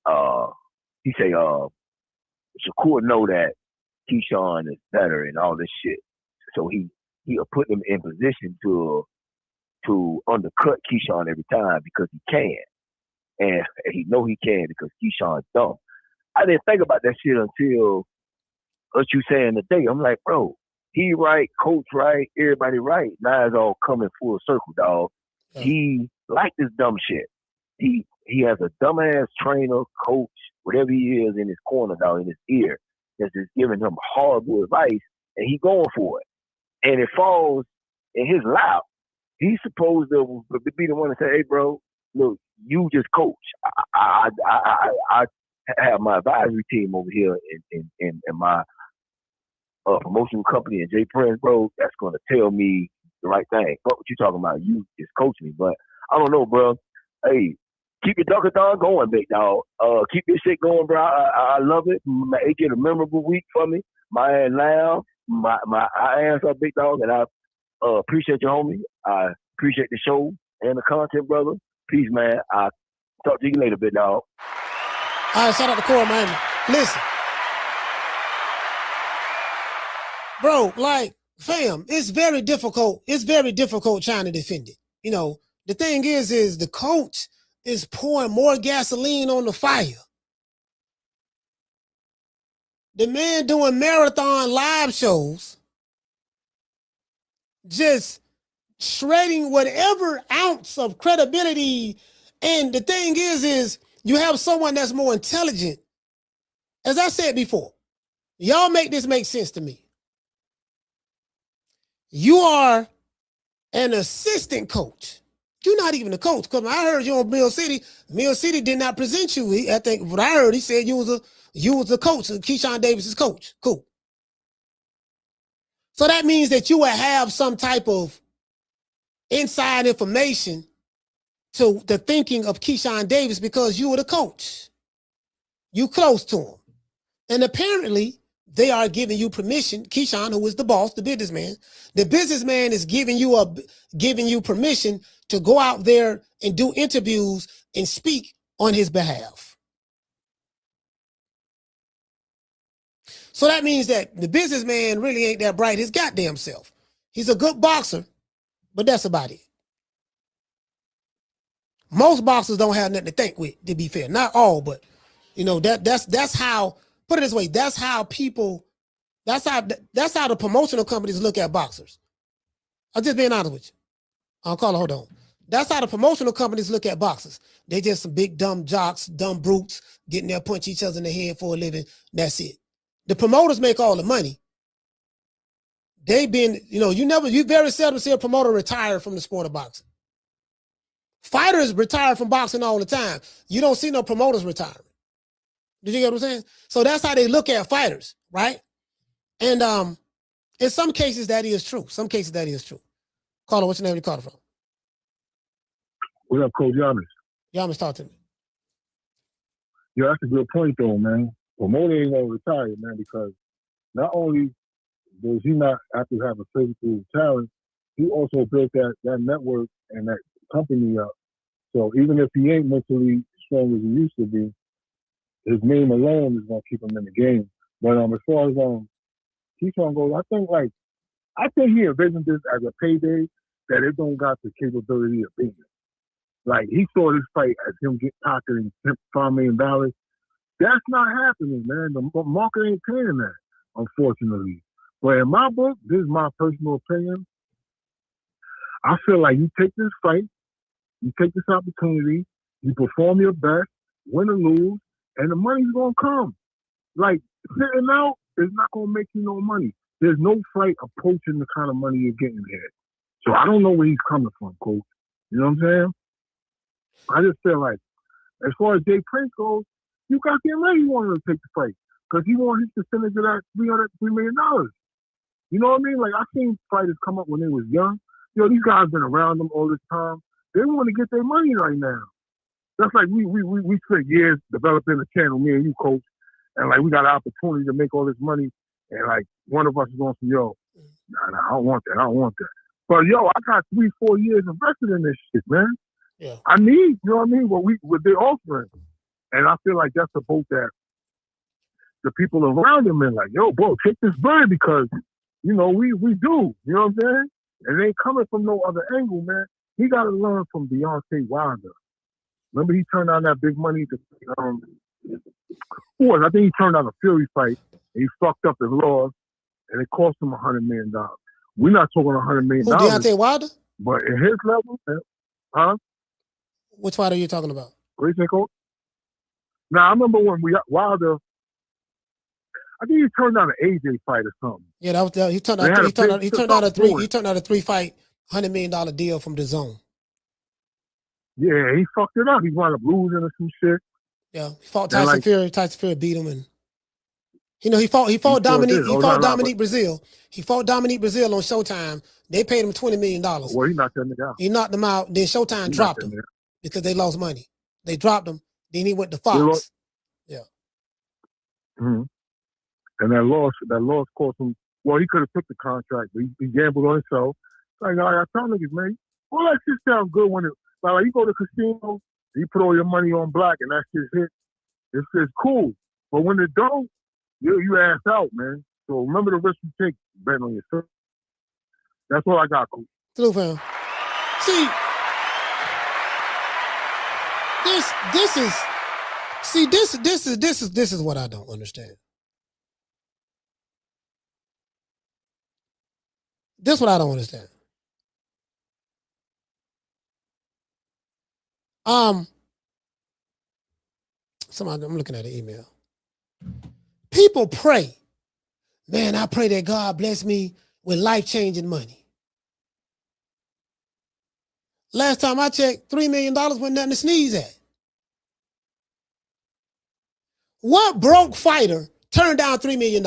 He say Shakur know that Keyshawn is better and all this shit. So he'll put him in position to undercut Keyshawn every time because he can, and he know he can because Keyshawn's dumb. I didn't think about that shit until what you saying today. I'm like, bro, he right, coach right, everybody right. Now it's all coming full circle, dog. He like this dumb shit. He has a dumbass trainer, coach, whatever he is in his corner, dog, in his ear, that's just giving him horrible advice, and he going for it. And it falls in his lap. He's supposed to be the one to say, hey, bro, look, you just coach. I have my advisory team over here in my promotional company and Jay Prince, bro, that's going to tell me the right thing. What you talking about? You just coach me. But I don't know, bro. Hey, keep your duckathon going, big dog. Keep your shit going, bro. I love it. It get a memorable week for me. My ass loud. I answer, big dog, and I appreciate you, homie. I appreciate the show and the content, brother. Peace, man. I'll talk to you later, big dog. All right, shout out to Corey, Miami. Listen. Bro, like, fam, it's very difficult. It's very difficult trying to defend it. You know, the thing is the coach is pouring more gasoline on the fire. The man doing marathon live shows, just shredding whatever ounce of credibility. And the thing is you have someone that's more intelligent. As I said before, y'all make this make sense to me. You are an assistant coach. You're not even a coach. Because I heard you on Mill City. Mill City did not present you. I think what I heard, he said you was a coach, Keyshawn Davis's coach. Cool. So that means that you will have some type of inside information to the thinking of Keyshawn Davis because you were the coach. You close to him. And apparently, they are giving you permission. Keyshawn, who is the boss, the businessman is giving you permission to go out there and do interviews and speak on his behalf. So that means that the businessman really ain't that bright his goddamn self. He's a good boxer, but that's about it. Most boxers don't have nothing to think with, to be fair. Not all, but you know, that's how, put it this way, that's how the promotional companies look at boxers. I'm just being honest with you. I'll call it, hold on. That's how the promotional companies look at boxers. They just some big dumb jocks, dumb brutes, getting there, punch each other in the head for a living. That's it. The promoters make all the money. They've been, you very seldom see a promoter retire from the sport of boxing. Fighters retire from boxing all the time. You don't see no promoters retiring. Did you get what I'm saying? So that's how they look at fighters, right? And in some cases that is true. Some cases that is true. Caller, what's your name? You call it from? What up, Coach Yamis? Yamis, talk to me. Yeah, that's a good point, though, man. Promoter ain't gonna retire, man, because not only does he not have to have a physical talent, he also built that network and that company up. So even if he ain't mentally strong as he used to be, his name alone is gonna keep him in the game. But as far as Keyshawn goes, I think he envisioned this as a payday that it don't got the capability of being. Like, he saw this fight as him get pocketing $5 million. That's not happening, man. The market ain't paying that, unfortunately. But in my book, this is my personal opinion. I feel like you take this fight, you take this opportunity, you perform your best, win or lose, and the money's gonna come. Like, sitting out is not gonna make you no money. There's no fight approaching the kind of money you're getting here. So I don't know where he's coming from, Coach. You know what I'm saying? I just feel like, as far as Jay Prince goes, you got the money you wanted to take the fight. Because he wanted his percentage of that $3 million. You know what I mean? Like, I've seen fighters come up when they was young. These guys been around them all this time. They want to get their money right now. That's like we spent years developing a channel, me and you, Coach, and like we got an opportunity to make all this money, and like one of us is going to say, yo, nah, I don't want that. But yo, I got 3-4 years invested in this shit, man. Yeah. I need, you know what I mean, what they're offering. And I feel like that's the boat that the people around him are like, yo, bro, take this bird because, we do. You know what I'm saying? And they ain't coming from no other angle, man. He got to learn from Deontay Wilder. Remember, he turned down that big money to, I think he turned down a Fury fight, and he fucked up his laws, and it cost him $100 million. We're not talking $100 million. Who, Deontay Wilder? But at his level, huh? Which fight are you talking about? Grayson Coach? Now, I remember when Wilder, I think he turned down an AJ fight or something. Yeah, that was he turned out a 3-fight $100 million deal from the Zone. Yeah, he fucked it up. He wound up losing or some shit. Yeah, he fought Tyson Fury. Tyson Fury beat him, and he fought Dominique. He fought Dominique Brazil. He fought Dominique Brazil on Showtime. They paid him $20 million. Well, he knocked that nigga out. He knocked him out. Then Showtime dropped him because they lost money. They dropped him. Then he went to Fox. Yeah. Mm-hmm. And that loss cost him. Well, he could have took the contract, but he gambled on himself. Like, I tell niggas, man, all that shit sounds good when you go to the casino, you put all your money on black, and that shit's hit. It's cool. But when it don't, you ass out, man. So remember the risk you take, betting on yourself. That's all I got, Coach. Salute, fam. See, this is what I don't understand. This is what I don't understand. I'm looking at an email. People pray. Man, I pray that God bless me with life-changing money. Last time I checked, $3 million wasn't nothing to sneeze at. What broke fighter turned down $3 million?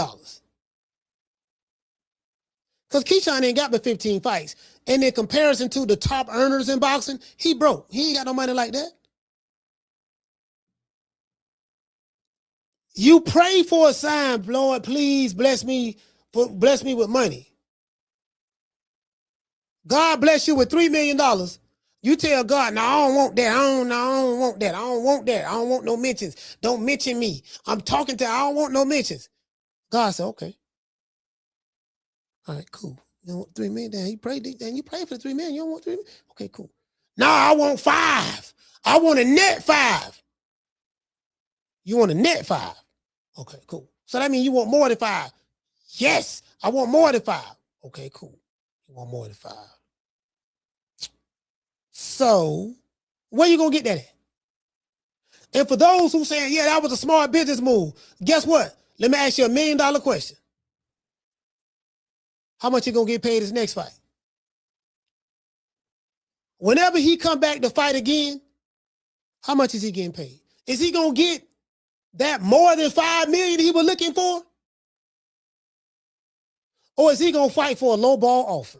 Because Keyshawn ain't got but 15 fights. And in comparison to the top earners in boxing, he broke. He ain't got no money like that. You pray for a sign, Lord, please bless me with money. God bless you with $3 million. You tell God, no, I don't want that. I don't want that. I don't want that. I don't want no mentions. Don't mention me. I'm talking to, I don't want no mentions. God said, okay. All right, cool. You don't want $3 million? Then you prayed for the $3 million. You don't want $3 million? Okay, cool. No, I want 5. I want a net 5. You want a net 5. Okay, cool. So that means you want more than 5. Yes, I want more than 5. Okay, cool. You want more than 5. So, where you gonna get that at? And for those who saying, yeah, that was a smart business move, guess what? Let me ask you $1 million question. How much you gonna get paid his next fight? Whenever he come back to fight again, how much is he getting paid? Is he gonna get that more than $5 million he was looking for? Or is he gonna fight for a low ball offer?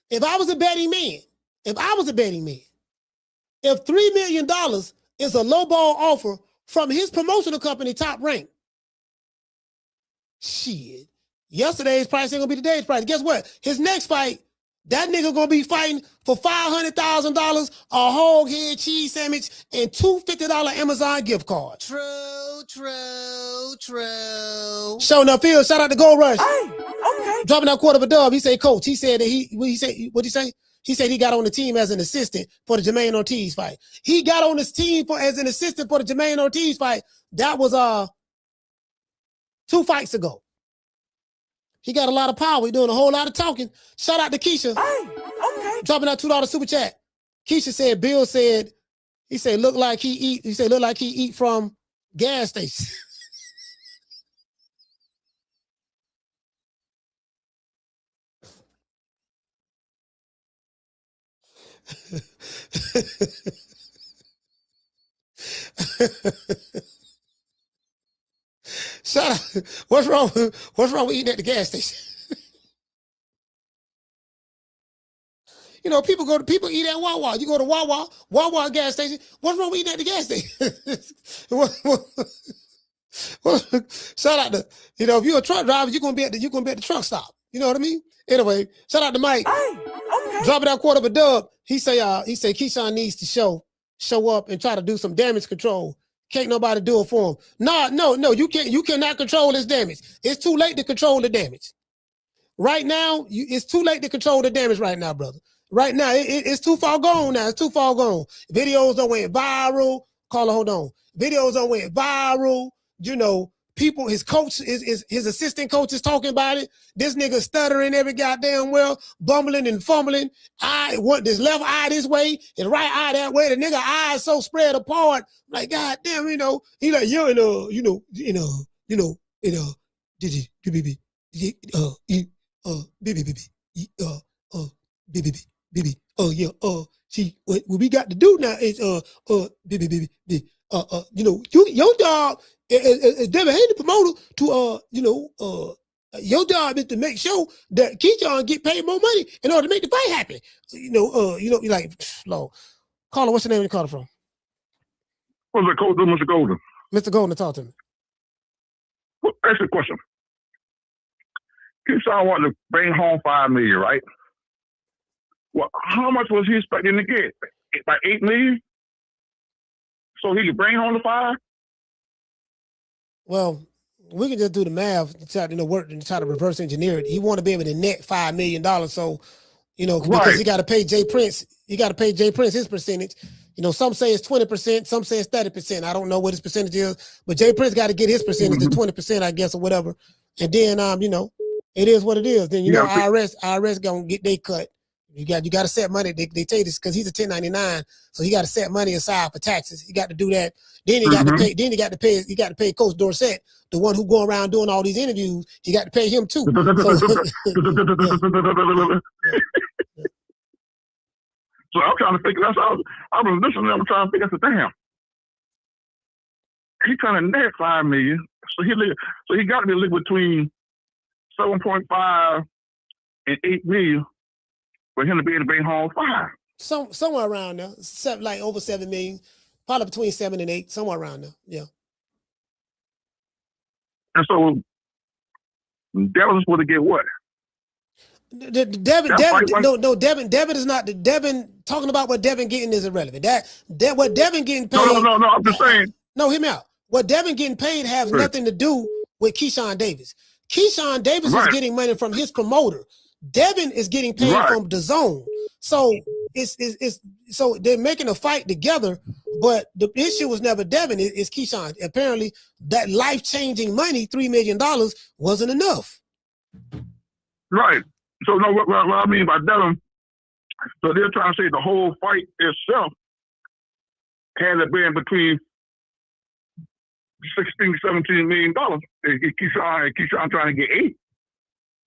If I was a betting man, if $3 million is a low ball offer from his promotional company, Top Rank, shit, yesterday's price ain't gonna be today's price. Guess what? His next fight That nigga gonna be fighting for $500,000, a hog head cheese sandwich, and two $50 Amazon gift cards. True. Showing enough field. Shout out to Gold Rush. Hey, okay. Dropping that quarter of a dub. He said, Coach. He said that what'd he say? He said he got on the team as an assistant for the Jermaine Ortiz fight. He got on this team as an assistant for the Jermaine Ortiz fight. That was 2 fights ago. He got a lot of power. He doing a whole lot of talking. Shout out to Keisha. Hey, okay. Dropping that $2 super chat. Keisha said, Bill said, he said, look like he eat from gas station. Shout out. What's wrong with eating at the gas station? You know, people eat at Wawa. You go to Wawa gas station. What's wrong with eating at the gas station? Shout out to, you know, if you're a truck driver, you're gonna be at the truck stop. You know what I mean? Anyway, shout out to Mike. Hey, okay. Dropping that quarter of a dub. He say Keyshawn needs to show up and try to do some damage control. Can't nobody do it for him. No, you can't. You cannot control this damage. It's too late to control the damage. Right now, it's too late to control the damage right now, brother. Right now, it's too far gone now. It's too far gone. Videos done went viral. Caller, hold on. Videos done went viral. You know, people, his coach, his assistant coach is talking about it. This nigga stuttering every goddamn well, bumbling and fumbling. I want this left eye this way, his right eye that way. The nigga eye is so spread apart. Like, goddamn, you know, he like, what we got to do now is your job as Devin Haney promoter to your job is to make sure that Keyshawn get paid more money in order to make the fight happen. You're like, Lord. Caller, what's your name you calling from? What's it called, Mr. Golden? Mr. Golden, talk to me. Well, ask you a question. Keyshawn wanted to bring home $5 million, right? Well, how much was he expecting to get? About $8 million? So he could bring home the $5 million? Well, we can just do the math to try to work and try to reverse engineer it. He want to be able to net $5 million, so because he got to pay Jay Prince. He got to pay Jay Prince his percentage. Some say it's 20%, some say it's 30%. I don't know what his percentage is, but Jay Prince got to get his percentage to 20%, I guess, or whatever. And then it is what it is. Then IRS gonna get their cut. You got to set money. They tell you this because he's a 1099, so he got to set money aside for taxes. He got to do that. Then he got to pay. Then he got to pay Coach Dorsett, the one who go around doing all these interviews. He got to pay him too. So I'm trying to figure. I was listening. I'm trying to figure out. Damn, he trying to net $5 million. So he got to be living between 7.5 and 8 million for him to be able to bring home $5. Somewhere around there, like over 7 million, probably between 7 and 8, somewhere around there. Yeah. And so Devin's supposed to get what? Devin is not the Devin. Talking about what Devin getting is irrelevant. That what Devin getting paid. No. I'm just saying. No, hear me out. What Devin getting paid has nothing to do with Keyshawn Davis. Keyshawn Davis is getting money from his promoter. Devin is getting paid from the zone. So so they're making a fight together, but the issue was never Devin, it's Keyshawn. Apparently that life-changing money, $3 million, wasn't enough. Right. So no, what I mean by Devin, so they're trying to say the whole fight itself had to be in between $16-17 million. Keyshawn trying to get 8.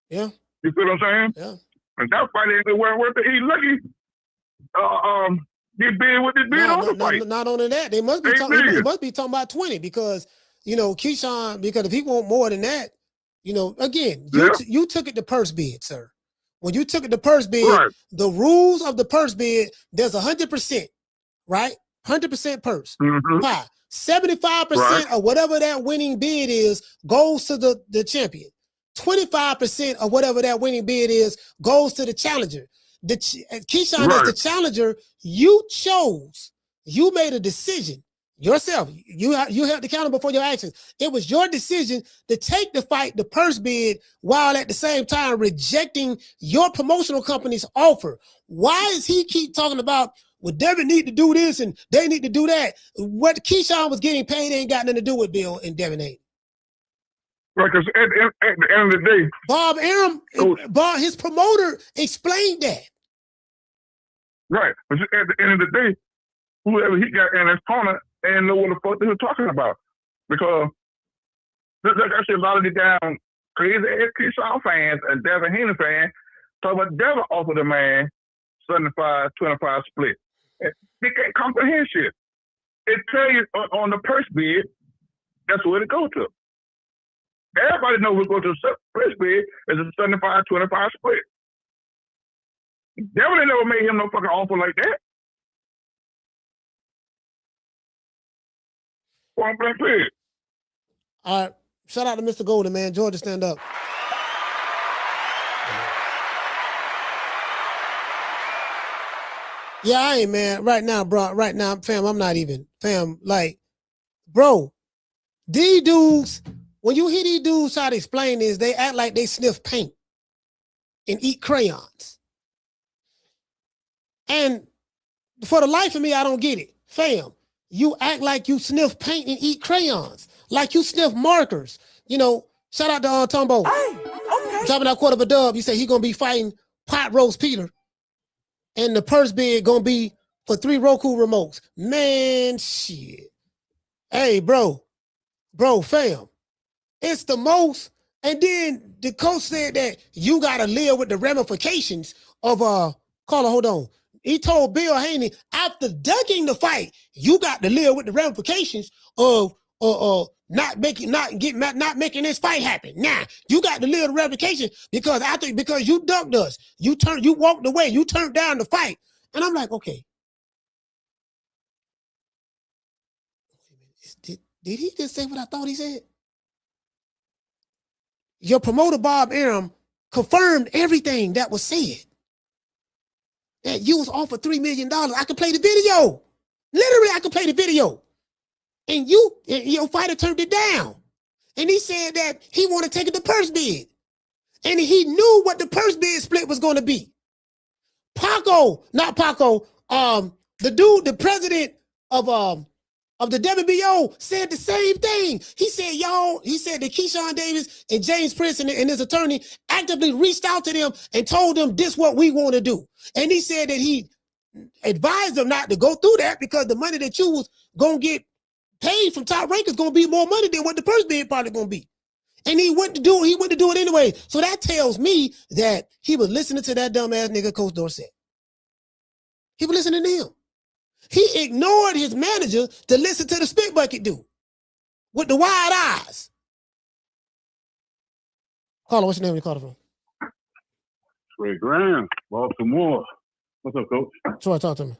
Yeah. You feel what I'm saying? Yeah. And that fight ain't worth it. He's lucky. Get bid what they bid on the fight. Not only that, they must be talking about 20 because Keyshawn. Because if he want more than that, again, you took it to purse bid, sir. When you took it to purse bid, the rules of the purse bid, there's 100%, right? 100% purse. Why? 75% of whatever that winning bid is goes to the champion. 25% of whatever that winning bid is goes to the challenger. Keyshawn, as the challenger, you made a decision yourself. You held accountable for your actions. It was your decision to take the fight, the purse bid, while at the same time rejecting your promotional company's offer. Why does he keep talking about, well, Devin need to do this and they need to do that? What Keyshawn was getting paid ain't got nothing to do with Bill and Devin Haney. Right, because at the end of the day, Bob Arum, his promoter explained that. Right, but at the end of the day, whoever he got in his corner ain't know what the fuck they were talking about. Because like I said, a lot of the damn crazy ass Keyshawn fans and Devin Haney fans talk about Devin offered a man 75-25 split. They can't comprehend shit. It tell you on the purse bid, that's where it go to. Everybody knows we go to the purse bid is a 75-25 split. Devin never made him no fucking offer like that. Point blank period. All right. Shout out to Mr. Golden, man. Georgia, stand up. Yeah, I ain't, man. Right now, bro. Right now, fam, I'm not even. Fam, like, bro, these dudes, when you hear these dudes try to explain this, they act like they sniff paint and eat crayons. And for the life of me, I don't get it. Fam, you act like you sniff paint and eat crayons. Like you sniff markers. You know, shout out to Tombo. Hey, okay. Dropping that quarter of a dub. He said he going to be fighting Pot Roast Peter. And the purse bid going to be for 3 Roku remotes. Man, shit. Hey, bro, fam. It's the most. And then the coach said that you got to live with the ramifications of, caller, hold on. He told Bill Haney, after ducking the fight, you got to live with the ramifications of not making this fight happen. Now you got to live with the ramifications because you ducked us, you walked away, you turned down the fight, and I'm like, okay, did he just say what I thought he said? Your promoter Bob Arum confirmed everything that was said. That you was offered $3 million. I could play the video. Literally, I could play the video. And your fighter turned it down. And he said that he wanted to take it to purse bid. And he knew what the purse bid split was going to be. The dude, the president of the WBO said the same thing. He said that Keyshawn Davis and James Prince and his attorney actively reached out to them and told them this what we want to do. And he said that he advised them not to go through that because the money that you was going to get paid from Top Rank is going to be more money than what the purse bid probably going to be. And he went to do it anyway. So that tells me that he was listening to that dumbass nigga, Coach Dorsett. He was listening to him. He ignored his manager to listen to the spit bucket dude with the wide eyes. Caller, what's your name? You called from? Trey Graham, Baltimore. What's up, Coach? Troy, talk to me.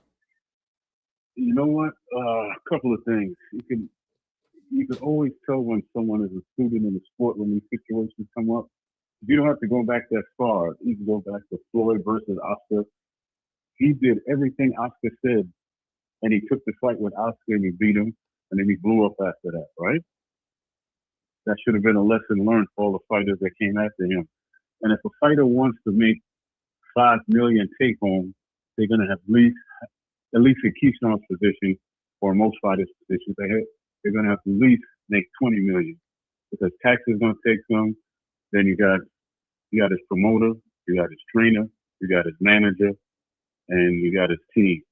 You know what? A couple of things. You can always tell when someone is a student in the sport when these situations come up. You don't have to go back that far. You can go back to Floyd versus Oscar. He did everything Oscar said, and he took the fight with Oscar and he beat him, and then he blew up after that, right? That should have been a lesson learned for all the fighters that came after him. And if a fighter wants to make $5 million take home, they're gonna have at least in Keyshawn's position, or most fighters' positions, they're gonna have to at least make $20 million because tax is gonna take some. Then you got his promoter, you got his trainer, you got his manager, and you got his team.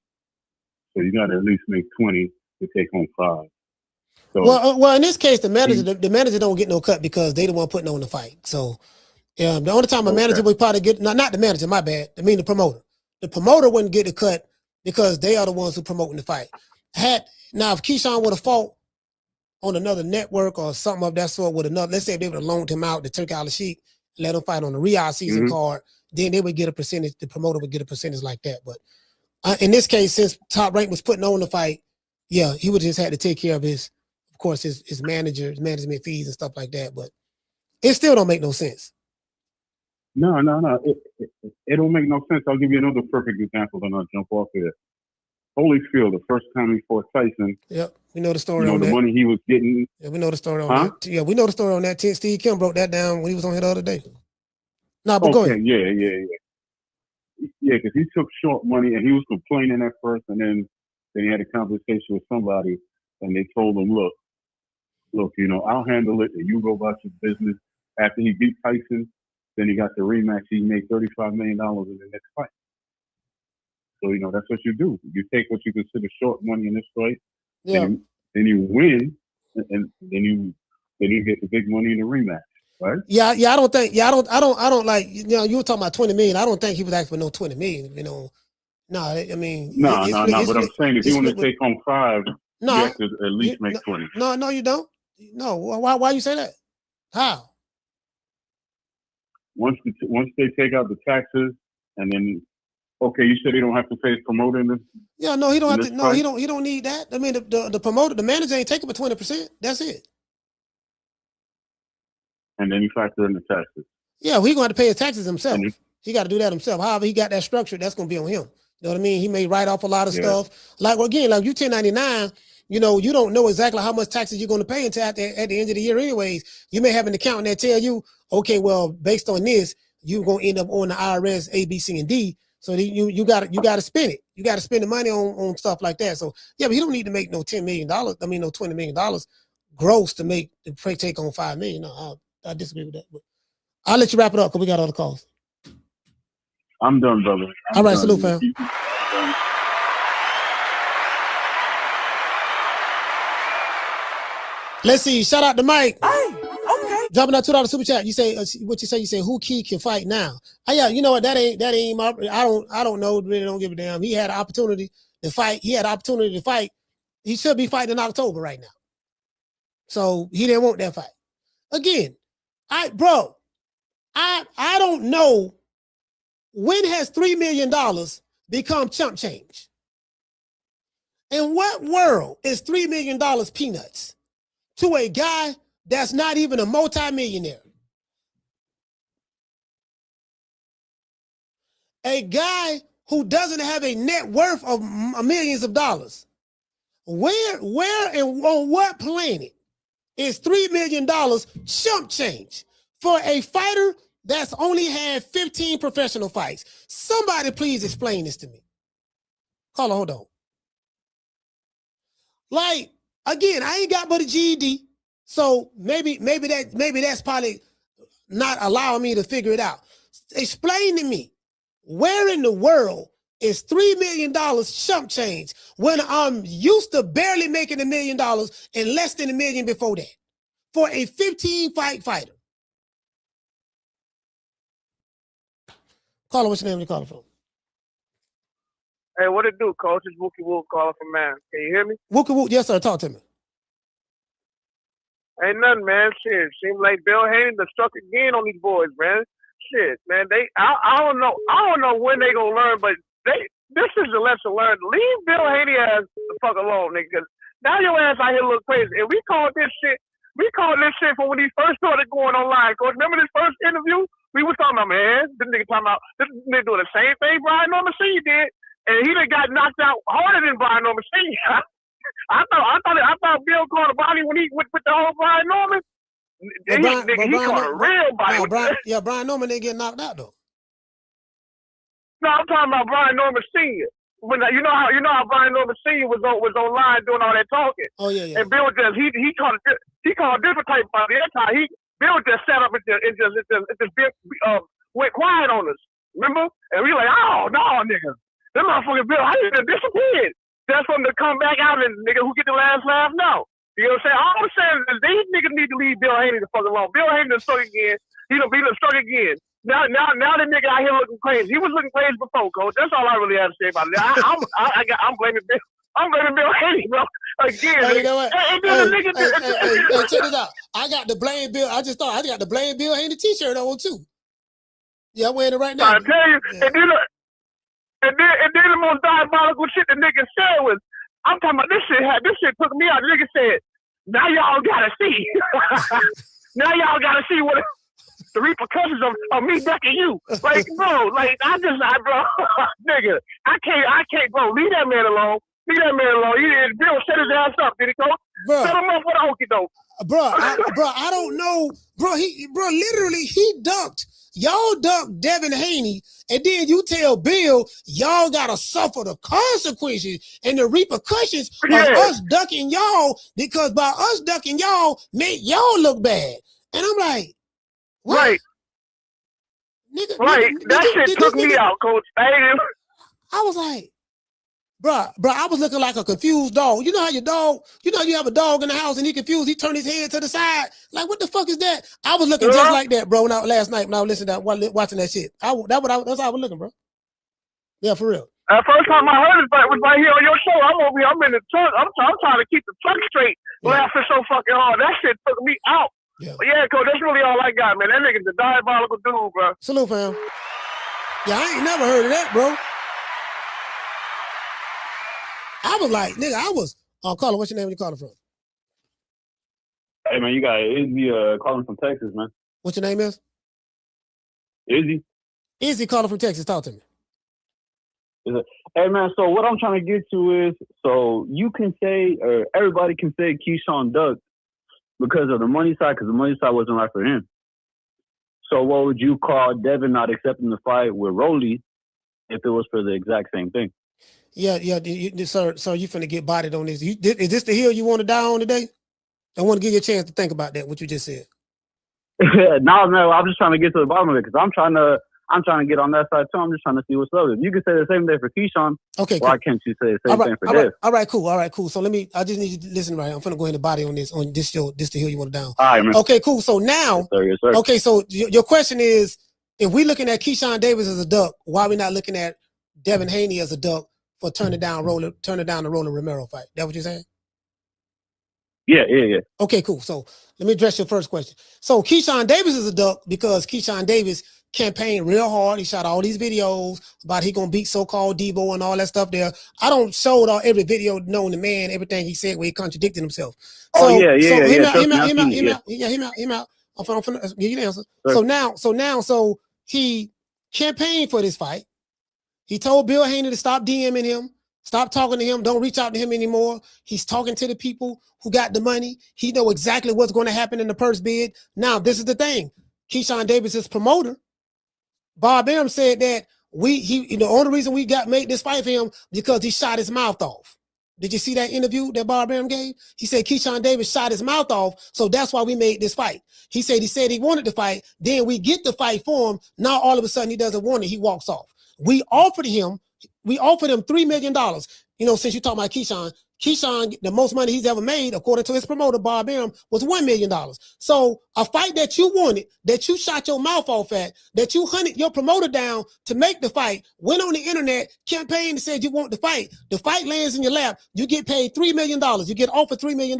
So you got to at least make 20 to take home 5. So, well, in this case, the manager don't get no cut because they the one putting on the fight. So, the only time a manager would probably get not the manager, my bad. I mean the promoter. The promoter wouldn't get the cut because they are the ones who promoting the fight. If Keyshawn would have fought on another network or something of that sort with another, let's say if they would have loaned him out to Turkey Al Sheik, let him fight on the Riyadh season card, then they would get a percentage. The promoter would get a percentage like that. But in this case, since Top Rank was putting on the fight, yeah, he would just had to take care of his management fees and stuff like that. But it still don't make no sense. No. It don't make no sense. I'll give you another perfect example, and I'll jump off here. Holyfield, the first time he fought Tyson. Yep, we know the story You know on the that. money he was getting. Yeah, we know the story on Huh? that. Yeah, we know the story on that. Steve Kim broke that down when he was on here the other day. No, but go Okay, ahead. yeah, because he took short money and he was complaining at first, and then he had a conversation with somebody, and they told him, look, you know, I'll handle it, and you go about your business. After he beat Tyson, then he got the rematch. He made $35 million in the next fight. So, you know, that's what you do. You take what you consider short money in this fight, Yeah. then you win, and then you get the big money in the rematch, right? Yeah, I don't think. Yeah, I don't like. You know, you were talking about 20 million. I don't think he was asking for no 20 million. You know, no. I mean, No. But I'm saying if you want to take home 5, you have to at least make 20. No, you don't. No, why you say that? How? Once they take out the taxes, and then you said he don't have to pay his promoter in this. Yeah, no, he don't have to. No, fight? he don't need that. I mean, the promoter, the manager ain't taking but 20%. That's it. And then you factor in the taxes. Yeah, well, he going to pay his taxes himself. He got to do that himself. However, he got that structure. That's going to be on him. You know what I mean? He may write off a lot of stuff. Like again, like you 1099. You know, you don't know exactly how much taxes you're going to pay until at the end of the year. Anyways, you may have an accountant that tell you, okay, well, based on this, you're going to end up on the IRS A, B, C, and D. So you got to spend it. You got to spend the money on stuff like that. So yeah, but he don't need to make no $10 million. I mean, no $20 million gross to take on $5 million. No, I disagree with that. But I'll let you wrap it up because we got other calls. I'm done, brother. All right, salute, fam. Let's see. Shout out to Mike. Hey, okay. Dropping that $2 super chat. You say what you say. You say who Key can fight now? Yeah, you know what? That ain't my. I don't know. Really don't give a damn. He had an opportunity to fight. He should be fighting in October right now. So he didn't want that fight. Again, I don't know when has $3 million become chump change. In what world is $3 million peanuts to a guy that's not even a multimillionaire? A guy who doesn't have a net worth of millions of dollars. Where and on what planet is $3 million chump change for a fighter that's only had 15 professional fights? Somebody please explain this to me. Caller, hold on. Like, again, I ain't got but a GED, so maybe that's probably not allowing me to figure it out. Explain to me, where in the world is $3 million chump change when I'm used to barely making $1 million and less than $1 million before that for a 15-fight fighter? Caller, what's your name? You calling from? Hey, what it do, Coach? It's Wookie Wook calling from Man. Can you hear me? Wookie Wook, yes, sir. Talk to me. Ain't nothing, man. Shit, seems like Bill Haney done struck again on these boys, man. Shit, man. I don't know when they gonna learn, but this is the lesson learned. Leave Bill Haney ass the fuck alone, nigga. Cause now your ass out here look crazy, and we called this shit from when he first started going online. Coach, remember this first interview? We was talking about, man, this nigga talking about this nigga doing the same thing Brian Norman Sr. did. And he done got knocked out harder than Brian Norman Sr. I thought Bill caught a body when he went with the whole Brian Norman. He caught a real body. Brian Norman didn't get knocked out though. No, I'm talking about Brian Norman Sr. When you know how Brian Norman Sr. was online doing all that talking. Oh yeah. And Bill just he caught a different type of body. That time Bill just sat up and just went quiet on us. Remember? And we like, oh no, nigga. That motherfucking Bill Haney disappeared. That's from the come back out and nigga who get the last laugh now. You know what I'm saying? All I'm saying is these niggas need to leave Bill Haney the fuck alone. Bill Haney done struck again. He done struck again. Now the nigga out here looking crazy. He was looking crazy before, Coach. That's all I really have to say about it. I'm blaming Bill. I'm blaming Bill Haney, bro. Again. Hey, you know what? And then the nigga hey, check this out. I got the blame Bill. I got the blame Bill Haney t-shirt on too. Yeah, I'm wearing it right now. I tell you, yeah. And then the most diabolical shit the nigga said was, I'm talking about this shit took me out. The nigga said, now y'all gotta see. Now y'all gotta see what the repercussions of me ducking you. Like, bro, like bro, nigga, I can't, bro. Leave that man alone. Leave that man alone. Bill set his ass up, did he go? Bro. Set him up for the okey doke. Bro, I don't know. Bro, literally, he ducked. Y'all ducked Devin Haney, and then you tell Bill, y'all gotta suffer the consequences and the repercussions of us ducking y'all, because by us ducking y'all, make y'all look bad. And I'm like, what? Right. Nigga, right. That shit took me out, Coach. I was like, Bro, I was looking like a confused dog. You know how your dog, you have a dog in the house and he confused, he turned his head to the side. Like, what the fuck is that? I was looking just like that, bro, last night when I was listening to watching that shit. That's how I was looking, bro. Yeah, for real. First time I heard it was right here on your show. I'm in the truck. I'm trying to keep the truck straight. Laughing so fucking hard. That shit took me out. Yeah, but yeah, Coach, that's really all I got, man. That nigga's a diabolical dude, bro. Salute, fam. Yeah, I ain't never heard of that, bro. I was like, nigga, caller, what's your name? Where you calling from? Hey, man, you got Izzy calling from Texas, man. What your name is? Izzy. Izzy calling from Texas. Talk to me. Hey, man, so what I'm trying to get to is, so you can say, or everybody can say Keyshawn ducked because of the money side, because the money side wasn't right for him. So what would you call Devin not accepting the fight with Rolly if it was for the exact same thing? Yeah, sir, you finna get bodied on this. Is this the hill you want to die on today? I want to give you a chance to think about that, what you just said. No, man, I'm just trying to get to the bottom of it, because I'm trying to get on that side too. I'm just trying to see what's up. If you can say the same thing for Keyshawn, okay, why can't you say the same thing for Dev? All right, cool. So I just need you to listen right. I'm finna go ahead and body on this show, this the hill you want to down. All right, man. Okay, cool. So now, yes, sir. Okay, so your question is, if we looking at Keyshawn Davis as a duck, why we not looking at Devin Haney as a duck for turning down the Roller Romero fight? That what you're saying? Yeah. Okay, cool. So let me address your first question. So Keyshawn Davis is a duck because Keyshawn Davis campaigned real hard. He shot all these videos about he gonna beat so-called Deebo and all that stuff there. I don't show every video knowing the man, everything he said where he contradicted himself. So, him out. I'm finna give you the answer. Sure. So now he campaigned for this fight. He told Bill Haney to stop DMing him, stop talking to him, don't reach out to him anymore. He's talking to the people who got the money. He know exactly what's going to happen in the purse bid. Now, this is the thing. Keyshawn Davis's promoter, Bob Arum, said that the only reason we made this fight for him because he shot his mouth off. Did you see that interview that Bob Arum gave? He said Keyshawn Davis shot his mouth off, so that's why we made this fight. He said he wanted to fight, then we get the fight for him. Now all of a sudden he doesn't want it, he walks off. We offered him $3 million. Since you're talking about Keyshawn, the most money he's ever made, according to his promoter, Bob Arum, was $1 million. So a fight that you wanted, that you shot your mouth off at, that you hunted your promoter down to make the fight, went on the internet, campaigned and said you want the fight lands in your lap, you get paid $3 million. You get offered $3 million,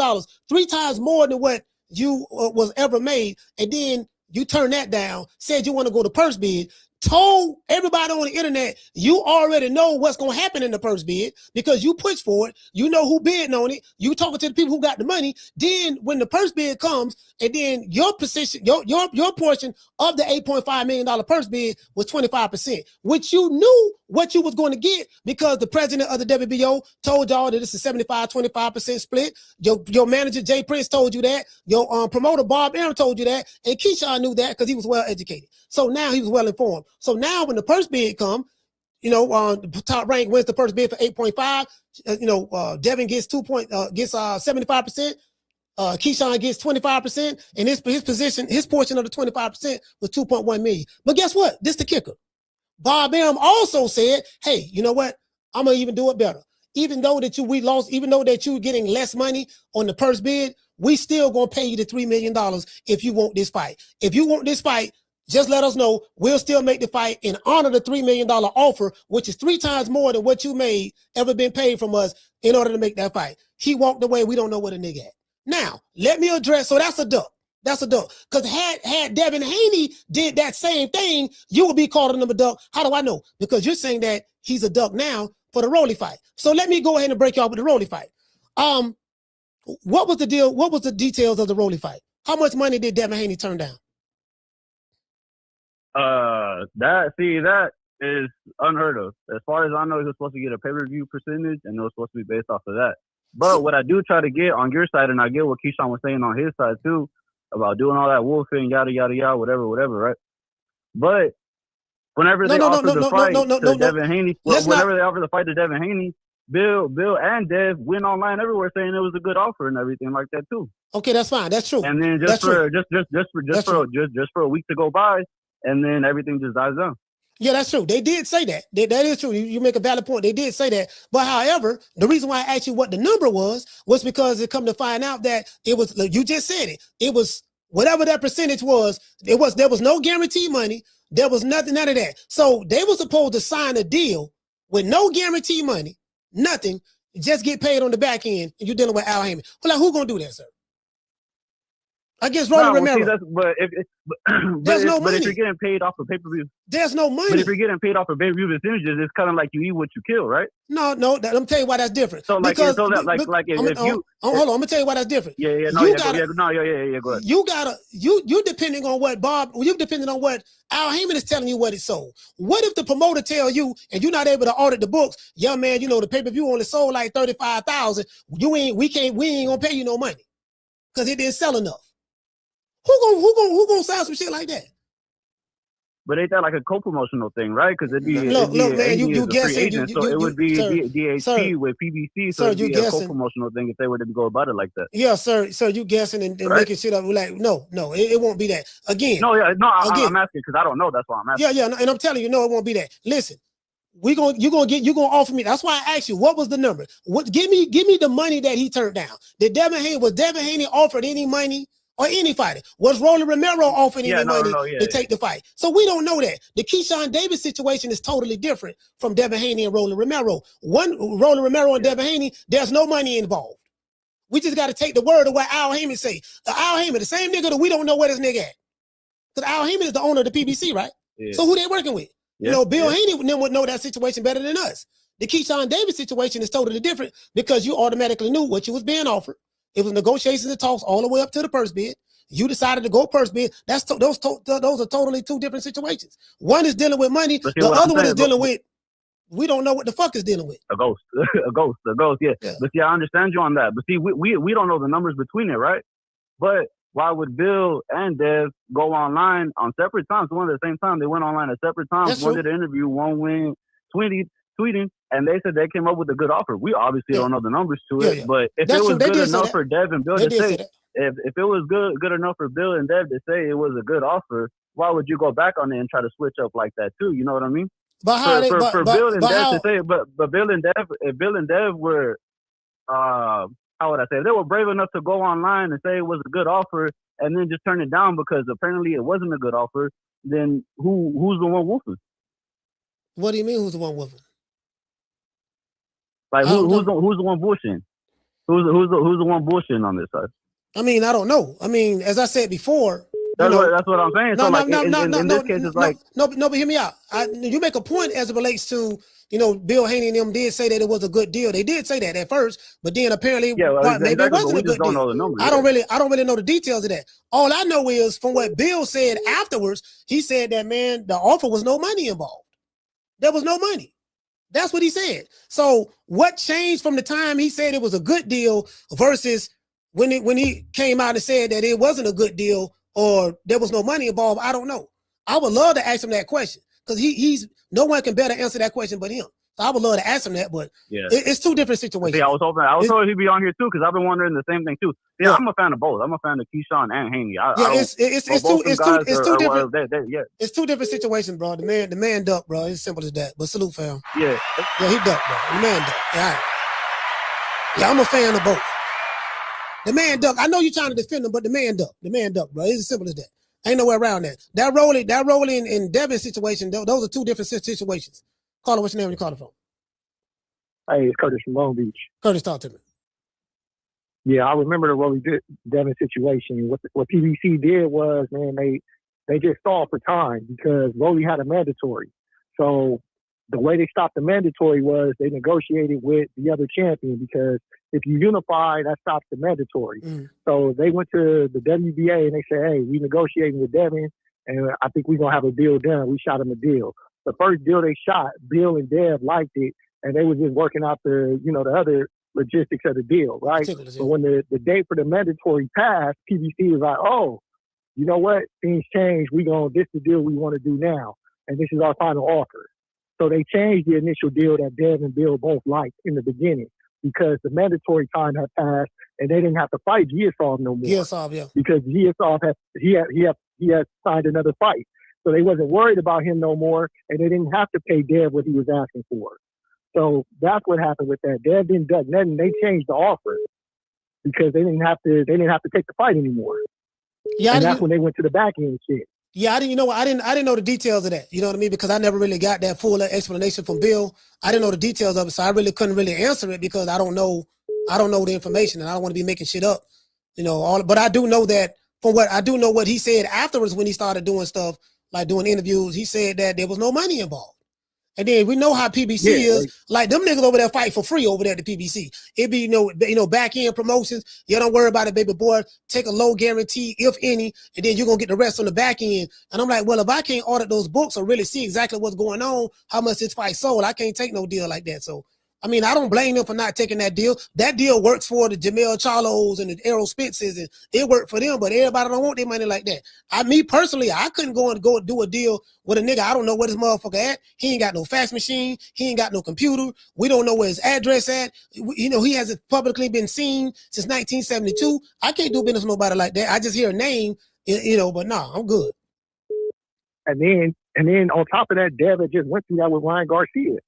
3 times more than what you was ever made. And then you turn that down, said you want to go to purse bid, told everybody on the internet, you already know what's going to happen in the purse bid because you pushed for it. You know who bidding on it. You talking to the people who got the money. Then when the purse bid comes, and then your position, your portion of the $8.5 million purse bid was 25%, which you knew what you was going to get because the president of the WBO told y'all that it's a 75-25% split. Your manager, Jay Prince, told you that. Your promoter, Bob Arum, told you that. And Keyshawn knew that because he was well educated. So now he was well informed. So now when the purse bid come, the top rank wins the purse bid for 8.5. Devin gets 75%. Keyshawn gets 25%, and his portion of the 25% was 2.1 million. But guess what? This the kicker. Bob Arum also said, hey, you know what? I'm gonna even do it better. Even though that you're getting less money on the purse bid, we still gonna pay you the $3 million if you want this fight. If you want this fight, just let us know. We'll still make the fight and honor the $3 million offer, which is 3 times more than what you ever been paid from us in order to make that fight. He walked away. We don't know where the nigga at. Now, let me address, so that's a duck. That's a duck. Because had Devin Haney did that same thing, you would be calling him a duck. How do I know? Because you're saying that he's a duck now for the Rolly fight. So let me go ahead and break you off with the Rolly fight. What was the deal? What was the details of the Rolly fight? How much money did Devin Haney turn down? That is unheard of. As far as I know, you're supposed to get a pay-per-view percentage, and it was supposed to be based off of that. But what I do try to get on your side, and I get what Keyshawn was saying on his side too, about doing all that wolfing, yada yada yada, whatever, right? But whenever they offer the fight to Devin Haney, whenever they offer the fight to Devin Haney, Bill and Dev went online everywhere saying it was a good offer and everything like that too. Okay, that's fine. That's true. And then just for a week to go by, and then everything just dies down. Yeah, that's true. They did say that. That is true. You make a valid point. They did say that. But however, the reason why I asked you what the number was because it come to find out that it was, you just said it. It was whatever that percentage was, there was no guarantee money. There was none of that. So they were supposed to sign a deal with no guarantee money, nothing, just get paid on the back end, and you're dealing with Al Heyman. Well, like, who's going to do that, sir? Against Rolly Romero. But if you're getting paid off of pay-per-view, there's no money. But if you're getting paid off of pay-per-view percentages, it's kind of like you eat what you kill, right? No. Let me tell you why that's different. So like, because, hold on. I'm gonna tell you why that's different. Go ahead. You depending on what Al Heyman is telling you what it sold. What if the promoter tell you and you're not able to audit the books? Yeah, man, the pay-per-view only sold like 35,000. We ain't gonna pay you no money because it didn't sell enough. Who gonna sign some shit like that? But ain't that like a co-promotional thing, right? Because it'd be look, man, you guessing. So it would be DHP with PBC, so it'd be a co-promotional thing if they were to go about it like that. Yeah, sir. So you guessing and making shit up. Like, no, it won't be that. Again. I'm asking because I don't know. That's why I'm asking. Yeah, and I'm telling you, no, it won't be that. Listen, you're gonna offer me. That's why I asked you, what was the number? Give me the money that he turned down. Was Devin Haney offered any money? Or any fighter? Was Rolly Romero offering any money to take the fight? So we don't know that. The Keyshawn Davis situation is totally different from Devin Haney and Rolly Romero. Rolly Romero and Devin Haney, there's no money involved. We just got to take the word of what Al Heyman say. Al Heyman, the same nigga that we don't know where this nigga at. Because Al Heyman is the owner of the PBC, right? Yeah. So who they working with? Yeah. Bill Haney would know that situation better than us. The Keyshawn Davis situation is totally different because you automatically knew what you was being offered. It was negotiations and talks all the way up to the purse bid. You decided to go purse bid. Those are totally two different situations. One is dealing with money. The other one is dealing with, we don't know what the fuck is dealing with. A ghost, yeah. But see, I understand you on that. But see, we don't know the numbers between it, right? But why would Bill and Dev go online on separate times? One at the same time. They went online at separate times. That's one true. did an interview, one went tweeting, and they said they came up with a good offer. We obviously don't know the numbers to it, but if it was good enough for Dev and Bill to say, if it was good enough for Bill and Dev to say it was a good offer, why would you go back on it and try to switch up like that too? You know what I mean? But how for Bill and Dev to say, but Bill and Dev, if Bill and Dev were, how would I say, if they were brave enough to go online and say it was a good offer and then just turn it down because apparently it wasn't a good offer, then who's the one wolfing? What do you mean? Who's the one wolfing? Like who's the one bullshitting? Who's the one bullshitting on this side? I mean, I don't know. I mean, as I said before, that's what I'm saying. In this case, it's like but hear me out. You make a point as it relates to Bill Haney and them did say that it was a good deal. They did say that at first, but then apparently maybe it wasn't a good deal. Know the numbers, I don't really know the details of that. All I know is from what Bill said afterwards, he said that, man, the offer was no money involved. There was no money. That's what he said. So what changed from the time he said it was a good deal versus when he came out and said that it wasn't a good deal or there was no money involved? I don't know. I would love to ask him that question because he's no one can better answer that question but him. So I would love to ask him that, but it's two different situations. See, I was hoping he'd be on here too because I've been wondering the same thing too. Yeah, I'm a fan of both. I'm a fan of Keyshawn and Haney. It's two different situations, bro. The man ducked, bro. It's simple as that. But salute, fam. Yeah, he ducked, bro. The man ducked. Yeah, I'm a fan of both. The man ducked. I know you're trying to defend him, but the man ducked. The man ducked, bro. It's as simple as that. Ain't nowhere around that. That Rolly and Devin situation, those are two different situations. Caller, what's your name when you call the phone? Hey, it's Curtis from Long Beach. Curtis, talk to me. Yeah, I remember the Rolly Devin situation. What PBC did was, man, they just stalled for time because Rolly had a mandatory. So the way they stopped the mandatory was they negotiated with the other champion because if you unify, that stops the mandatory. So they went to the WBA and they said, hey, we negotiating with Devin. and I think we're gonna have a deal done. We shot him a deal. The first deal they shot, Bill and Dev liked it, and they was just working out the other logistics of the deal, right? But when the date for the mandatory passed, PBC was like, oh, you know what? Things changed. This is the deal we want to do now, and this is our final offer. So they changed the initial deal that Dev and Bill both liked in the beginning because the mandatory time had passed and they didn't have to fight Giasov no more. Giasov, yeah. Because Giasov had signed another fight. So they wasn't worried about him no more and they didn't have to pay Dev what he was asking for. So that's what happened with that. Dev didn't duck nothing. They changed the offer because they didn't have to take the fight anymore. Yeah, and that's when they went to the back end shit. Yeah, I didn't know the details of that. You know what I mean? Because I never really got that full explanation from Bill. I didn't know the details of it, so I really couldn't really answer it because I don't know the information and I don't want to be making shit up. But I do know that what he said afterwards when he started doing stuff, like doing interviews, he said that there was no money involved. And then we know how PBC is. Like them niggas over there fight for free over there at the PBC. It be back end promotions. You don't worry about it, baby boy. Take a low guarantee, if any, and then you're gonna get the rest on the back end. And I'm like, well, if I can't audit those books or really see exactly what's going on, how much this fight sold, I can't take no deal like that. So I mean, I don't blame them for not taking that deal. That deal works for the Jamel Charlos and the Errol Spences, and it worked for them, but everybody don't want their money like that. Me personally, I couldn't go do a deal with a nigga. I don't know where this motherfucker at. He ain't got no fax machine. He ain't got no computer. We don't know where his address at. He hasn't publicly been seen since 1972. I can't do business with nobody like that. I just hear a name, but nah, I'm good. And then on top of that, Dev had just went through that with Ryan Garcia.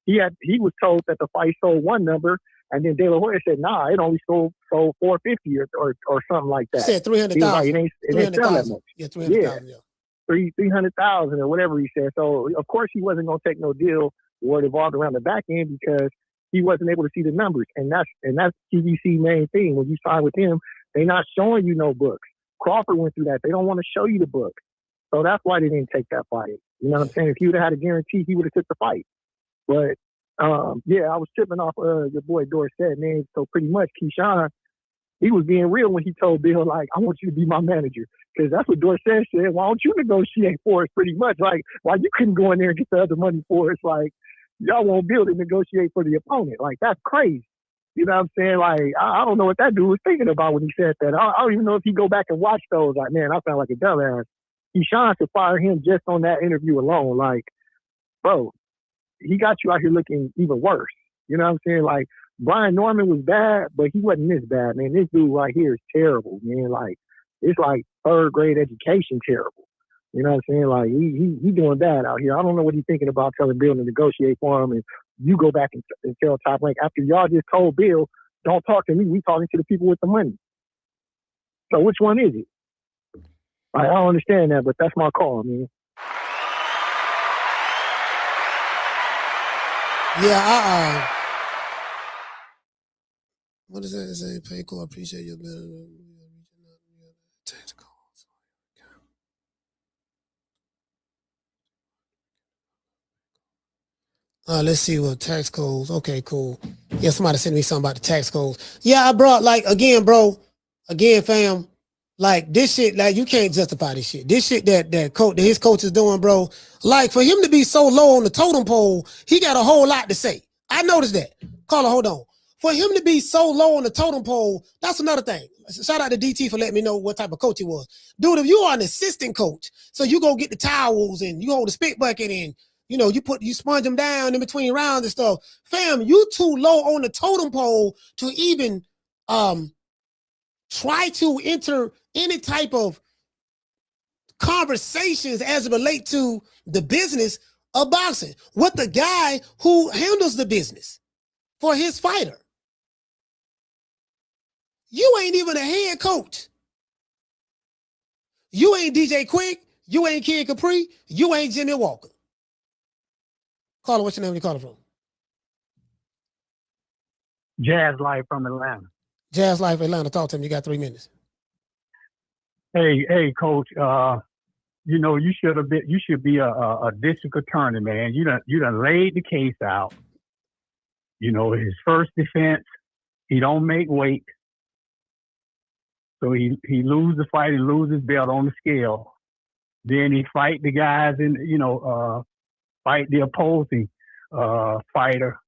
He was told that the fight sold one number, and then De La Hoya said, "Nah, it only sold 450 or something like that." Said 300,000. It didn't sell that much. Yeah, 300,000. Yeah, 300,000 or whatever he said. So of course he wasn't gonna take no deal where it evolved around the back end because he wasn't able to see the numbers, and that's PBC main thing. When you sign with him, they're not showing you no books. Crawford went through that. They don't want to show you the book, so that's why they didn't take that fight. You know what I'm saying? If he would have had a guarantee, he would have took the fight. But I was tripping off your boy Dorsett, man. So pretty much Keyshawn, he was being real when he told Bill, like, I want you to be my manager. Because that's what Dorsett said. Why don't you negotiate for us pretty much? Like, why you couldn't go in there and get the other money for us? Like, y'all want Bill to negotiate for the opponent. Like, that's crazy. You know what I'm saying? Like, I don't know what that dude was thinking about when he said that. I don't even know if he go back and watch those. Like, man, I sound like a dumbass. Keyshawn should fire him just on that interview alone. Like, bro, he got you out here looking even worse. You know what I'm saying? Like, Brian Norman was bad, but he wasn't this bad, man. This dude right here is terrible, man. Like, it's like third grade education terrible. You know what I'm saying? Like, he doing bad out here. I don't know what he's thinking about telling Bill to negotiate for him, and you go back and tell Top Rank after y'all just told Bill, don't talk to me. We talking to the people with the money. So which one is it? I don't understand that, but that's my call, man. Yeah, what does that say? Pay call, appreciate your tax calls. Let's see what tax codes. Okay, cool. Yeah, somebody sent me something about the tax codes. Yeah, I brought again, fam. Like this shit, like you can't justify this shit. This shit that his coach is doing, bro. Like for him to be so low on the totem pole, he got a whole lot to say. I noticed that. Caller, hold on. For him to be so low on the totem pole, that's another thing. Shout out to DT for letting me know what type of coach he was. Dude, if you are an assistant coach, so you go get the towels and you hold the spit bucket and you sponge them down in between rounds and stuff. Fam, you too low on the totem pole to even try to enter any type of conversations as it relate to the business of boxing with the guy who handles the business for his fighter. You ain't even a head coach. You ain't DJ Quick. You ain't Kid Capri. You ain't Jimmy Walker. Caller, what's your name? You calling from? Jazz Life from Atlanta. Jazz Life Atlanta. Talk to him. You got 3 minutes. Hey, Coach. You should be a district attorney, man. You done laid the case out. His first defense, he don't make weight. So he lose the fight, he loses belt on the scale. Then he fight the guys fight the opposing fighter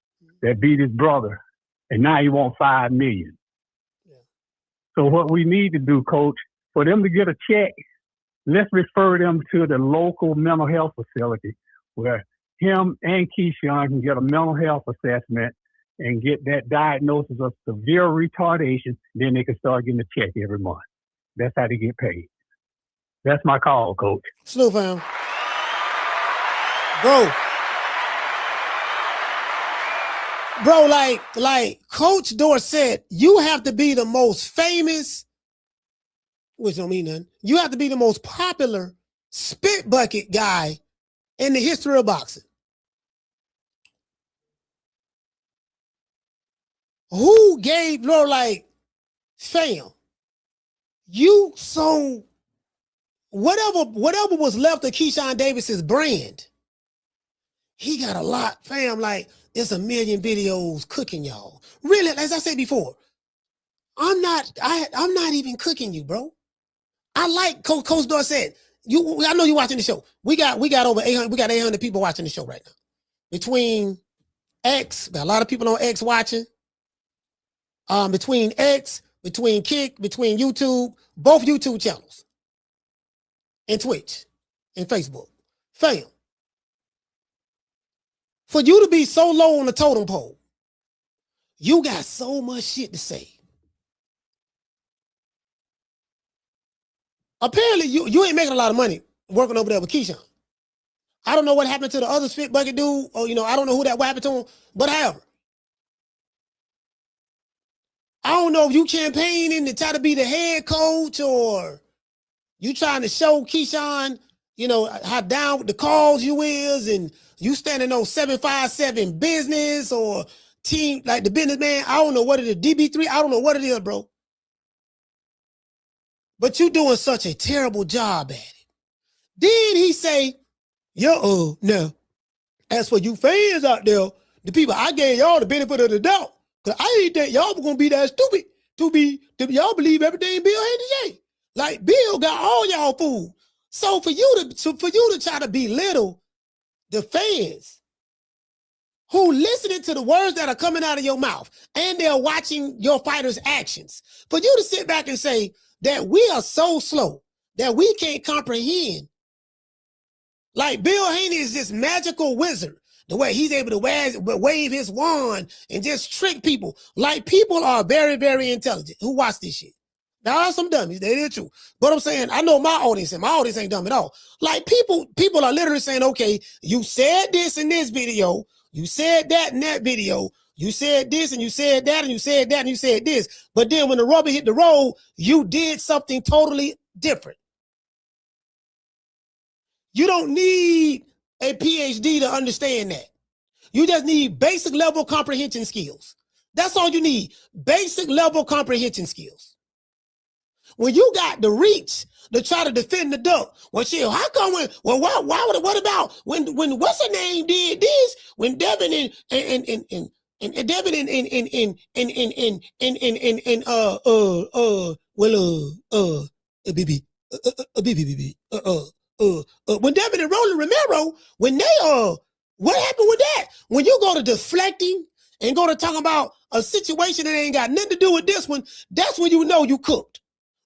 that beat his brother, and now he wants $5 million. So what we need to do, Coach, for them to get a check, let's refer them to the local mental health facility where him and Keyshawn can get a mental health assessment and get that diagnosis of severe retardation. Then they can start getting a check every month. That's how they get paid. That's my call, Coach. Slow fam. Bro, like Coach Dorsett, you have to be the most famous, which don't mean nothing. You have to be the most popular spit bucket guy in the history of boxing. Who gave, fam, you so whatever was left of Keyshawn Davis's brand, he got a lot, fam. Like, there's a million videos cooking y'all. Really, as I said before, I'm not even cooking you, bro. I like Coach Dorsett. I know you're watching the show. We got over 800. We got 800 people watching the show right now. Between X, got a lot of people on X watching. Between X, between Kick, between YouTube, both YouTube channels, and Twitch, and Facebook. Fam, for you to be so low on the totem pole, you got so much shit to say. Apparently, you ain't making a lot of money working over there with Keyshawn. I don't know what happened to the other spit bucket dude, or I don't know what happened to him, but however, I don't know if you campaigning to try to be the head coach or you trying to show Keyshawn, how down with the cause you is, and you standing on 757 business or team, like the businessman. I don't know what it is, DB3, I don't know what it is, bro. But you doing such a terrible job at it. Then he say, no. As for you fans out there, the people, I gave y'all the benefit of the doubt. Cause I ain't think y'all were gonna be that stupid to y'all believe everything Bill Haney say. Like, Bill got all y'all food. So for you to try to belittle the fans who listening to the words that are coming out of your mouth and they're watching your fighters' actions, for you to sit back and say that we are so slow that we can't comprehend. Like, Bill Haney is this magical wizard, the way he's able to wave his wand and just trick people. Like, people are very, very intelligent who watch this shit. There are some dummies, they're true. But I'm saying, I know my audience, and my audience ain't dumb at all. Like, people are literally saying, okay, you said this in this video, you said that in that video, you said this and you said that and you said that and you said this. But then when the rubber hit the road, you did something totally different. You don't need a PhD to understand that. You just need basic level comprehension skills. That's all you need. Basic level comprehension skills. When you got the reach to try to defend the duck, well, shit, how come what about when what's her name did this? When Devin and Devin when Devin and Roland Romero, when they what happened with that? When you go to deflecting and go to talking about a situation that ain't got nothing to do with this one, that's when you know you cooked.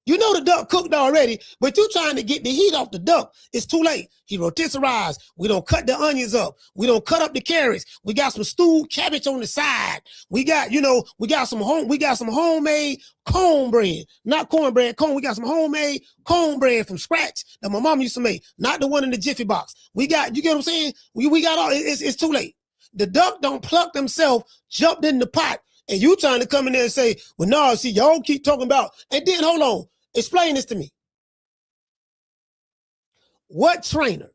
You know the duck cooked already, but you trying to get the heat off the duck. It's too late. He rotisserized. We don't cut the onions up. We don't cut up the carrots. We got some stewed cabbage on the side. We got, we got some homemade cornbread, not cornbread, corn. We got some homemade cornbread from scratch that my mom used to make, not the one in the Jiffy box. We got, you get what I'm saying? We got all, it's too late. The duck don't pluck themselves, jumped in the pot, and you trying to come in there and say, well, no, see, y'all keep talking about, and then hold on. Explain this to me. What trainer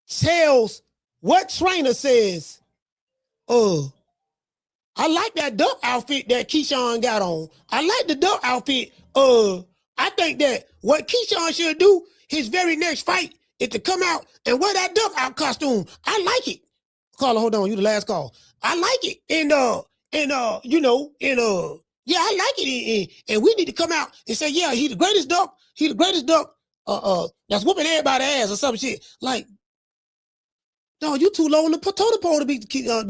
says, I like that duck outfit that Keyshawn got on. I like the duck outfit. I think that what Keyshawn should do, his very next fight, is to come out and wear that duck out costume. I like it. Carla, hold on, you the last call. I like it. Yeah, I like it. And we need to come out and say, yeah, he the greatest duck. He the greatest duck that's whooping everybody's ass or some shit. Like, no, you too low on the totem pole to be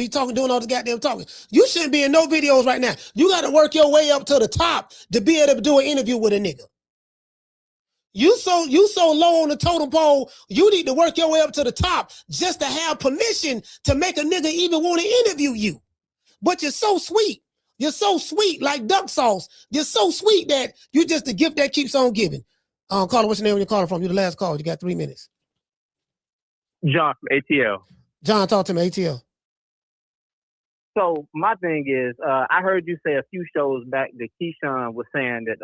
talking, doing all the goddamn talking. You shouldn't be in no videos right now. You got to work your way up to the top to be able to do an interview with a nigga. You so low on the totem pole, you need to work your way up to the top just to have permission to make a nigga even want to interview you. But you're so sweet. You're so sweet, like duck sauce. You're so sweet that you're just the gift that keeps on giving. Caller, what's your name when you're calling from? You're the last call. You got 3 minutes. John from ATL. John, talk to me, ATL. So my thing is, I heard you say a few shows back that Keyshawn was saying that,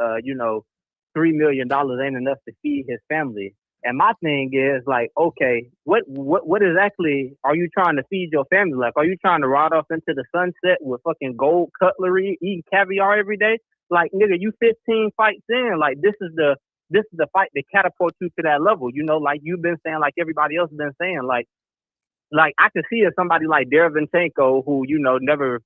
$3 million ain't enough to feed his family. And my thing is like, okay, what exactly are you trying to feed your family? Like, are you trying to ride off into the sunset with fucking gold cutlery, eating caviar every day? Like, nigga, you 15 fights in. Like, this is the fight that catapults you to that level. You know, like you've been saying, like everybody else has been saying, like I could see if somebody like Derevchenko, who, never,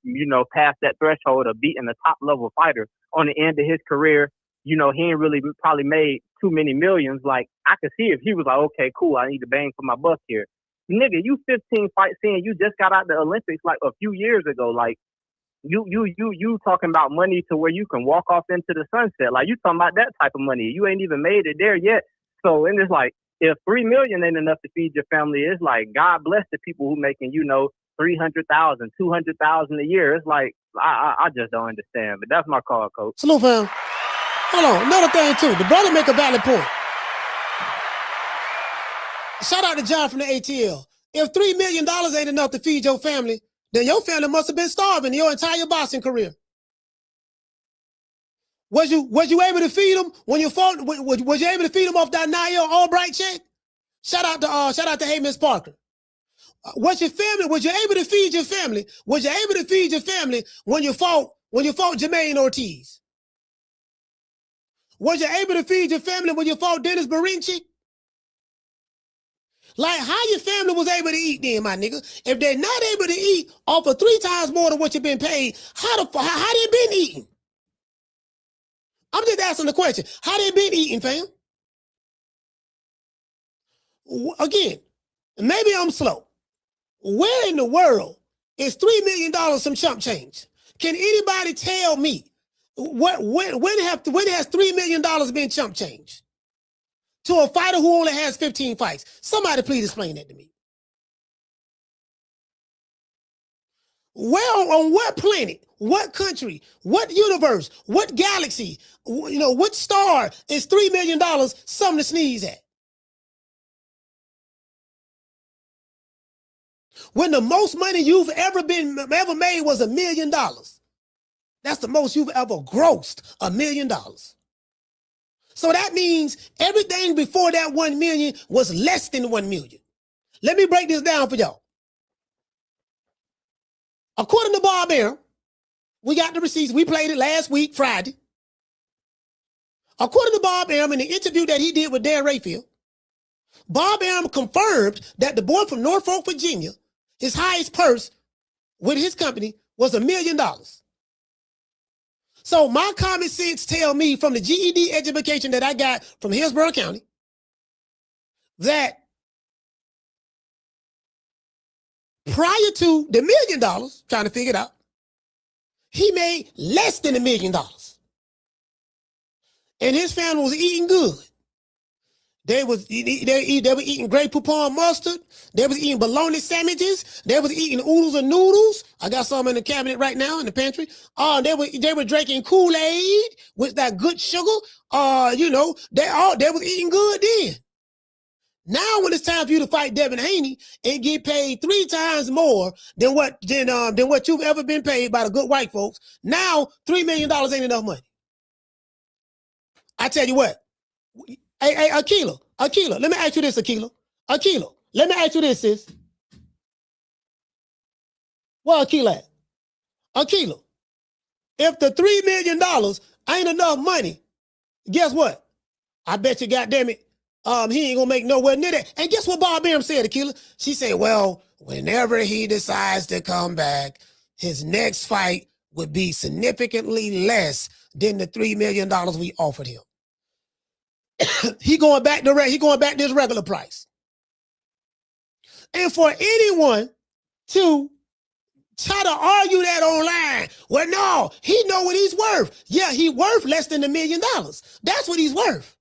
passed that threshold of beating a top level fighter on the end of his career, he ain't really probably made too many millions. Like, I could see if he was like, okay, cool, I need to bang for my buck here. Nigga, you 15 fights in, you just got out the Olympics like a few years ago. Like, you talking about money to where you can walk off into the sunset. Like, you talking about that type of money. You ain't even made it there yet. So, and it's like, if $3 million ain't enough to feed your family, it's like, God bless the people who making, $300,000, $200,000 a year. It's like, I just don't understand. But that's my call, coach. Salute, fam. Hold on, another thing too. The brother make a valid point. Shout out to John from the ATL. If $3 million ain't enough to feed your family, then your family must have been starving your entire boxing career. Was you able to feed them when you fought? Was you able to feed them off that Nia Albright check? Shout out to Hey Miss Parker. Was you able to feed your family? Was you able to feed your family when you fought Jermaine Ortiz? Was you able to feed your family when you fought Dennis Berinci? Like, how your family was able to eat then, my nigga? If they're not able to eat off of 3 times more than what you've been paid, how they been eating? I'm just asking the question. How they been eating, fam? Again, maybe I'm slow. Where in the world is $3 million some chump change? Can anybody tell me when has $3 million been chump change to a fighter who only has 15 fights? Somebody please explain that to me. Where, on what planet, what country, what universe, what galaxy, what star is $3 million something to sneeze at? When the most money you've ever made was $1 million. That's the most you've ever grossed, $1 million. So that means everything before that 1 million was less than 1 million. Let me break this down for y'all. According to Bob Arum, we got the receipts. We played it last week, Friday. According to Bob Arum, in the interview that he did with Dan Rayfield, Bob Arum confirmed that the boy from Norfolk, Virginia, his highest purse with his company was $1 million. So my common sense tell me from the GED education that I got from Hillsborough County that prior to the $1 million, trying to figure it out, he made less than $1 million. And his family was eating good. They were eating Grey Poupon mustard. They was eating bologna sandwiches. They was eating oodles and noodles. I got some in the cabinet right now in the pantry. They were drinking Kool-Aid with that good sugar. They was eating good then. Now when it's time for you to fight Devin Haney and get paid 3 times more than what you've ever been paid by the good white folks, now $3 million ain't enough money. I tell you what. Hey, Akila, let me ask you this, Akila, let me ask you this, sis. Where Akila at? Akila, if the $3 million ain't enough money, guess what? I bet you, goddamn it, he ain't gonna make nowhere near that. And guess what Bob Arum said, Akila? She said, well, whenever he decides to come back, his next fight would be significantly less than the $3 million we offered him. he going back to his regular price. And for anyone to try to argue that online, well, no, he know what he's worth. Yeah, he worth less than $1 million. That's what he's worth.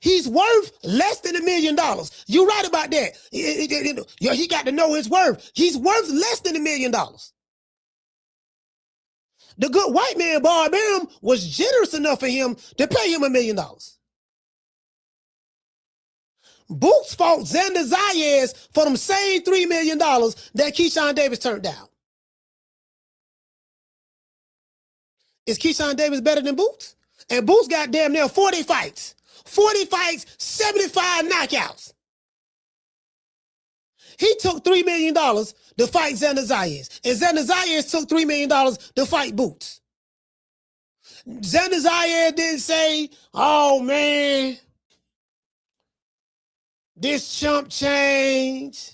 He's worth less than $1 million. You're right about that. He got to know his worth. He's worth less than $1 million. The good white man, Bob Bam, was generous enough for him to pay him $1 million. Boots fought Xander Zayas for them same $3 million that Keyshawn Davis turned down. Is Keyshawn Davis better than Boots? And Boots got damn near 40 fights. 40 fights, 75 knockouts. He took $3 million to fight Xander Zayas. And Xander Zayas took $3 million to fight Boots. Xander Zayas didn't say, oh man, this chump change.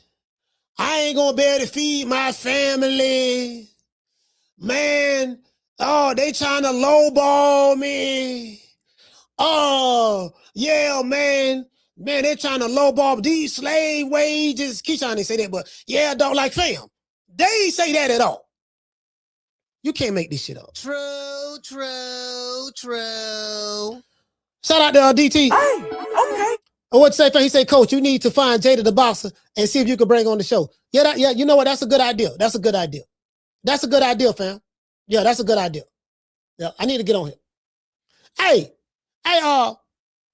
I ain't gonna be able to feed my family. Man, oh, they trying to lowball me. Oh, yeah, man. Man, they trying to lowball these slave wages. Keyshawn didn't say that, but yeah, dog, like fam. They ain't say that at all. You can't make this shit up. True. Shout out to DT. Hey, okay. What'd you say, fam? He said, Coach, you need to find Jada the Boxer and see if you can bring on the show. Yeah, you know what? That's a good idea. That's a good idea, fam. Yeah, that's a good idea. Yeah, I need to get on here. Hey,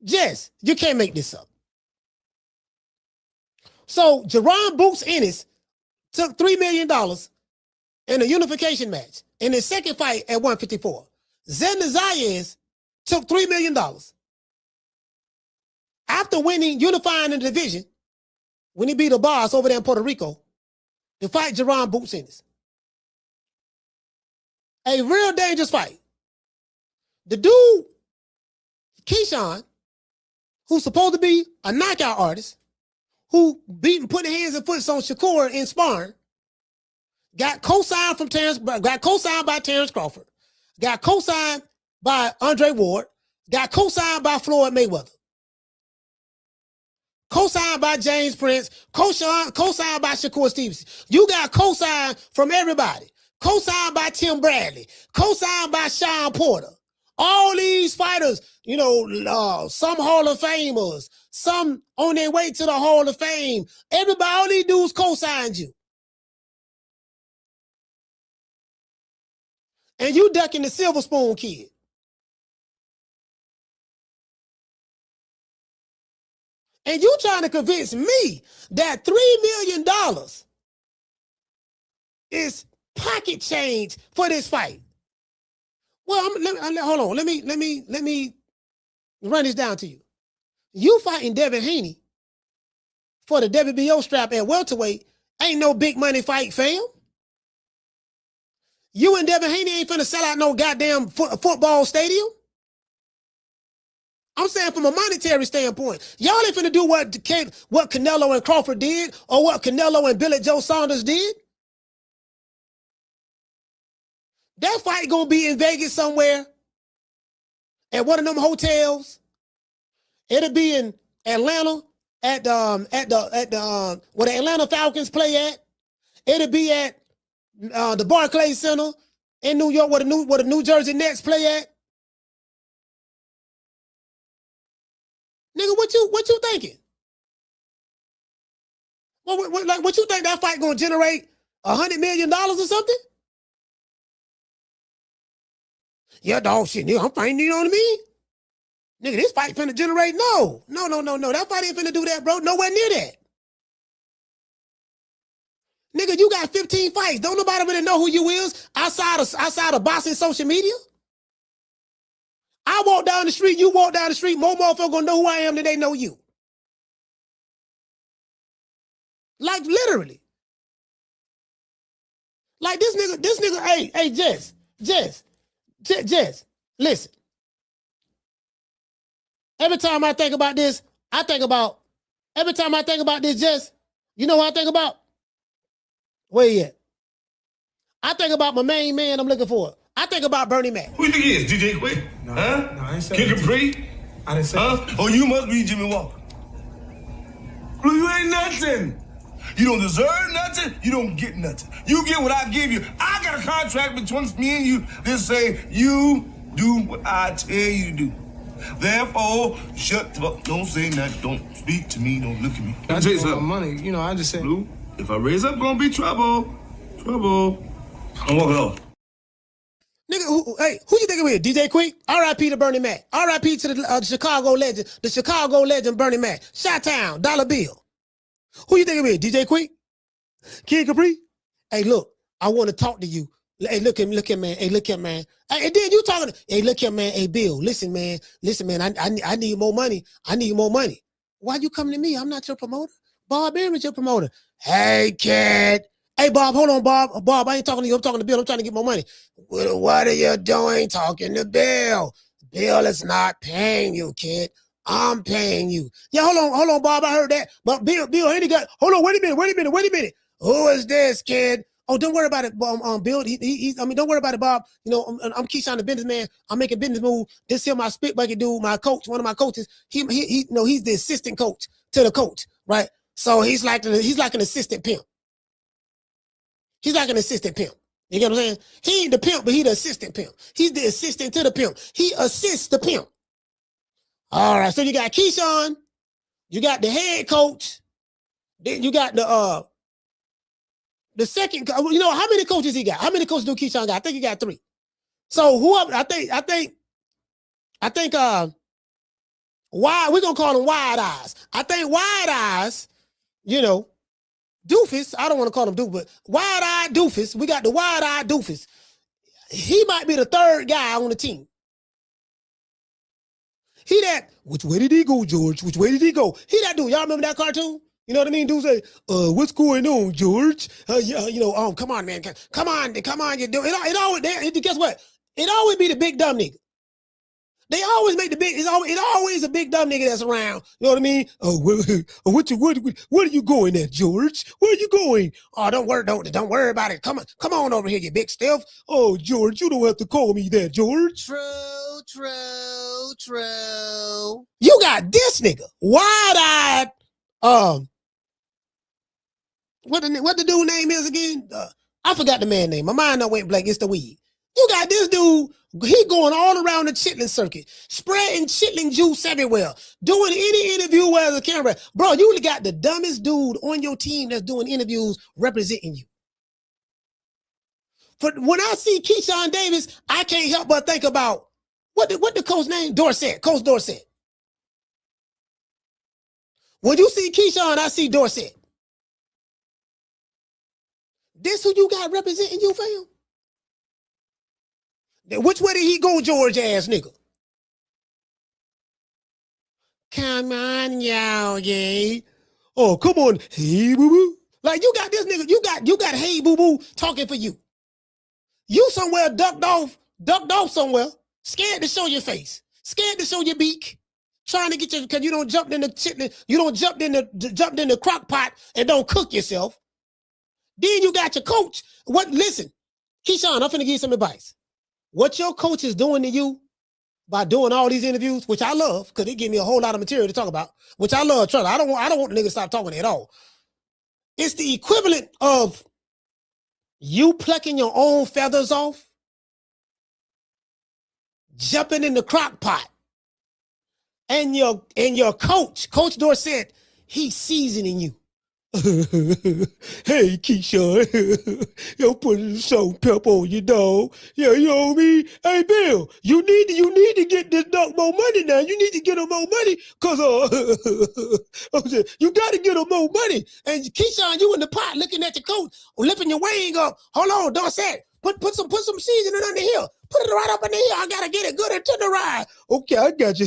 Jess, you can't make this up. So, Jerron Boots Ennis took $3 million in a unification match in his second fight at 154. Xander Zayas took $3 million after winning, unifying the division, when he beat a boss over there in Puerto Rico, to fight Jerron Boots Ennis. A real dangerous fight. The dude, Keyshawn, who's supposed to be a knockout artist, who putting hands and foot on Shakur in sparring, got co-signed by Terrence Crawford, got co-signed by Andre Ward, got co-signed by Floyd Mayweather, co-signed by James Prince, co-signed by Shakur Stevenson. You got co-signed from everybody. Co-signed by Tim Bradley, co-signed by Sean Porter. All these fighters, some Hall of Famers, some on their way to the Hall of Fame. Everybody, all these dudes co-signed you. And you ducking the Silver Spoon kid. And you trying to convince me that $3 million is pocket change for this fight. Well, hold on. Let me run this down to you. You fighting Devin Haney for the WBO strap at welterweight ain't no big money fight, fam. You and Devin Haney ain't finna sell out no goddamn football stadium. I'm saying from a monetary standpoint, y'all ain't finna do what Canelo and Crawford did or what Canelo and Billy Joe Saunders did. That fight gonna be in Vegas somewhere at one of them hotels. It'll be in Atlanta at the where the Atlanta Falcons play at. It'll be at the Barclays Center in New York where the New Jersey Nets play at. Nigga, what you thinking? What you think that fight gonna generate $100 million or something? Yeah, dog, shit, nigga, I'm fighting, you know what I mean? Nigga, this fight finna generate, no. That fight ain't finna do that, bro. Nowhere near that. Nigga, you got 15 fights. Don't nobody really know who you is outside of boxing social media. I walk down the street, you walk down the street, more motherfuckers gonna know who I am than they know you. Like, literally. Like, this nigga, hey, Jess, listen. Every time I think about this, Jess, you know what I think about? Where you at? I think about my main man I'm looking for. I think about Bernie Mac. Who you think he is? DJ Quick? Huh? No, I ain't King Capri? I didn't say Oh, you must be Jimmy Walker. Blue, you ain't nothing. You don't deserve nothing. You don't get nothing. You get what I give you. I got a contract between me and you that say you do what I tell you to do. Therefore, shut the fuck. Don't say nothing. Don't speak to me. Don't look at me. I tell you something. Money, you know, I just said. Blue, if I raise up, gonna be trouble. Trouble. I'm walking off. Nigga, who you think it is? DJ Quick? R.I.P. to Bernie Mac. R.I.P. to the Chicago legend Bernie Mac. Chi-Town, Dollar Bill. Who you think it is? DJ Quick? Kid Capri? Hey, look, I want to talk to you. Hey, look at man. Hey, look at man. Hey, then you talking. Hey, look at man. Hey, Bill, listen, man. I need more money. I need more money. Why you coming to me? I'm not your promoter. Bob Aaron's your promoter. Hey, kid. Hey, Bob, hold on, Bob. Bob, I ain't talking to you. I'm talking to Bill. I'm trying to get more money. What are you doing talking to Bill? Bill is not paying you, kid. I'm paying you. Yeah, hold on, Bob. I heard that. But Bill Haney got. Hold on, wait a minute. Who is this, kid? Oh, don't worry about it, Bill. Don't worry about it, Bob. You know, I'm Keyshawn the businessman. I'm making business move. This here, my spit bucket dude, my coach, one of my coaches. He's the assistant coach to the coach, right? So he's like an assistant pimp. He's like an assistant pimp. You get what I'm saying? He ain't the pimp, but he the assistant pimp. He's the assistant to the pimp. He assists the pimp. All right, so you got Keyshawn, you got the head coach, then you got the second. You know how many coaches he got? How many coaches do Keyshawn got? I think he got 3. So whoever I think wide, we're gonna call him Wide Eyes. I think Wide Eyes, you know, Doofus. I don't want to call him Doofus, but Wide-Eyed Doofus. We got the Wide-Eyed Doofus. He might be the 3rd guy on the team. He that, which way did he go, George? Which way did he go? He that dude. Y'all remember that cartoon? You know what I mean? Dude say, what's going on, George? Come on, man. Come on, you do it always, guess what? It always be the big dumb nigga. They always make it always a big dumb nigga that's around. You know what I mean? Oh, where are you going at, George? Where are you going? Oh, don't worry about it. Come on over here, you big stiff. Oh, George, you don't have to call me that, George. True. You got this nigga, wide-eyed, what the dude name is again? I forgot the man name. My mind done went blank. It's the weed. You got this dude, he going all around the chitlin circuit, spreading chitlin juice everywhere, doing any interview where there's a camera. Bro, you got the dumbest dude on your team that's doing interviews representing you. For when I see Keyshawn Davis, I can't help but think about what the coach name? Coach Dorsett. When you see Keyshawn, I see Dorsett. This who you got representing you, fam? Which way did he go, George ass nigga? Come on, y'all, yeah. Oh, come on, hey boo boo. Like you got this nigga, you got hey boo boo talking for you. You somewhere ducked off somewhere, scared to show your face, scared to show your beak, trying to get you because you don't jump in the chitlin, you don't jump in the crock pot and don't cook yourself. Then you got your coach. Listen, Keyshawn, I'm finna give you some advice. What your coach is doing to you by doing all these interviews, which I love, because it give me a whole lot of material to talk about, which I love. Trust me, I don't want the nigga to stop talking at all. It's the equivalent of you plucking your own feathers off, jumping in the crock pot, and your coach, Coach Dorsett, he's seasoning you. Hey, Keyshawn, yo, put some salt and pepper on your dog. Yeah, you know what I mean? Hey, Bill, you need to get this dog more money now. You need to get him more money because you got to get him more money. And Keyshawn, you in the pot looking at your coach, lifting your wing up. Hold on, Dorsett, put some seasoning under here. Put it right up in the here. I gotta get it good into the ride. Okay, I got you.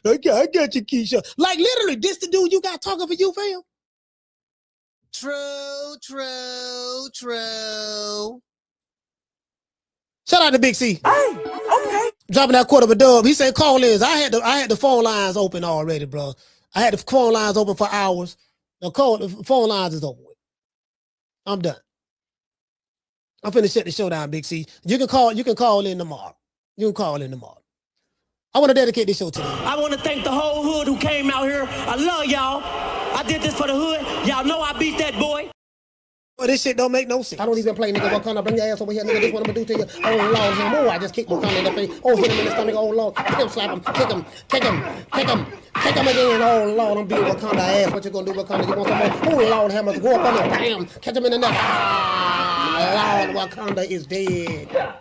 I got you, Keyshawn. Like literally, this the dude you got talking for you, fam. True. Shout out to Big C. Hey, okay. Dropping that quarter of a dub. He said call ins. I had the phone lines open already, bro. I had the phone lines open for hours. The phone lines is over with. I'm done. I'm finna shut the show down, Big C. You can call in tomorrow. I want to dedicate this show to them. I want to thank the whole hood who came out here. I love y'all. I did this for the hood. Y'all know I beat that boy. Well, this shit don't make no sense. I don't even play, nigga. Wakanda, bring your ass over here, nigga. This what I'm gonna do to you. Oh, Lord, him. Oh, I just kicked Wakanda in the face. Oh, hit him in the stomach. Oh, Lord. Kick him, slap him. Kick him. Kick him. Kick him. Kick him again. Oh, Lord, I'm beating Wakanda ass. What you gonna do, Wakanda? You want some more? Oh, Lord, hammer. Go up on him. Bam. Catch him in the neck. Ah, Lord, Wakanda is dead.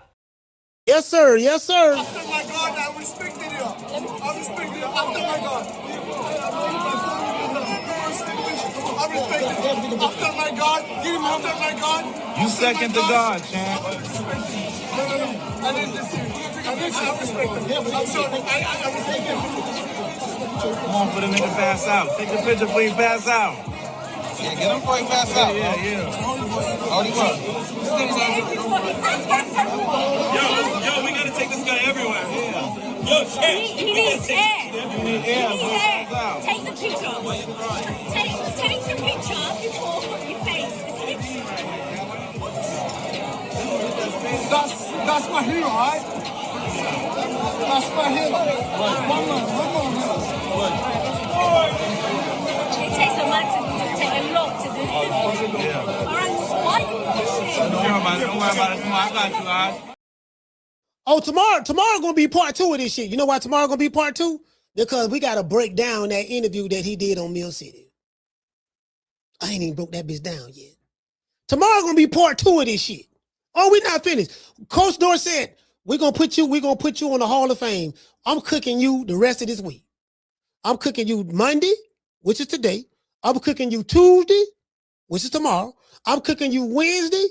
Yes, sir. Yes, sir. After my God, I respected you. I respected you. After my God. I respect you. After my God. Give him after my God. You second to God, champ. No. I didn't listen. I respect him. I'm sorry. I respect him. Come on for the nigga pass out. Take the picture before he pass out. Yeah, get him before he pass out. Yeah. Hold him up. Yo, we gotta take this guy everywhere. Yeah. Yo, champ. He needs air. You need air. He needs air. Take the picture. Take the picture before you face the clip. That's my hero, right? That's my hero. One more. It takes a lot to do. It takes a lot to do. Alright, why you pushing? Don't worry about it. I got you, guys. Oh, tomorrow gonna be part 2 of this shit. You know why tomorrow gonna be part 2? Because we gotta break down that interview that he did on Mill City. I ain't even broke that bitch down yet. Tomorrow gonna be part 2 of this shit. Oh, we not finished. Coach Dorsett, we're gonna put you on the Hall of Fame. I'm cooking you the rest of this week. I'm cooking you Monday, which is today. I'm cooking you Tuesday, which is tomorrow. I'm cooking you Wednesday,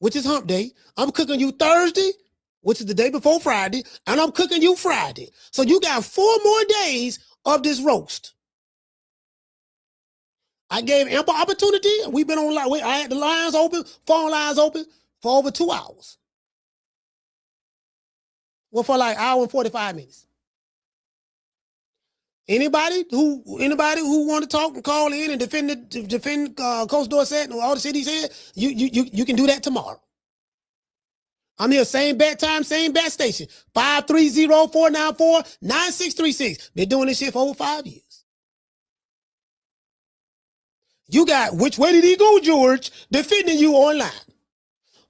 which is hump day. I'm cooking you Thursday, which is the day before Friday, and I'm cooking you Friday. So you got 4 more days of this roast. I gave ample opportunity. We've been on, I had the lines open, phone lines open for over 2 hours. Well, for like an hour and 45 minutes. Anybody who want to talk and call in and defend Coach Dorsett and all the shit he said, you can do that tomorrow. I'm here, same bat time, same bat station. 530-494-9636. Been doing this shit for over 5 years. You got Which Way Did He Go, George, defending you online.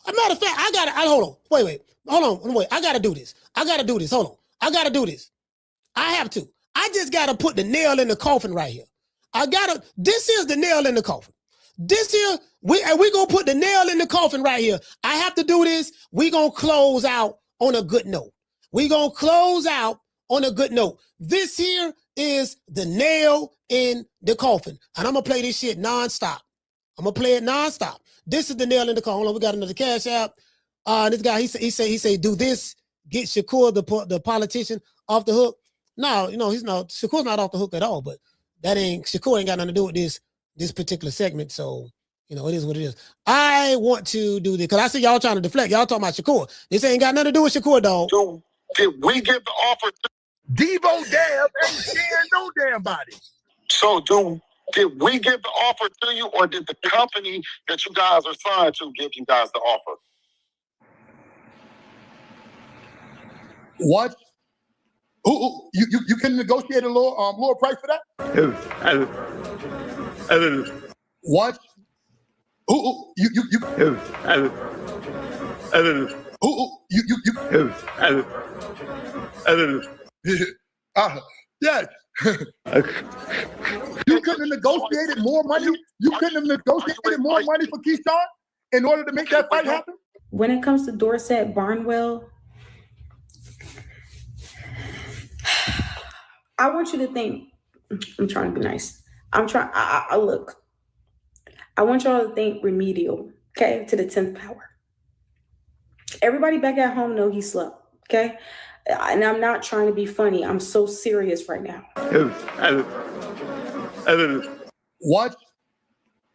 As a matter of fact, hold on. Wait. Hold on. Wait, I got to do this. Hold on. I got to do this. I have to. I just got to put the nail in the coffin right here. This is the nail in the coffin. This here, we going to put the nail in the coffin right here. I have to do this. We going to close out on a good note. This here is the nail in the coffin. And I'm going to play this shit nonstop. This is the nail in the coffin. Hold on, we got another cash app. This guy, he say, do this, get Shakur, the politician, off the hook. No, he's not. Shakur's not off the hook at all, but Shakur ain't got nothing to do with this particular segment. So, it is what it is. I want to do this because I see y'all trying to deflect. Y'all talking about Shakur. This ain't got nothing to do with Shakur, dog. So did we give the offer to Deebo Dev ain't sharing no damn body. So did we give the offer to you, or did the company that you guys are signed to give you guys the offer? What? Who you can negotiate a lower price for that? What? Who you yes. You couldn't have negotiated more money. You couldn't have negotiated more money for Keyshawn in order to make that fight happen. When it comes to Dorsett Barnwell, I want you to think. I'm trying to be nice. I look. I want y'all to think remedial, okay, to the 10th power. Everybody back at home know he's slow, okay? And I'm not trying to be funny. I'm so serious right now. What?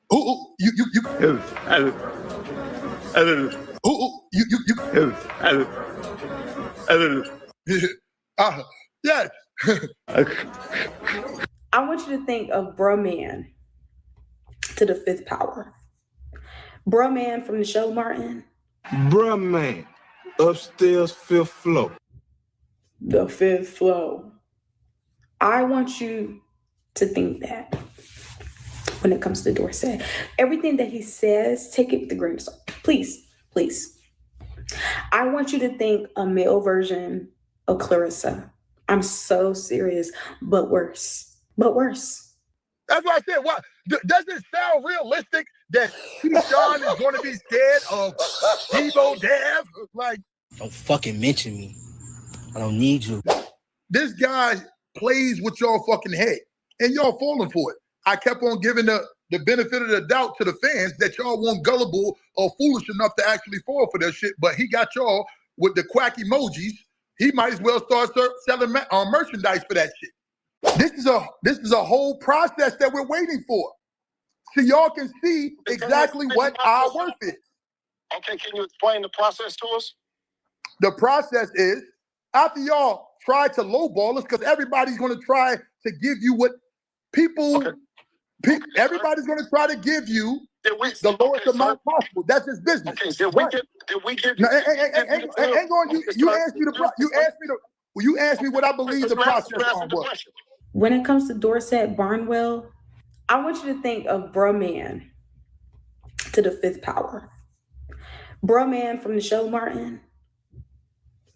Who you yes. I want you to think of Bruh Man to the 5th power. Bruh Man from the show, Martin. Bruh Man, upstairs, 5th floor. the fifth flow. I want you to think that when it comes to Dorsett, everything that he says, take it with a grain of salt. Please, please. I want you to think a male version of Clarissa. I'm so serious, but worse. But worse. That's why I said, what? Does it sound realistic that Keyshawn is going to be scared of Deebo Dev? Like, Don't fucking mention me. I don't need you. This guy plays with y'all fucking head, and y'all falling for it. I kept on giving the benefit of the doubt to the fans that y'all weren't gullible or foolish enough to actually fall for that shit, but he got y'all with the quack emojis. He might as well start selling merchandise for that shit. This is a whole process that we're waiting for, so y'all can see exactly what our worth is. Okay, can you explain the process to us? The process is, after y'all try to lowball us, because everybody's going to try to give you what people, everybody's going to try to give you the lowest amount possible. That's his business. Okay, did we give no, hang on, you asked me you asked me what I believe the process was. When it comes to Dorsett Barnwell, I want you to think of Bruh Man to the fifth power. Bruh Man from the show Martin,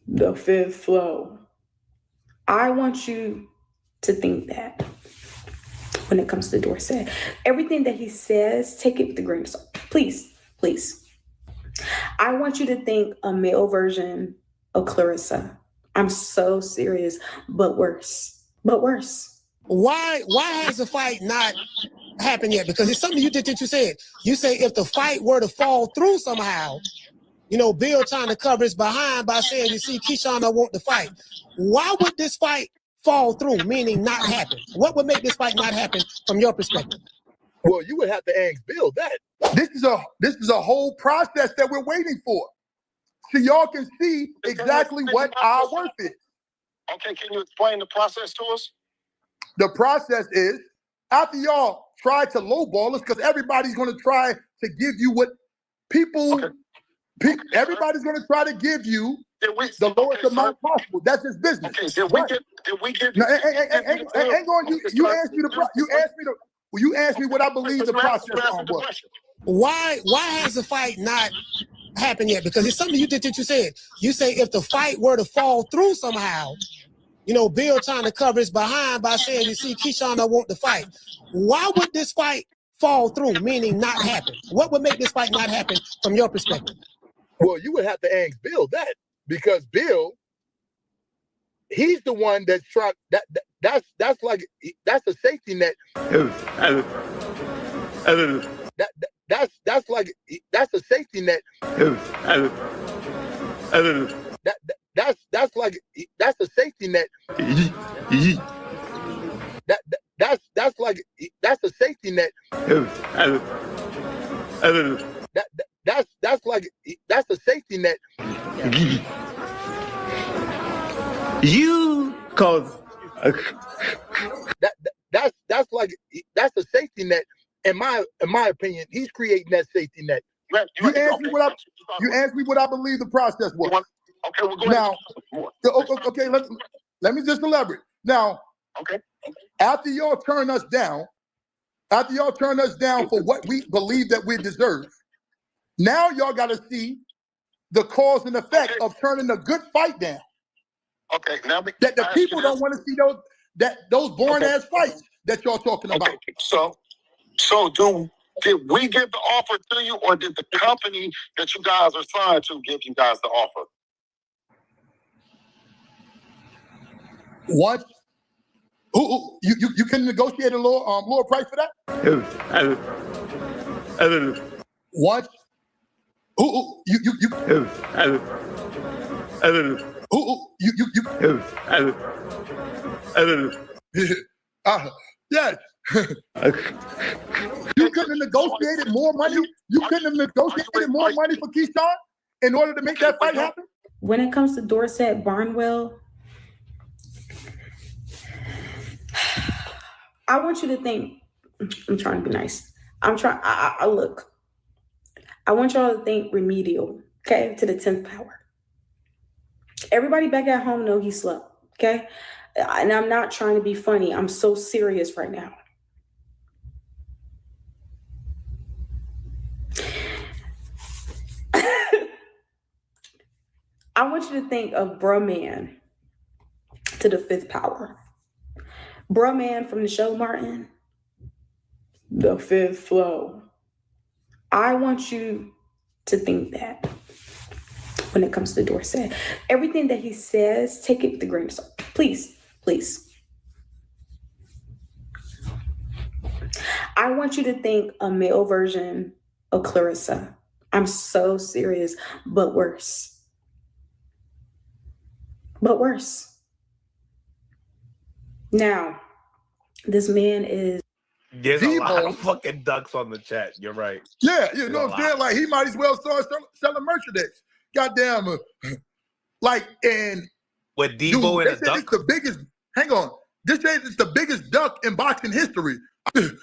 the fifth flow. I want you to think that when it comes to Dorsett, everything that he says, take it with a grain of salt. Please, please. I want you to think a male version of Clarissa. I'm so serious, but worse. But worse. Why has the fight not happened yet? Because it's something you did that you said. You say if the fight were to fall through somehow, you know, Bill trying to cover his behind by saying, you see, Keyshawn don't want the fight. Why would this fight fall through, meaning not happen? What would make this fight not happen from your perspective? Well, you would have to ask Bill that. This is a whole process that we're waiting for, so y'all can see exactly what our worth is. Okay, can you explain the process to us? The process is, after y'all try to lowball us, because everybody's going to try to give you what people, everybody's going to try to give you the lowest amount possible. That's his business. Okay, did we give no, hang on, you asked me what I believe the process was. Why has the fight not happened yet? Because it's something you did that you said. You say if the fight were to fall through somehow, you know, Bill trying to cover his behind by saying, you see, Keyshawn don't want the fight. Why would this fight fall through, meaning not happen? What would make this fight not happen from your perspective? Well, you would have to ask Bill that, because Bill, he's the one that's trying. That's a safety net. That's a safety net. That's a safety net. That's a safety net. That's a safety net. You cause that's a safety net. In my opinion, he's creating that safety net. You asked me what I believe the process was. Okay, we're going now. Okay, let me just elaborate. Now, after y'all turn us down for what we believe that we deserve, now y'all got to see the cause and effect of turning a good fight down. Okay, now that the people don't want to see those boring ass fights that y'all talking about. So did we give the offer to you, or did the company that you guys are signed to give you guys the offer? What? Who you can negotiate a lower price for that? What? Who yes. You couldn't have negotiated more money. You couldn't have negotiated more money for Keyshawn in order to make that fight happen. When it comes to Dorsett Barnwell, I want you to think. I'm trying to be nice. I look. I want y'all to think remedial, okay, to the 10th power. Everybody back at home know he's slow. Okay? And I'm not trying to be funny. I'm so serious right now. I want you to think of Bruh Man to the fifth power. Bruh Man from the show, Martin. The fifth flow. I want you to think that when it comes to Dorsett. Everything that he says, take it with a grain of salt. Please, please. I want you to think a male version of Clarissa. I'm so serious, but worse. But worse. Now, this man is... There's a lot of fucking ducks on the chat. You're right. Yeah, you know what I'm saying? Like, he might as well start selling merchandise. Goddamn. Like, and... With Deebo and a duck? It's the biggest... Hang on. This is the biggest duck in boxing history. That's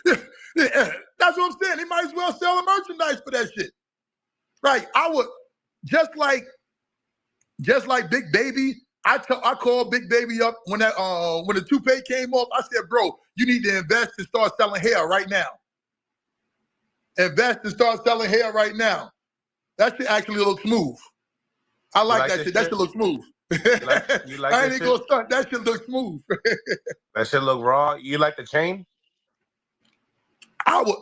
what I'm saying. He might as well sell the merchandise for that shit. Right. I would... Just like Big Baby... I called Big Baby up when the toupee came off. I said, bro, you need to invest and start selling hair right now. Invest and start selling hair right now. That shit actually looks smooth. I like that shit. That shit looks smooth. You like I ain't even gonna stunt. That shit looks smooth. That shit look raw. You like the chain? I would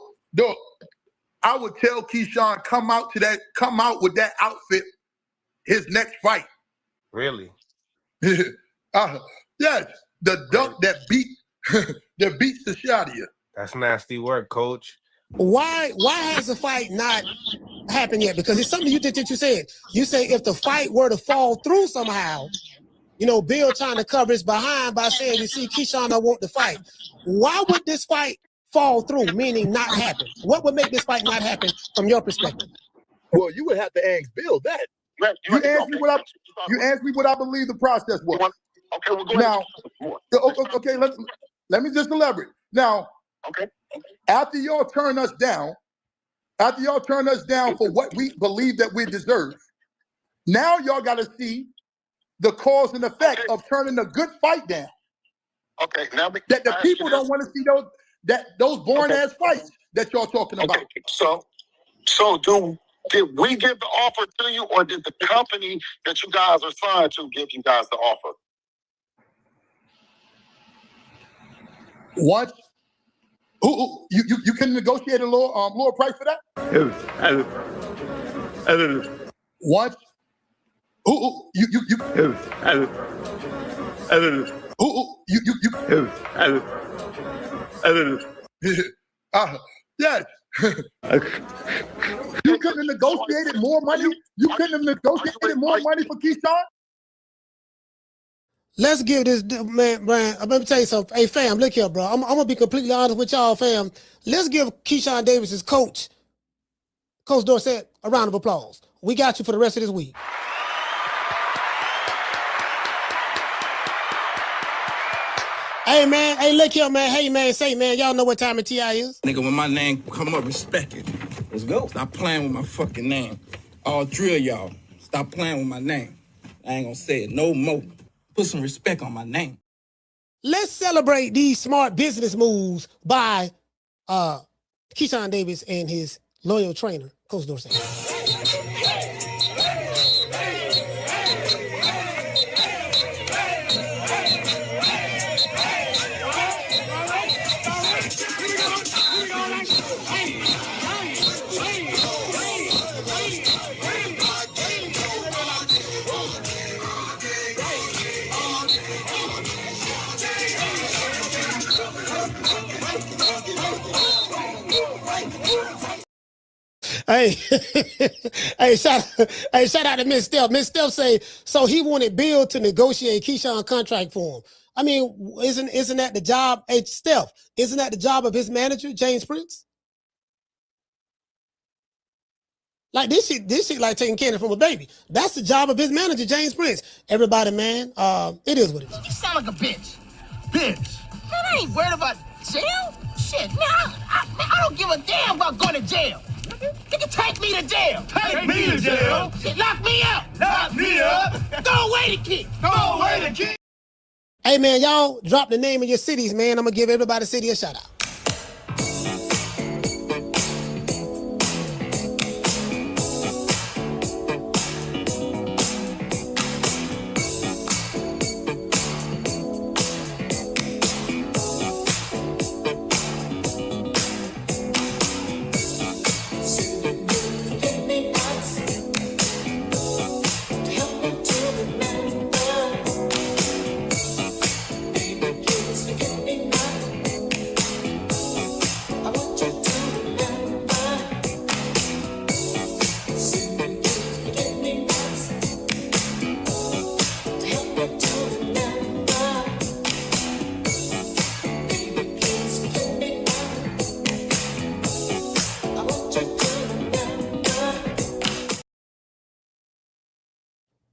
tell Keyshawn, come out with that outfit his next fight. Really? Yes, the duck that beats the shit out of you. That's nasty work, coach. Why has the fight not happened yet? Because it's something you said. You say if the fight were to fall through somehow, you know, Bill trying to cover his behind by saying, you see, Keyshawn don't want the fight. Why would this fight fall through, meaning not happen? What would make this fight not happen from your perspective? Well, you would have to ask Bill that. You asked me what I believe the process was. Okay, we'll go now. Okay, let me just elaborate. Now, after y'all turn us down for what we believe that we deserve, now y'all got to see the cause and effect of turning a good fight down. Okay, now that the people don't want to see those boring ass fights that y'all talking about. So did we give the offer to you, or did the company that you guys are signed to give you guys the offer? What? Who you can negotiate a lower price for that? What? Who yes. You couldn't have negotiated more money? You couldn't have negotiated more money for Keyshawn? Let's give this man, Brian, let me tell you something. Hey, fam, look here, bro. I'm going to be completely honest with y'all, fam. Let's give Keyshawn Davis's coach, Coach Dorsett, a round of applause. We got you for the rest of this week. Hey, man. Hey, look here, man. Hey, man. Say, man, y'all know what time of TI is? Nigga, when my name come up, respect it. Let's go. Stop playing with my fucking name. All three of y'all, stop playing with my name. I ain't gonna say it no more. Put some respect on my name. Let's celebrate these smart business moves by Keyshawn Davis and his loyal trainer, Coach Dorsett. Hey, shout out to Miss Steph. Miss Steph say, so he wanted Bill to negotiate Keyshawn contract for him. I mean, isn't that the job? Hey, Steph, isn't that the job of his manager, James Prince? Like this shit like taking candy from a baby. That's the job of his manager, James Prince. Everybody, man, it is what it is. You sound like a bitch. Bitch. Man, I ain't worried about jail. Shit, man, I don't give a damn about going to jail. You can take me to jail. Take me to jail? Shit, lock me up. Lock me up. Throw away the key. Throw away the key. Hey, man, y'all drop the name of your cities, man. I'm going to give everybody city a shout out.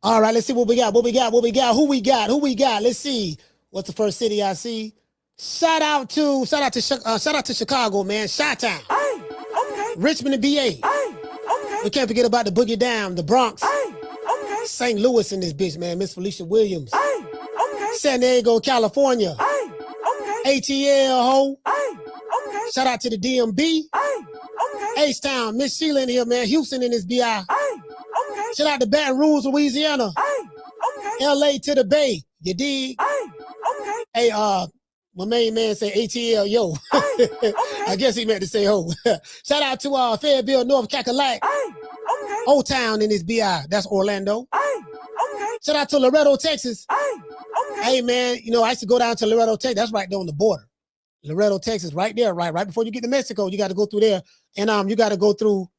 All right, let's see what we got. Who we got? Let's see. What's the first city I see? Shout out to Chicago, man. Chi-Town. Hey, okay. Richmond and BA. Hey, okay. We can't forget about the Boogie Down, the Bronx. Hey, okay. St. Louis in this bitch, man. Miss Felicia Williams. Hey, okay. San Diego, California. Hey, okay. ATL, ho. Hey, okay. Shout out to the DMB. Hey, okay. H-Town, Miss Sheila in here, man. Houston in this BI. Hey, okay. Shout out to Baton Rouge, Louisiana. Hey, okay. LA to the Bay. You dig? Hey, okay. Hey, my main man say ATL, yo. Hey, okay. I guess he meant to say ho. Shout out to Fayetteville, North Cackalack. Hey, okay. Old Town in this BI. That's Orlando. Hey, okay. Shout out to Loretto, Texas. Hey, okay. Hey, man, you know, I used to go down to Loretto, Texas. That's right there on the border. Loretto, Texas, right there, right before you get to Mexico, you got to go through there. And you got to go through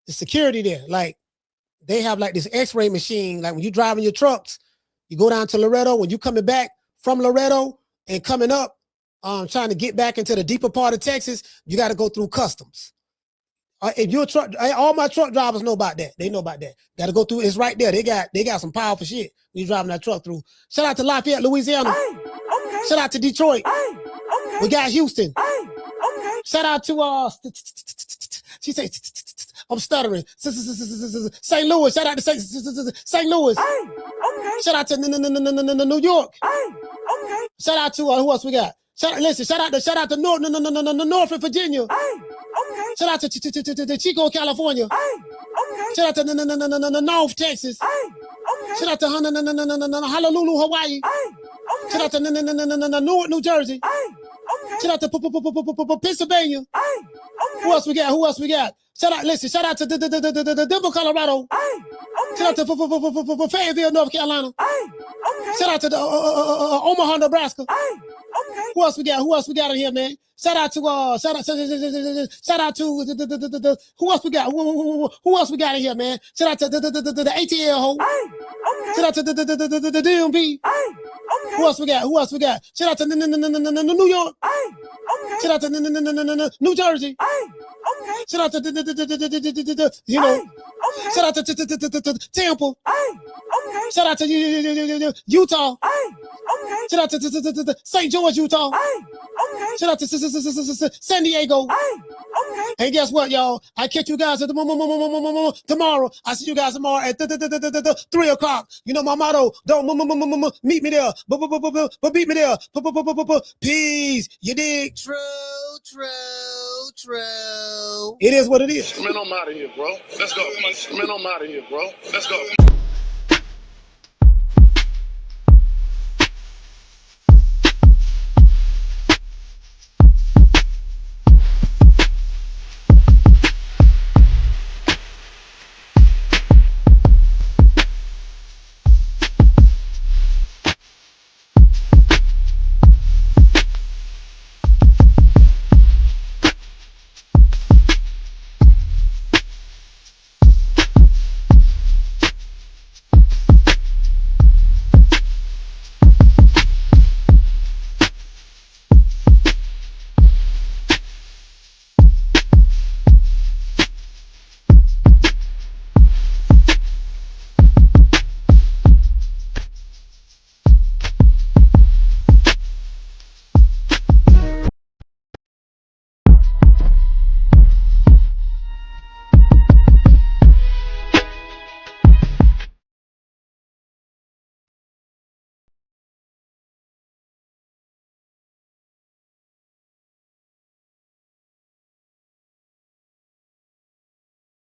the security there. Like, they have like this x-ray machine. Like when you driving your trucks, you go down to Loretto. When you coming back from Loretto and coming up, trying to get back into the deeper part of Texas, you got to go through customs. If you're a truck, all my truck drivers know about that. They know about that. Got to go through. It's right there. They got some powerful shit when you're driving that truck through. Shout out to Lafayette, Louisiana. Hey, okay. Shout out to Detroit. Hey, okay. We got Houston. Hey, okay. Shout out to she say I'm stuttering. St. Louis. Shout out to St. Louis. Hey, okay. Shout out to New York. Hey, okay. Shout out to who else we got? Shout out to Norfolk, Virginia. Hey, okay. Shout out to Chico, California. Hey, okay. Shout out to North Texas. Hey, okay. Shout out to Honolulu, Hawaii. Hey, okay. Shout out to Newark, New Jersey. Hey, okay. Shout out to Pennsylvania. Hey, okay. Who else we got? Shout out to the Denver, Colorado. Hey, okay. Shout out to Fayetteville, North Carolina. Hey, okay. Shout out to Omaha, Nebraska. Hey, okay. Who else we got in here, man? Shout out to who else we got? Who else we got in here, man? Shout out to the ATL ho. Hey, okay. Shout out to the DMV. Hey, okay. Who else we got? Shout out to New York. Hey, okay. Shout out to New Jersey. Hey, okay. Shout out to you know. Shout out to Tampa. Hey, okay. Shout out to Utah. Hey, okay. Shout out to St. George, Utah. Hey, okay. Shout out to San Diego. Hey, okay. And guess what, y'all? I catch you guys at tomorrow. I see you guys tomorrow at 3 o'clock. You know my motto. Don't meet me there, but beat me there. Peace. You dig? True. It is what it is. Man, I'm out of here, bro. Let's go. Man, I'm out of here, bro. Let's go.